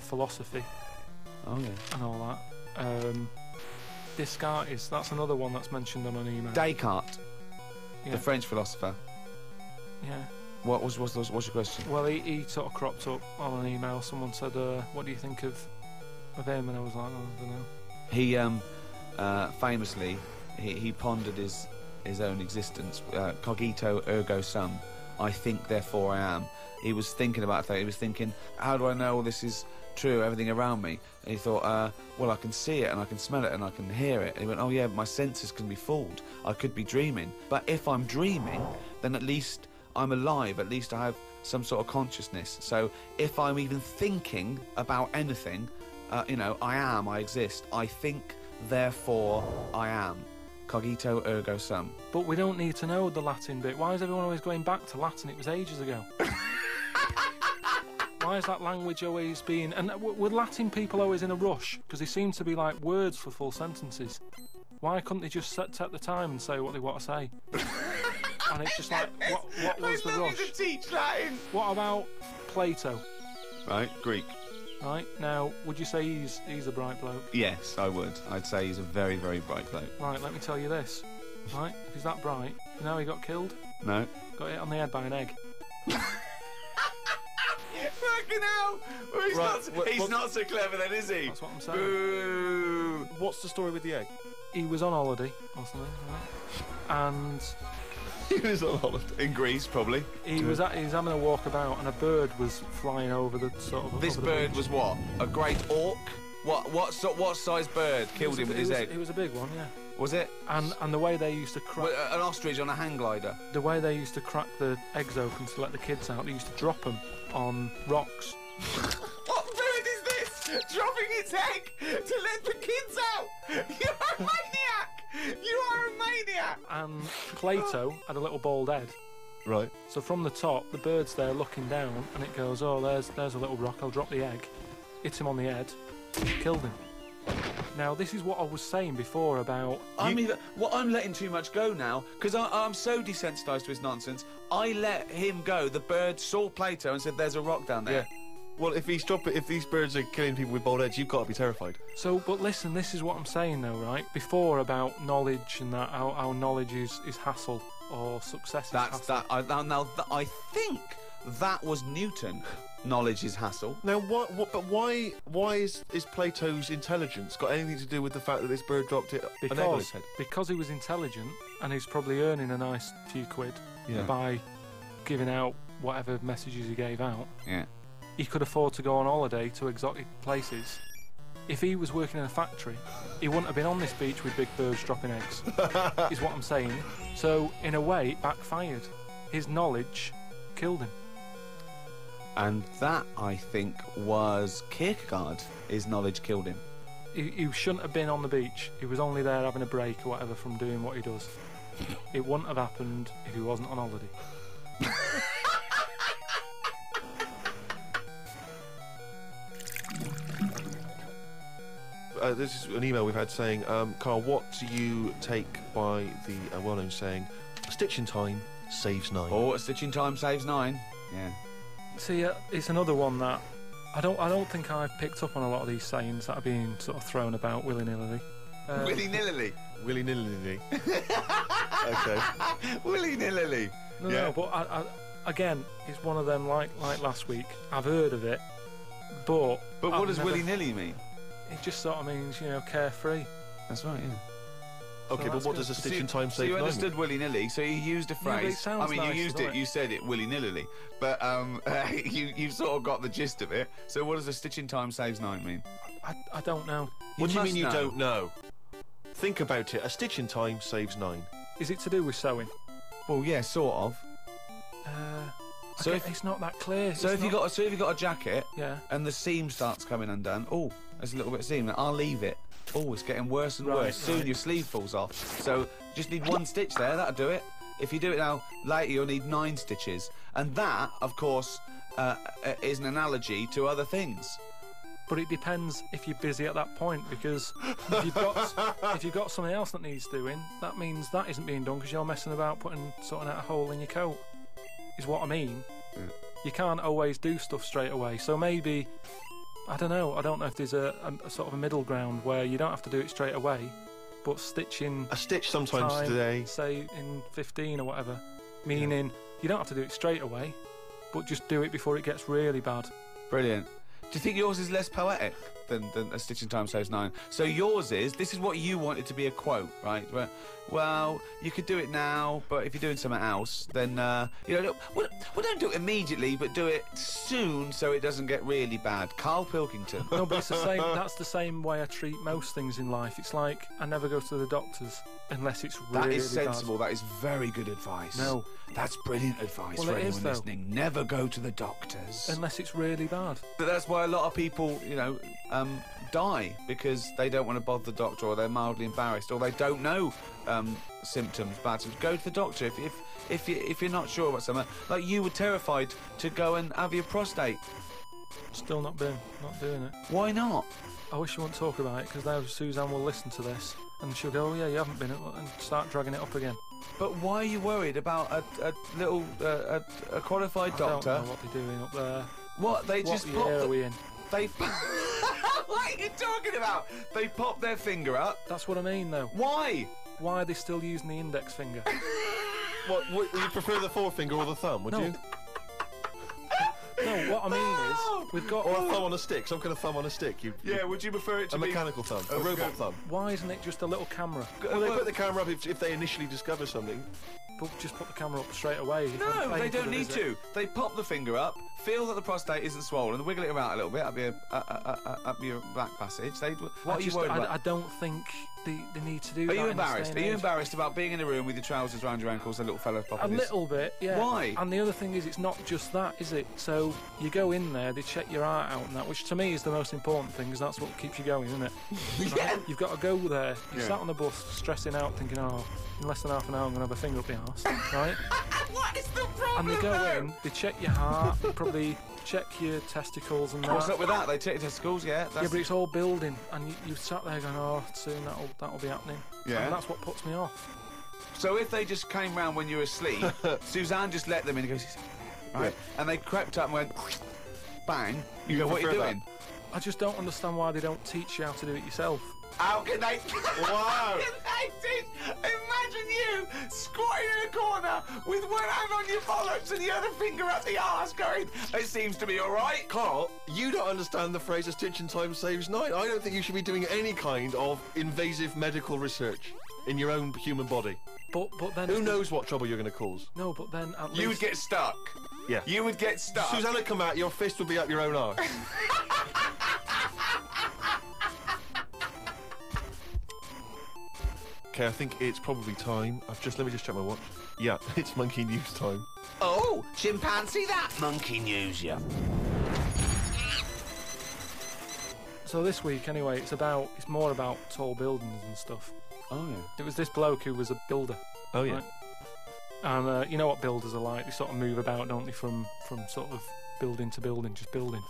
philosophy. Oh, yeah. And all that. Descartes, that's another one that's mentioned on an email. Descartes, yeah. the French philosopher. Yeah. What's your question? Well, he sort of cropped up on an email. Someone said, what do you think of him? And I was like, oh, I don't know. He famously, he pondered his own existence. Cogito ergo sum. I think, therefore I am. He was thinking about that. He was thinking, how do I know all this is true, everything around me? And he thought, well, I can see it and I can smell it and I can hear it. And he went, oh yeah, my senses can be fooled. I could be dreaming. But if I'm dreaming, then at least I'm alive. At least I have some sort of consciousness. So if I'm even thinking about anything, you know, I exist. I think, therefore I am. Cogito ergo sum. But we don't need to know the Latin bit. Why is everyone always going back to Latin? It was ages ago. Why is that language always being... And were Latin people always in a rush? Because they seem to be like words for full sentences. Why couldn't they just take the time and say what they want to say? And it's just like, what was the rush? To teach Latin. What about Plato? Right, Greek. Right, now, would you say he's a bright bloke? Yes, I would. I'd say he's a very, very bright bloke. Right, let me tell you this. Right, if he's that bright, you know how he got killed? No. Got hit on the head by an egg. Fucking hell! Well, he's not so clever then, is he? That's what I'm saying. Boo! What's the story with the egg? He was on holiday or something, right? And He was on holiday. In Greece, probably. he was having a walk about, and a bird was flying over the sort of. This over the bird beach. was what? A great auk? What size bird killed him with his egg? It was a big one, yeah. Was it? And the way they used to crack An ostrich on a hang glider. the way they used to crack the eggs open to let the kids out, they used to drop them on rocks. What bird is this? Dropping its egg to let the kids out? You're a maniac! You are a maniac! And Plato had a little bald head. Right. So from the top, the bird's there looking down, and it goes, oh, there's a little rock, I'll drop the egg. Hit him on the head, killed him. Now, this is what I was saying before about... I'm letting too much go now, because I'm so desensitised to his nonsense. I let him go. The bird saw Plato and said, there's a rock down there. Yeah. Well, if these birds are killing people with bald heads, you've got to be terrified. So, but listen, this is what I'm saying though, right? Before about knowledge and that, how knowledge is hassle, or success is hassle. I think that was Newton. Knowledge is hassle. Now, why is Plato's intelligence got anything to do with the fact that this bird dropped an egg on his head? Because he was intelligent, and he's probably earning a nice few quid by giving out whatever messages he gave out. Yeah. He could afford to go on holiday to exotic places. If he was working in a factory, he wouldn't have been on this beach with big birds dropping eggs, is what I'm saying. So, in a way, it backfired. His knowledge killed him. And that, I think, was Kierkegaard. His knowledge killed him. he shouldn't have been on the beach. He was only there having a break or whatever from doing what he does. It wouldn't have happened if he wasn't on holiday. This is an email we've had saying, Carl, what do you take by the well-known saying, "A stitch in time saves 9"? Oh, a stitch in time saves 9. Yeah. See, it's another one that I don't think I've picked up on a lot of these sayings that are being sort of thrown about willy-nilly. Willy-nilly. Willy-nilly. Okay. Willy-nilly. No, but I, again, it's one of them like last week. I've heard of it, but what does willy-nilly mean? It just sort of means, carefree. That's right, yeah. Okay, but what does a stitch in time So save you 9 understood mean? willy-nilly, so you used a Yeah, but it phrase. sounds you nice, used doesn't it, you said it willy-nilly, but you sort of got the gist of it. So what does a stitch in time saves 9 mean? I don't know. What do you must mean you know. don't know? Think about it. A stitch in time saves 9. Is it to do with sewing? Well, yeah, sort of. So Okay, if- it's not that clear. So if you got a jacket, Yeah. and the seam starts coming undone, oh, there's a little bit of seam. I'll leave it. Oh, it's getting worse and Right, worse. Soon right. your sleeve falls off. So you just need 1 stitch there. That'll do it. If you do it now, later you'll need 9 stitches. And that, of course, is an analogy to other things. But it depends if you're busy at that point, because if you've got something else that needs doing, that means that isn't being done because you're messing about sorting out a hole in your coat. Is what I mean. Yeah. You can't always do stuff straight away. So maybe, I don't know. I don't know if there's a sort of a middle ground where you don't have to do it straight away, but stitching A stitch sometimes time, today. say in 15 or whatever, meaning you don't have to do it straight away, but just do it before it gets really bad. Brilliant. Do you think yours is less poetic than a stitch in time saves 9? So yours is, this is what you want it to be a quote, right? Where, well, you could do it now, but if you're doing something else, then, well, don't do it immediately, but do it soon so it doesn't get really bad. Carl Pilkington. No, but it's the same. That's the same way I treat most things in life. It's like I never go to the doctors unless it's really That is sensible. bad. That is very good advice. No. That's brilliant advice Well, for it is, anyone though. listening. Never go to the doctors. Unless it's really bad. But that's why a lot of people, die because they don't want to bother the doctor, or they're mildly embarrassed, or they don't know symptoms, bad symptoms. Go to the doctor if you're not sure about something. Like you were terrified to go and have your prostate. Still not doing it. Why not? I wish you wouldn't talk about it because now Suzanne will listen to this and she'll go, "Oh yeah, you haven't been," and start dragging it up again. But why are you worried about a little a qualified I doctor? don't know what they're doing up there. What they What just year pop are the- we in? They. What are you talking about? They pop their finger up. That's what I mean, though. Why? Why are they still using the index finger? What, would you prefer the forefinger or the thumb, would No. you? No, what I mean is we've got. Or a thumb on a stick, some kind of thumb on a stick. Yeah, would you prefer it to A be mechanical thumb, a robot thumb. Why isn't it just a little camera? Well, they put the camera up if they initially discover something. But just put the camera up straight away. If I'm No, paying they for don't the need visit. to. They pop the finger up, feel that the prostate isn't swollen, wiggle it around a little bit up your back passage. What are you worried about? I don't think they need to do that. Are you in this embarrassed? day Are and you age. embarrassed about being in a room with your trousers around your ankles and little fellas A popping his... little bit, yeah. Why? And the other thing is, it's not just that, is it? So you go in there, they check your heart out and that, which to me is the most important thing, because that's what keeps you going, isn't it? Yeah. You've got to go there. You Yeah. sat on the bus, stressing out, thinking, oh, in less than half an hour, I'm going to have a finger up the arse, right? What is the problem? And they go in, they check your heart, probably check your testicles and that. What's up with that? They check your testicles, yeah. Yeah, but it's all building, and you sat there going, oh, soon that'll be happening. Yeah. And that's what puts me off. So if they just came round when you were asleep, Suzanne just let them in and goes, right, and they crept up and went, bang. You go, what are you prefer doing? I just don't understand why they don't teach you how to do it yourself. How can they? Wow. How can they teach? Imagine you squatting in a corner with one hand on your bollocks and the other finger up the arse going, it seems to be all right. Carl, you don't understand the phrase "a stitch in time saves 9." I don't think you should be doing any kind of invasive medical research in your own human body. But then Who knows what trouble you're going to cause? No, but then at least You would get stuck. Yeah. You would get stuck. Susanna, come out. Your fist will be up your own arse. Okay, I think it's probably time. Let me just check my watch. Yeah, it's monkey news time. Oh, chimpanzee, that monkey news, yeah. So this week, anyway, it's more about tall buildings and stuff. Oh yeah. It was this bloke who was a builder. Oh yeah. Right? And you know what builders are like? They sort of move about, don't they, from sort of building to building, just building.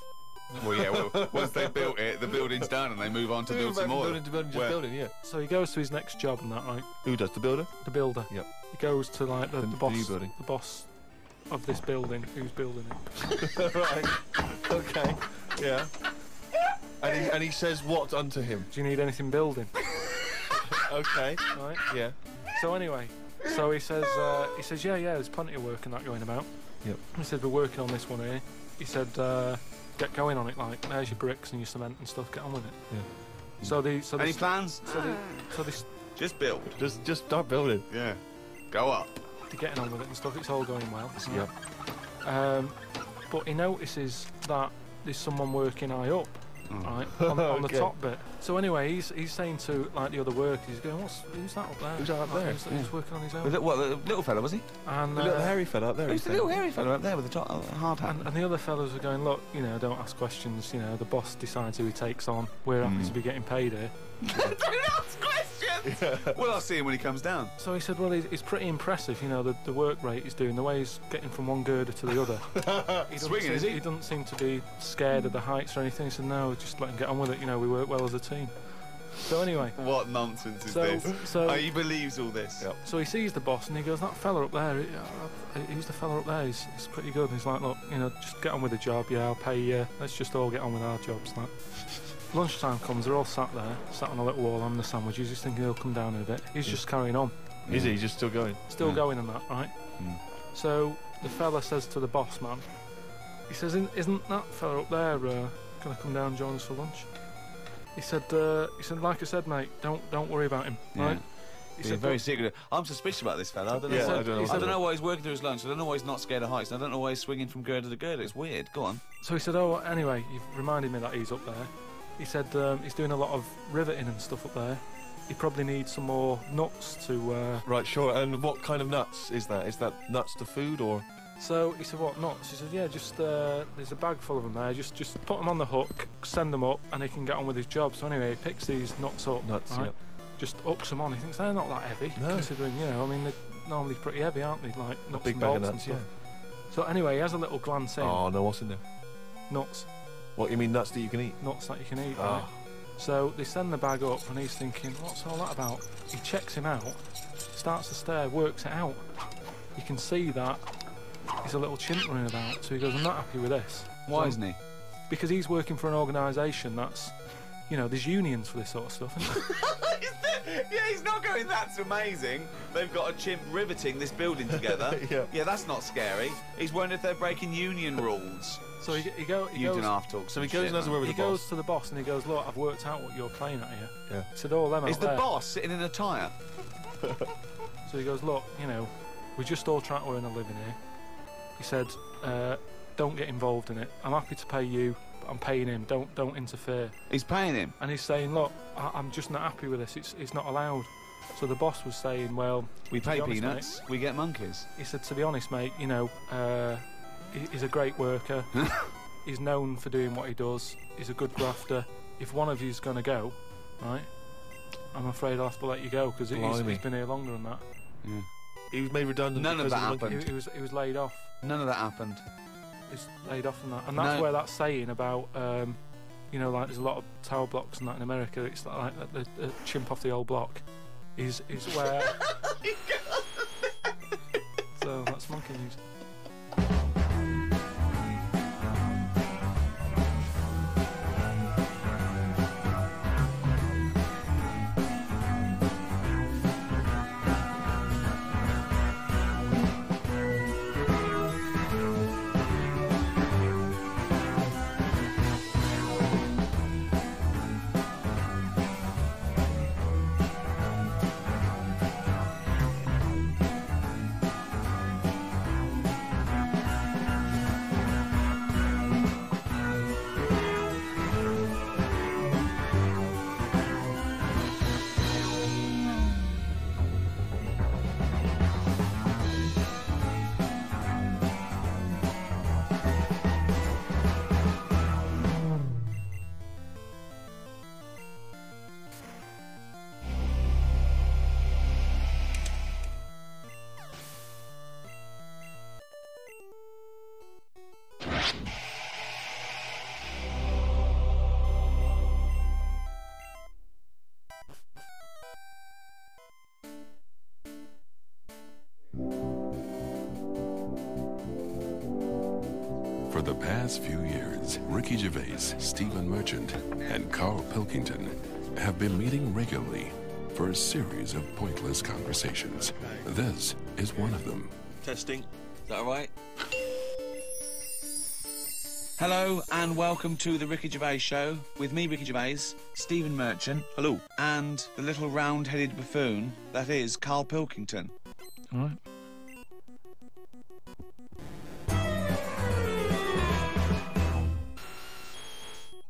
Well, yeah. Well, once they built it, the building's done, and they move on to build some more. Building to building, just Where? building. Yeah. So he goes to his next job and that, right? Who does the builder? The builder. Yep. He goes to like the The boss, new building. the boss of this building, who's building it. Right. Okay. Yeah. And he says what unto him? Do you need anything building? Okay. Right. Yeah. So anyway, so he says, yeah, there's plenty of work and that going about. Yep. He said, we're working on this one here. He said, get going on it, like, there's your bricks and your cement and stuff, get on with it. Yeah. So Any plans? this, Just build. Just start building. Yeah. Go up. they're getting on with it and stuff, it's all going well. Yeah. But he notices that there's someone working high up, right, on the Okay. top bit. So anyway, he's saying to like the other workers, he's going, who's that up there? Who's that up there? Who's working on his own? The little fella, was he? And, The little hairy fella up there. Who's the little hairy fella up there with the hard hat? and the other fellas were going, look, don't ask questions, the boss decides who he takes on. We're happy to be getting paid here. Don't ask questions. Well, I'll see him when he comes down. So he said, well, it's pretty impressive, the work rate he's doing, the way he's getting from one girder to the other. He doesn't Swinging, seem, is he? He doesn't seem to be scared of the heights or anything. He said, no, just let him get on with it, we work well as a team. So anyway, What nonsense is So- this? so- He believes all this. Yep. so he sees the boss and he goes, that fella up there, who's the fella up there? He's pretty good. And he's like, look, just get on with the job, I'll pay you, let's just all get on with our jobs. Like. Lunchtime comes, they're all sat on a little wall on the sandwiches, he's thinking he'll come down in a bit. He's just carrying on, Is he just still going? still going and that, right? So the fella says to the boss man, he says, isn't that fella up there going to come down and join us for lunch? He said, like I said, mate, don't worry about him, right? He He's said, very secretive. I'm suspicious about this fella. I don't know. Yeah, why- I don't know I what don't know why he's working through his lunch. I don't know why he's not scared of heights. I don't know why he's swinging from girder to girder. It's weird. Go on. So he said, oh, anyway, you've reminded me that he's up there. He said he's doing a lot of riveting and stuff up there. He probably needs some more nuts to... Right, sure. And what kind of nuts is that? Is that nuts to food or? So he said, what, nuts? He said, yeah, just there's a bag full of them there. Just put them on the hook, send them up, and he can get on with his job. So anyway, he picks these nuts up. Nuts, right? yep. Just hooks them on. He thinks they're not that heavy, No. considering, they're normally pretty heavy, aren't they? Like nuts Big and bag of bolts and nuts, stuff. yeah. So anyway, he has a little glance in. Oh, no, what's in there? Nuts. What, you mean nuts that you can eat? Nuts that you can eat, Ah. right? So they send the bag up and he's thinking, what's all that about? He checks him out, starts to stare, works it out. You can see that he's a little chimp running about, so he goes, I'm not happy with this. Why So- isn't he? Because he's working for an organisation that's, there's unions for this sort of stuff, isn't there? Yeah, he's not going, that's amazing. They've got a chimp riveting this building together. Yeah. That's not scary. He's wondering if they're breaking union rules. So he goes... You don't have to talk. So he goes and has a word with He the goes boss. to the boss and he goes, look, I've worked out what you're playing at here. Yeah. He said, oh, them Is out the there. boss sitting in a tyre? So he goes, look, we're just all trying to earn a living here. He said, don't get involved in it. I'm happy to pay you, but I'm paying him. Don't interfere. He's paying him. And he's saying, look, I'm just not happy with this. It's not allowed. So the boss was saying, well, We to be pay honest, peanuts. We get monkeys. he said, to be honest, mate, he's a great worker. He's known for doing what he does. He's a good grafter. If one of you's going to go, right, I'm afraid I'll have to let you go because Blimey. he's been here longer than that. Yeah. He was made redundant. None of because that the monkey- happened. He was laid off. None of that happened. He's laid off from that. And that's No. where that saying about, like there's a lot of tower blocks and that in America. It's like the chimp off the old block is where... So that's monkey news. the past few years, Ricky Gervais, Stephen Merchant, and Carl Pilkington have been meeting regularly for a series of pointless conversations. This is one of them. Testing. Is that all right? Hello and welcome to the Ricky Gervais Show with me, Ricky Gervais, Stephen Merchant. Hello. And the little round-headed buffoon that is Carl Pilkington. All right.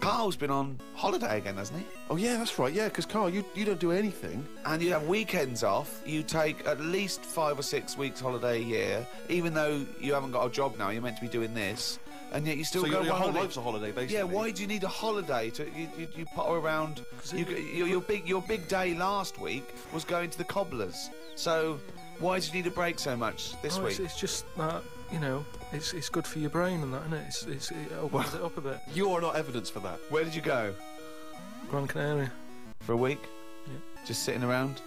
Carl's been on holiday again, hasn't he? Oh yeah, that's right. Yeah, because Carl, you don't do anything. And you have weekends off. You take at least 5 or 6 weeks holiday a year, even though you haven't got a job now. You're meant to be doing this, and yet you still So go your on whole holiday. life's a holiday, basically. Yeah, why do you need a holiday? You potter around. Your big day last week was going to the cobblers. So why do you need a break so much this week? It's just that, you know, it's good for your brain and that, isn't it? It opens it up a bit. You are not evidence for that. Where did you go? Gran Canaria. For a week? Yeah. Just sitting around?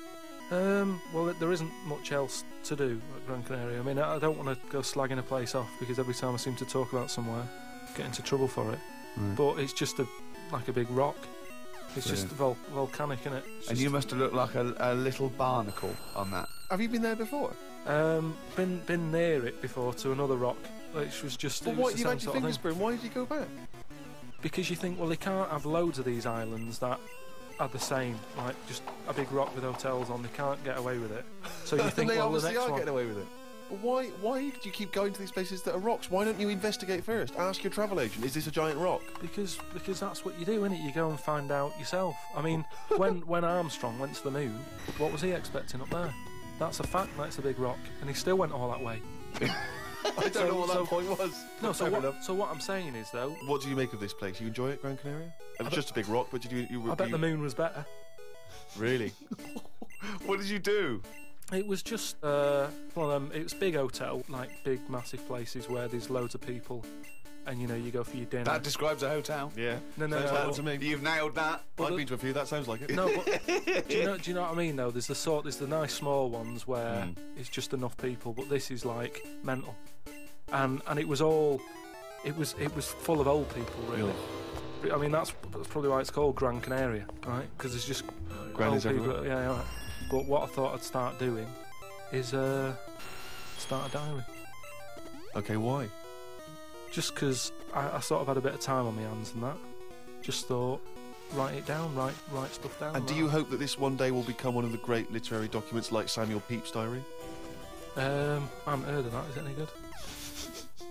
Well, there isn't much else to do at Gran Canaria. I mean, I don't want to go slagging a place off because every time I seem to talk about somewhere, I get into trouble for it. But it's just like a big rock. It's just volcanic, innit? And you must have looked like a little barnacle on that. Have you been there before? Been near it before to another rock, which was just. But it what, was the you same had your sort of fingers thing. burned, why did you go back? Because you think, well, they can't have loads of these islands that are the same, like just a big rock with hotels on. They can't get away with it. So you think, they well, the obviously next are one. getting away with it. But why do you keep going to these places that are rocks? Why don't you investigate first? Ask your travel agent, is this a giant rock? Because that's what you do, innit? You go and find out yourself. I mean, when Armstrong went to the moon, what was he expecting up there? That's a fact. That's a big rock, and he still went all that way. I don't know what that point was. No, so Fair enough. what I'm saying is though, What do you make of this place? You enjoy it, Gran Canaria? It's just a big rock, but I bet the moon was better. Really? What did you do? It was just one of them. It was big hotel, like big massive places where there's loads of people, and you know you go for your dinner. That describes a hotel. Yeah. No, Sounds like that to me. You've nailed that. I've been to a few, that sounds like it. No, but do you know what I mean though? There's the nice small ones where it's just enough people, but this is like mental, and it was full of old people really. I mean that's probably why it's called Gran Canaria, right? Because it's just Grannies old people. everywhere. Yeah, right. But what I thought I'd start doing is start a diary. Okay, why? Just because I sort of had a bit of time on my hands and that. Just thought, write it down, write stuff down. And do you hope that this one day will become one of the great literary documents like Samuel Pepys' diary? I haven't heard of that. Is it any good?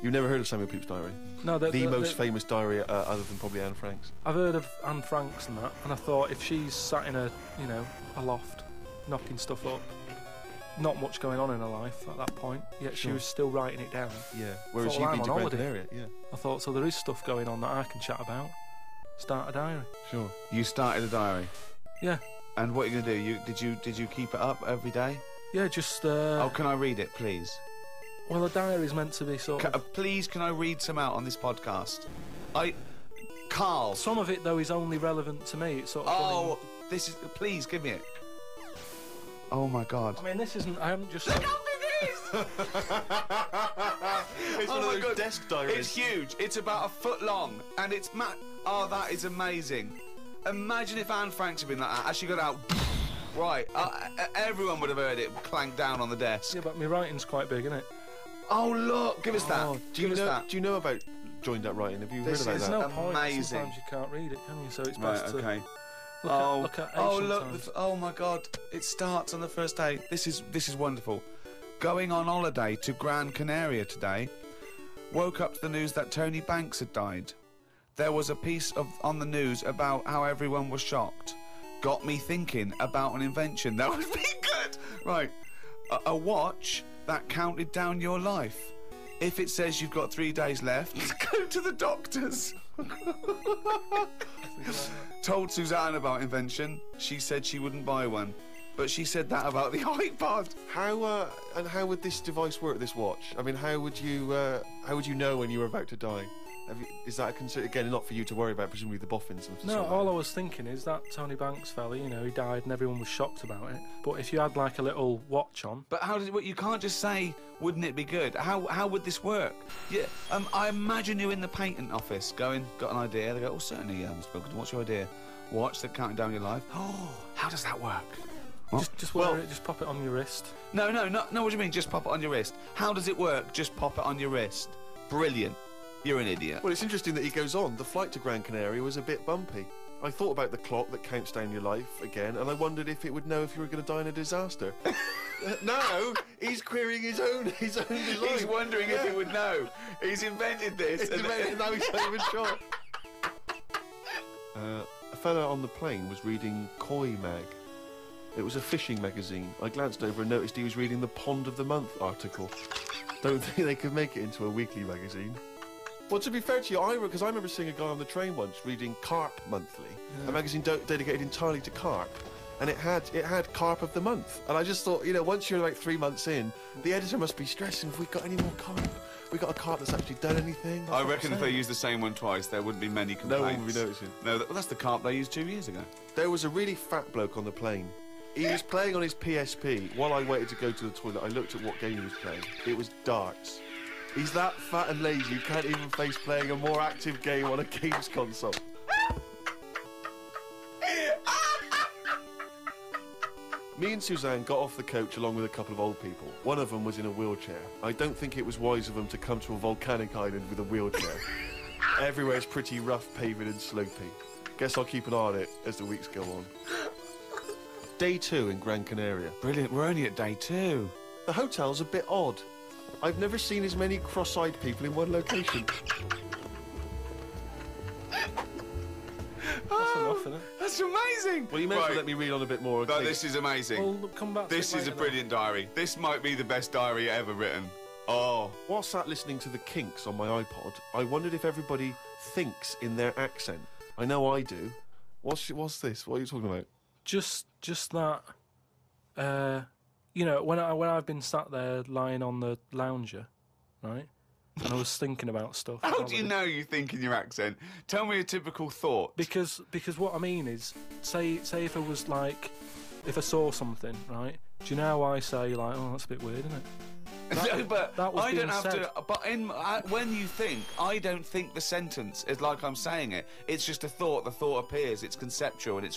You've never heard of Samuel Pepys' diary? No, The most famous diary other than probably Anne Frank's. I've heard of Anne Frank's and that, and I thought if she's sat in a loft, knocking stuff up, not much going on in her life at that point, yet she was still writing it down. Yeah. Whereas Thought, you've well, been I'm to on Gran holiday. Canaria, yeah. I thought, so there is stuff going on that I can chat about. Start a diary. Sure. You started a diary. Yeah. And what are you going to do? Did you keep it up every day? Yeah, just. Oh, can I read it, please? Well, a diary is meant to be sort of. Please, can I read some out on this podcast? Carl. Some of it though is only relevant to me. It's sort of. Oh, this is. Please give me it. Oh my God. I mean, this isn't. I haven't just. It's Oh one my of those God. desk diaries. It's huge. It's about a foot long, and it's Oh, that is amazing. Imagine if Anne Franks had been like that. As she got out, right? Everyone would have heard it clank down on the desk. Yeah, but my writing's quite big, isn't it? Oh look, give us that. Do you Give us know? that. Do you know about Joined Up Writing? Have you This heard about is that? There's no point. Amazing. Sometimes you can't read it, can you? So it's Right. best to Okay. look at ancient look! times. Oh my God! It starts on the first day. This is wonderful. Going on holiday to Gran Canaria today. Woke up to the news that Tony Banks had died. There was a piece on the news about how everyone was shocked. Got me thinking about an invention that would be good. Right, a watch that counted down your life. If it says you've got 3 days left, go to the doctors. Told Suzanne about invention. She said she wouldn't buy one. But she said that about the iPod. How would this device work? This watch? I mean, how would you know when you were about to die? Is that a concern? Again, not for you to worry about, presumably the boffins and No, stuff like all that. I was thinking is that Tony Banks fella, you know, he died and everyone was shocked about it. But if you had like a little watch on, But how does it work? You can't just say, wouldn't it be good? How would this work? Yeah, I imagine you in the patent office going, got an idea? They go, oh, certainly, Mr. Pilkington, what's your idea? Watch that counting down your life. Oh, how does that work? What? just wear it, just pop it on your wrist. No, what do you mean? Just pop it on your wrist. How does it work? Just pop it on your wrist. Brilliant. You're an idiot. Well, it's interesting that he goes on. The flight to Gran Canaria was a bit bumpy. I thought about the clock that counts down your life again, and I wondered if it would know if you were going to die in a disaster. No, he's querying his own design. He's wondering if he would know. He's invented this. Now he's not even sure. A fella on the plane was reading Koi Mag. It was a fishing magazine. I glanced over and noticed he was reading the Pond of the Month article. Don't think they could make it into a weekly magazine. Well, to be fair to you, because I remember seeing a guy on the train once reading Carp Monthly, a magazine dedicated entirely to carp, and it had Carp of the Month. And I just thought, you know, once you're like 3 months in, the editor must be stressing. Have we got any more carp? We got a carp that's actually done anything? I reckon if they used the same one twice, there wouldn't be many complaints. No one would be noticing. No, that's the carp they used 2 years ago. There was a really fat bloke on the plane. He was playing on his PSP. While I waited to go to the toilet, I looked at what game he was playing. It was darts. He's that fat and lazy, you can't even face playing a more active game on a games console. Me and Suzanne got off the coach along with a couple of old people. One of them was in a wheelchair. I don't think it was wise of them to come to a volcanic island with a wheelchair. Everywhere's pretty rough paving and slopey. Guess I'll keep an eye on it as the weeks go on. Day 2 in Gran Canaria. Brilliant. We're only at day 2. The hotel's a bit odd. I've never seen as many cross-eyed people in one location. That's enough, isn't it? That's amazing. Well, you may as well let me read on a bit more. No, this is amazing. Well, look, come back to This it is a later brilliant diary. This might be the best diary ever written. Oh. While sat listening to the Kinks on my iPod, I wondered if everybody thinks in their accent. I know I do. What's this? What are you talking about? Just that, you know, when I've been sat there lying on the lounger, right, and I was thinking about stuff. How do you know you think in your accent? Tell me a typical thought. Because what I mean is, say if I was like, if I saw something, right? Do you know how I say like, oh, that's a bit weird, isn't it? No, but that was I don't being have said. to. But when you think, I don't think the sentence is like I'm saying it. It's just a thought. The thought appears. It's conceptual and it's